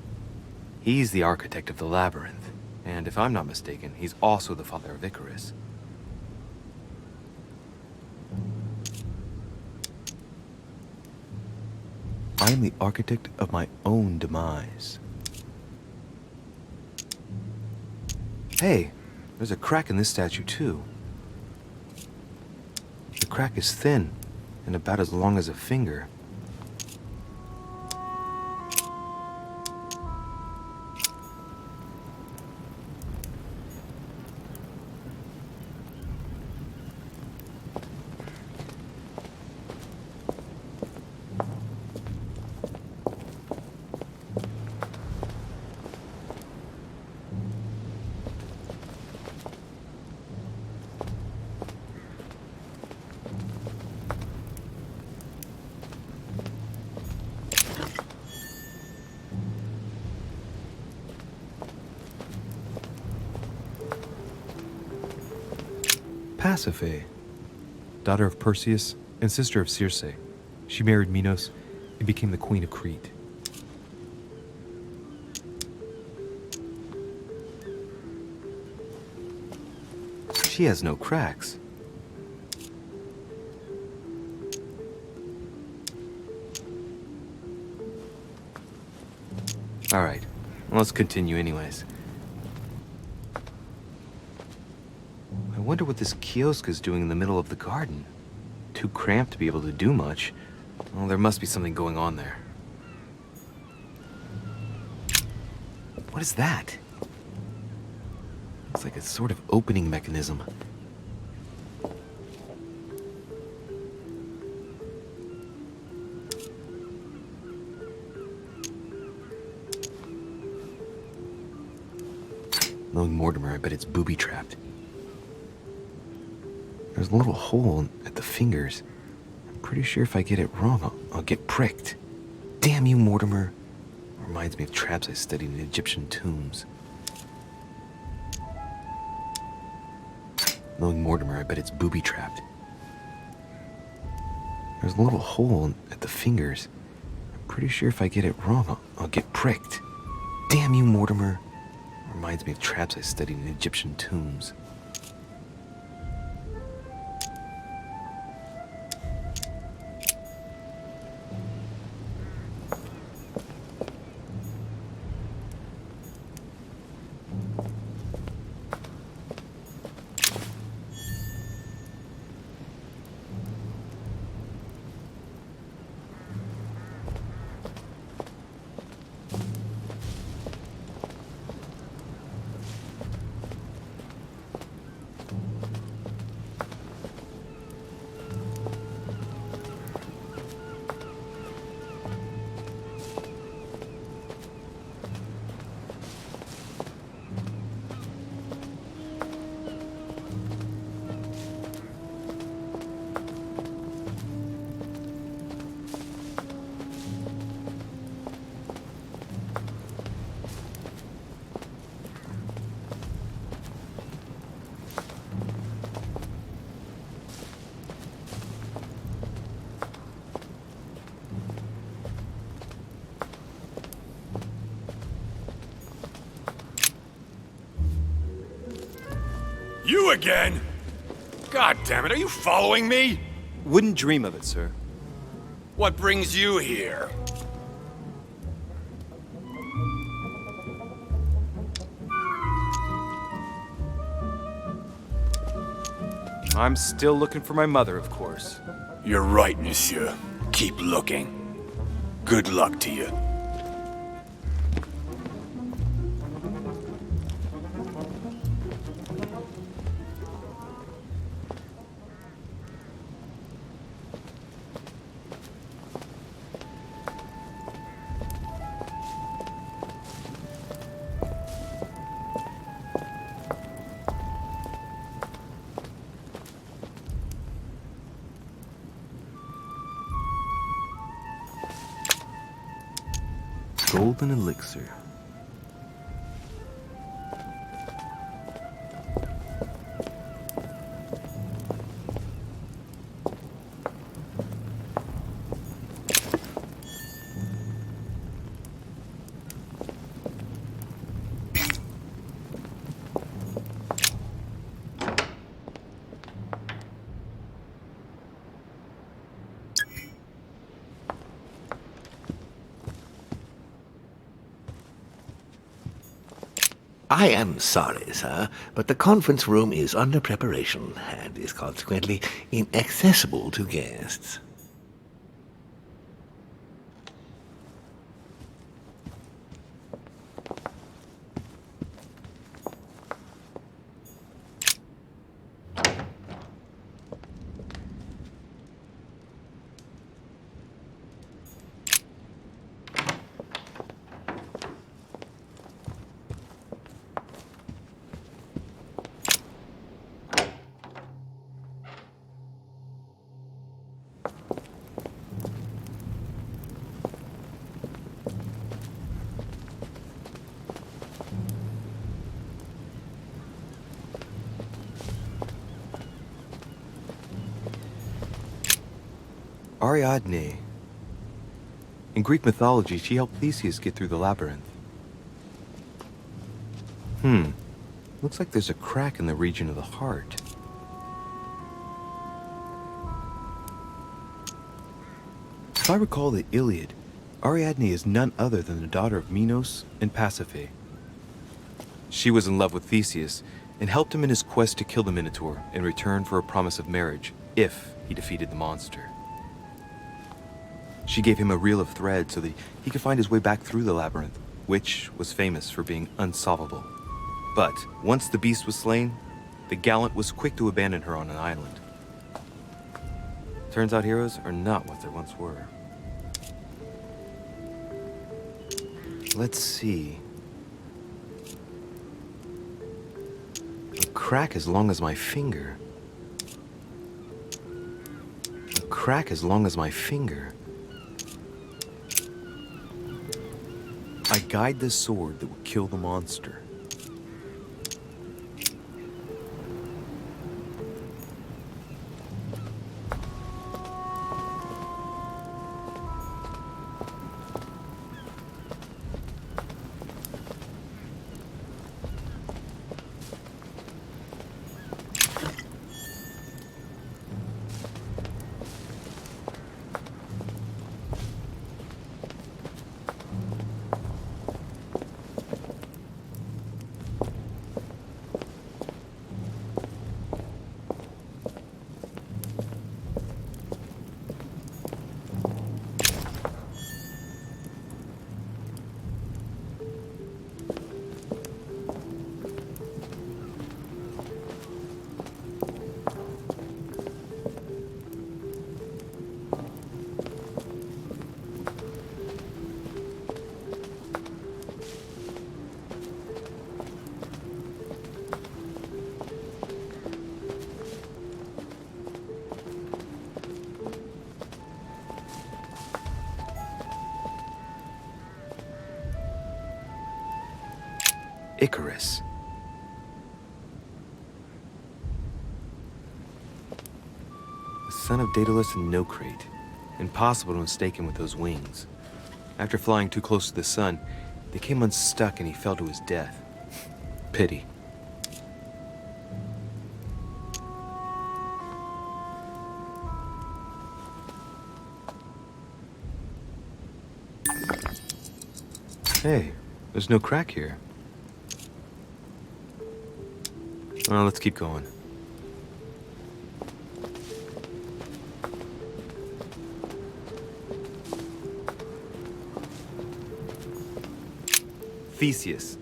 He's the architect of the labyrinth, and if I'm not mistaken, he's also the father of Icarus. I am the architect of my own demise. Hey, there's a crack in this statue too. The crack is thin and about as long as a finger. Pasiphae, daughter of Perseus and sister of Circe. She married Minos and became the queen of Crete. She has no cracks. Alright, let's continue anyways. I wonder what this kiosk is doing in the middle of the garden. Too cramped to be able to do much. Well, there must be something going on there. What is that? It's like a sort of opening mechanism. Knowing Mortimer, I bet it's booby-trapped. There's a little hole at the fingers. I'm pretty sure if I get it wrong, I'll get pricked. Damn you, Mortimer. Reminds me of traps I studied in Egyptian tombs. Knowing Mortimer, I bet it's booby-trapped. There's a little hole at the fingers. I'm pretty sure if I get it wrong, I'll get pricked. Damn you, Mortimer. Reminds me of traps I studied in Egyptian tombs. You again? God damn it, are you following me? Wouldn't dream of it, sir. What brings you here? I'm still looking for my mother, of course. You're right, monsieur. Keep looking. Good luck to you. Golden elixir. I am sorry, sir, but the conference room is under preparation and is consequently inaccessible to guests. Ariadne. In Greek mythology, she helped Theseus get through the labyrinth. Looks like there's a crack in the region of the heart. If I recall the Iliad, Ariadne is none other than the daughter of Minos and Pasiphae. She was in love with Theseus and helped him in his quest to kill the Minotaur in return for a promise of marriage if he defeated the monster. She gave him a reel of thread so that he could find his way back through the labyrinth, which was famous for being unsolvable. But once the beast was slain, the gallant was quick to abandon her on an island. Turns out heroes are not what they once were. Let's see. A crack as long as my finger. A crack as long as my finger. I guide the sword that will kill the monster. Icarus. The son of Daedalus and Nocrate. Impossible to mistake him with those wings. After flying too close to the sun, they came unstuck and he fell to his death. Pity. Hey, there's no crack here. Well, let's keep going. Theseus.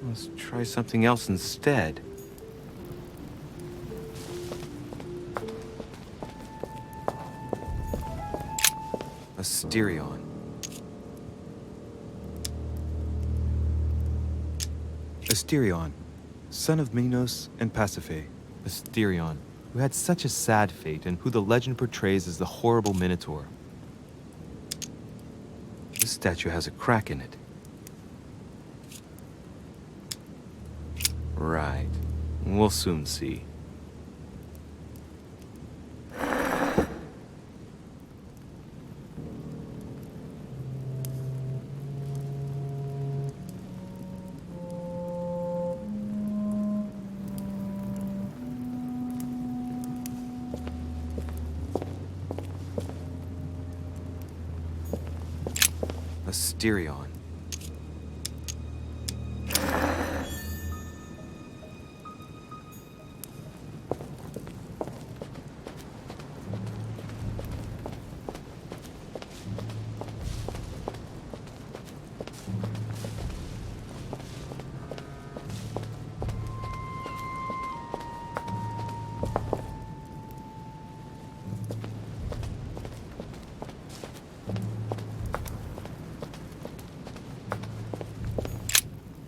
Let's try something else instead. Asterion. Asterion, son of Minos and Pasiphae. Asterion, who had such a sad fate and who the legend portrays as the horrible Minotaur. This statue has a crack in it. Right. We'll soon see. Asterion.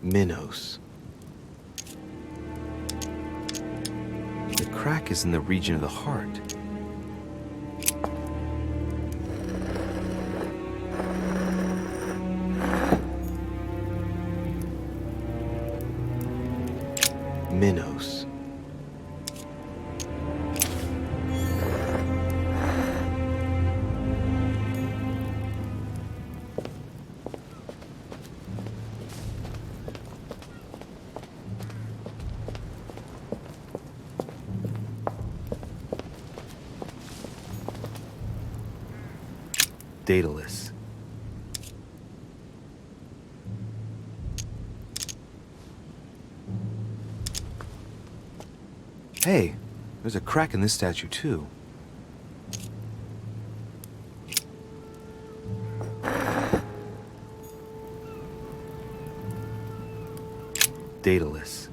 Minos. The crack is in the region of the heart. Minos. Daedalus. Hey, there's a crack in this statue too. Daedalus.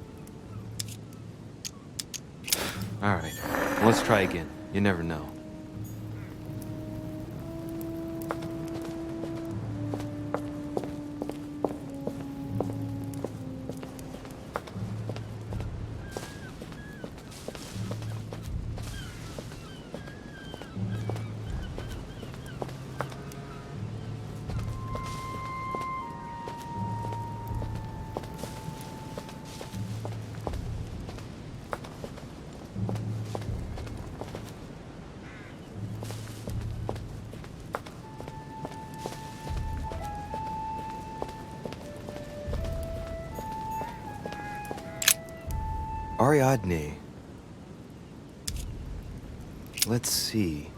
Alright, let's try again. You never know. Ariadne. Let's see.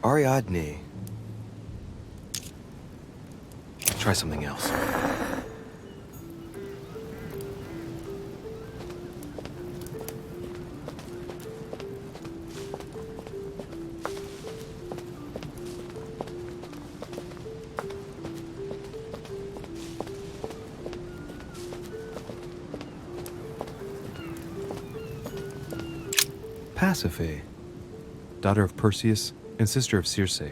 Ariadne. Let's try something else. Pasiphae, daughter of Perseus and sister of Circe.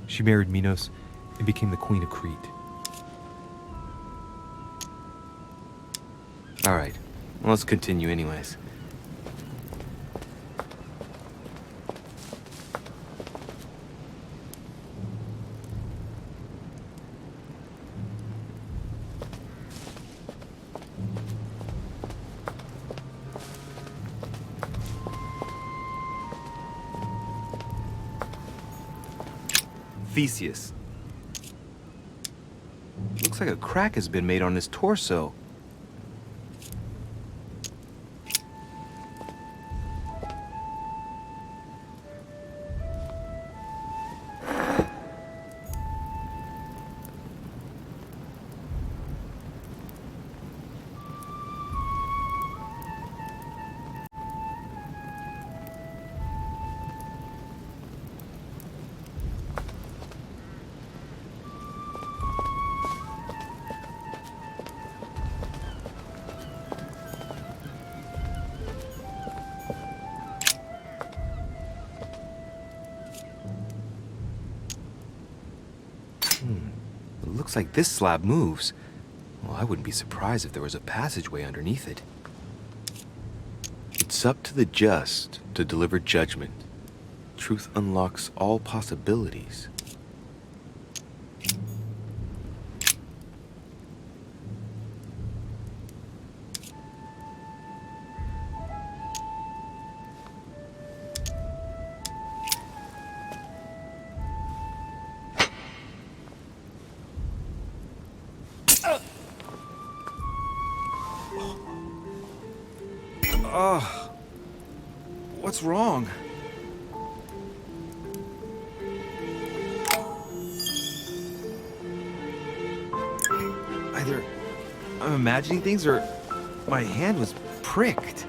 She married Minos and became the queen of Crete. Alright, well, let's continue anyways. Theseus. Looks like a crack has been made on his torso. It looks like this slab moves. Well, I wouldn't be surprised if there was a passageway underneath it. It's up to the just to deliver judgment. Truth unlocks all possibilities. What's wrong? Either I'm imagining things or my hand was pricked.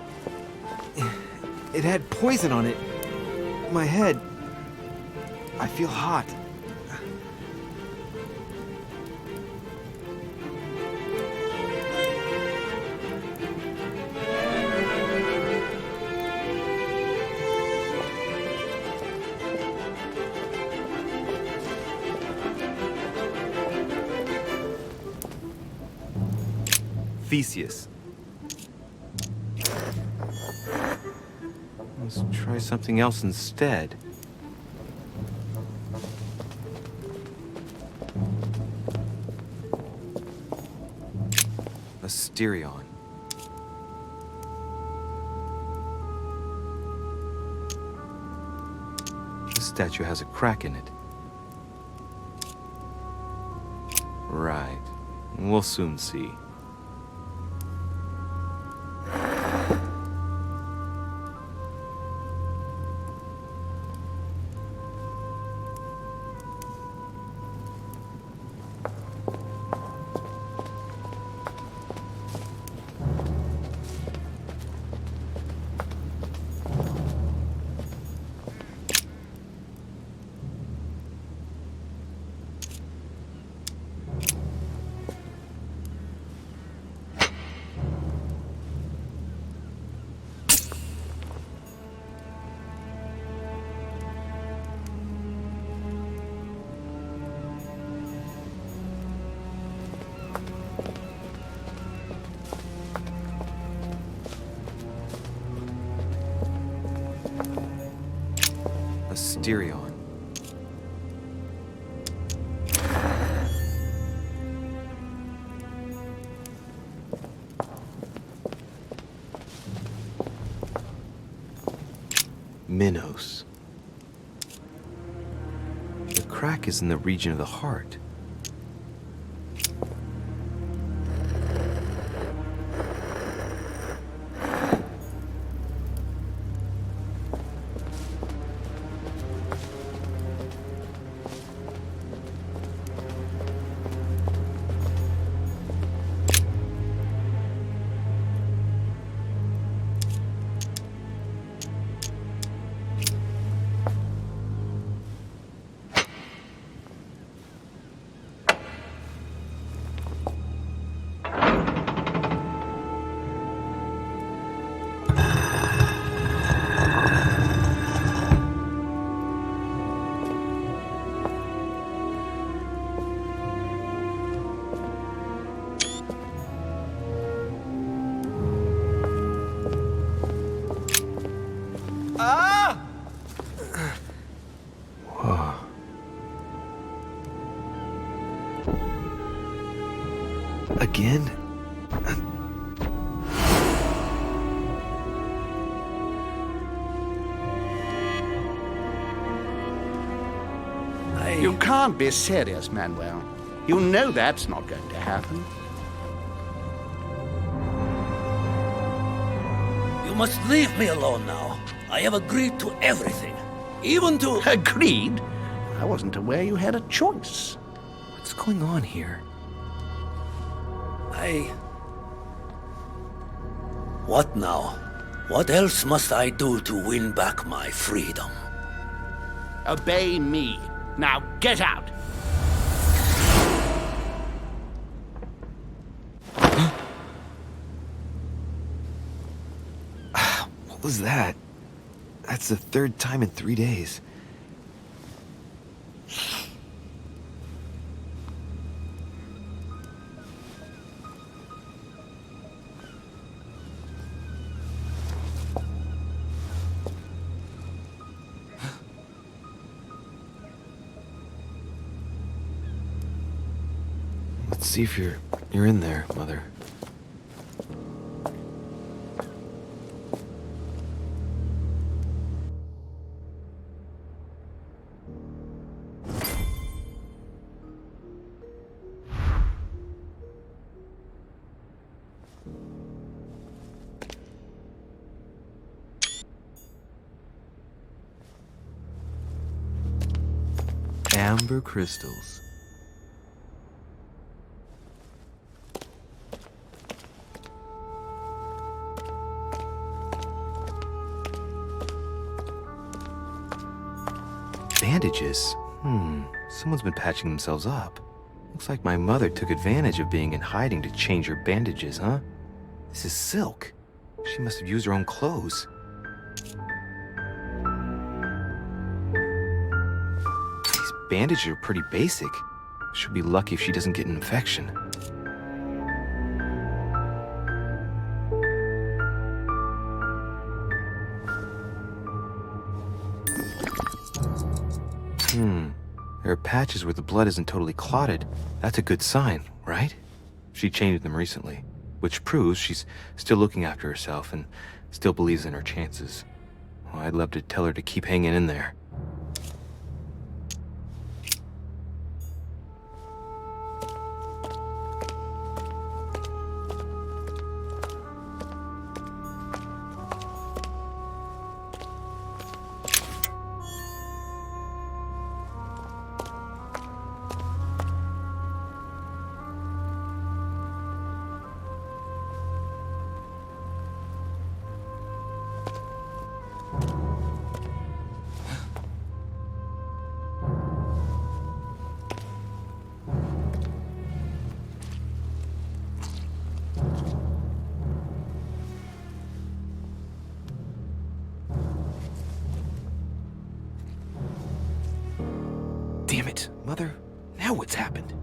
It had poison on it. My head. I feel hot. Theseus. Let's try something else instead. Asterion. This statue has a crack in it. Right. We'll soon see. Asterion. Minos. The crack is in the region of the heart. Again? You can't be serious, Manuel. You know that's not going to happen. You must leave me alone now. I have agreed to everything. Even to... Agreed? I wasn't aware you had a choice. What's going on here? What now? What else must I do to win back my freedom? Obey me. Now get out! What was that? That's the third time in 3 days. Let's see if you're in there, Mother. Amber crystals. Bandages? Someone's been patching themselves up. Looks like my mother took advantage of being in hiding to change her bandages, huh? This is silk. She must have used her own clothes. These bandages are pretty basic. She'll be lucky if she doesn't get an infection. There are patches where the blood isn't totally clotted. That's a good sign, right? She changed them recently. which proves she's still looking after herself and still believes in her chances. Well, I'd love to tell her to keep hanging in there. Damn it, Mother. Now what's happened?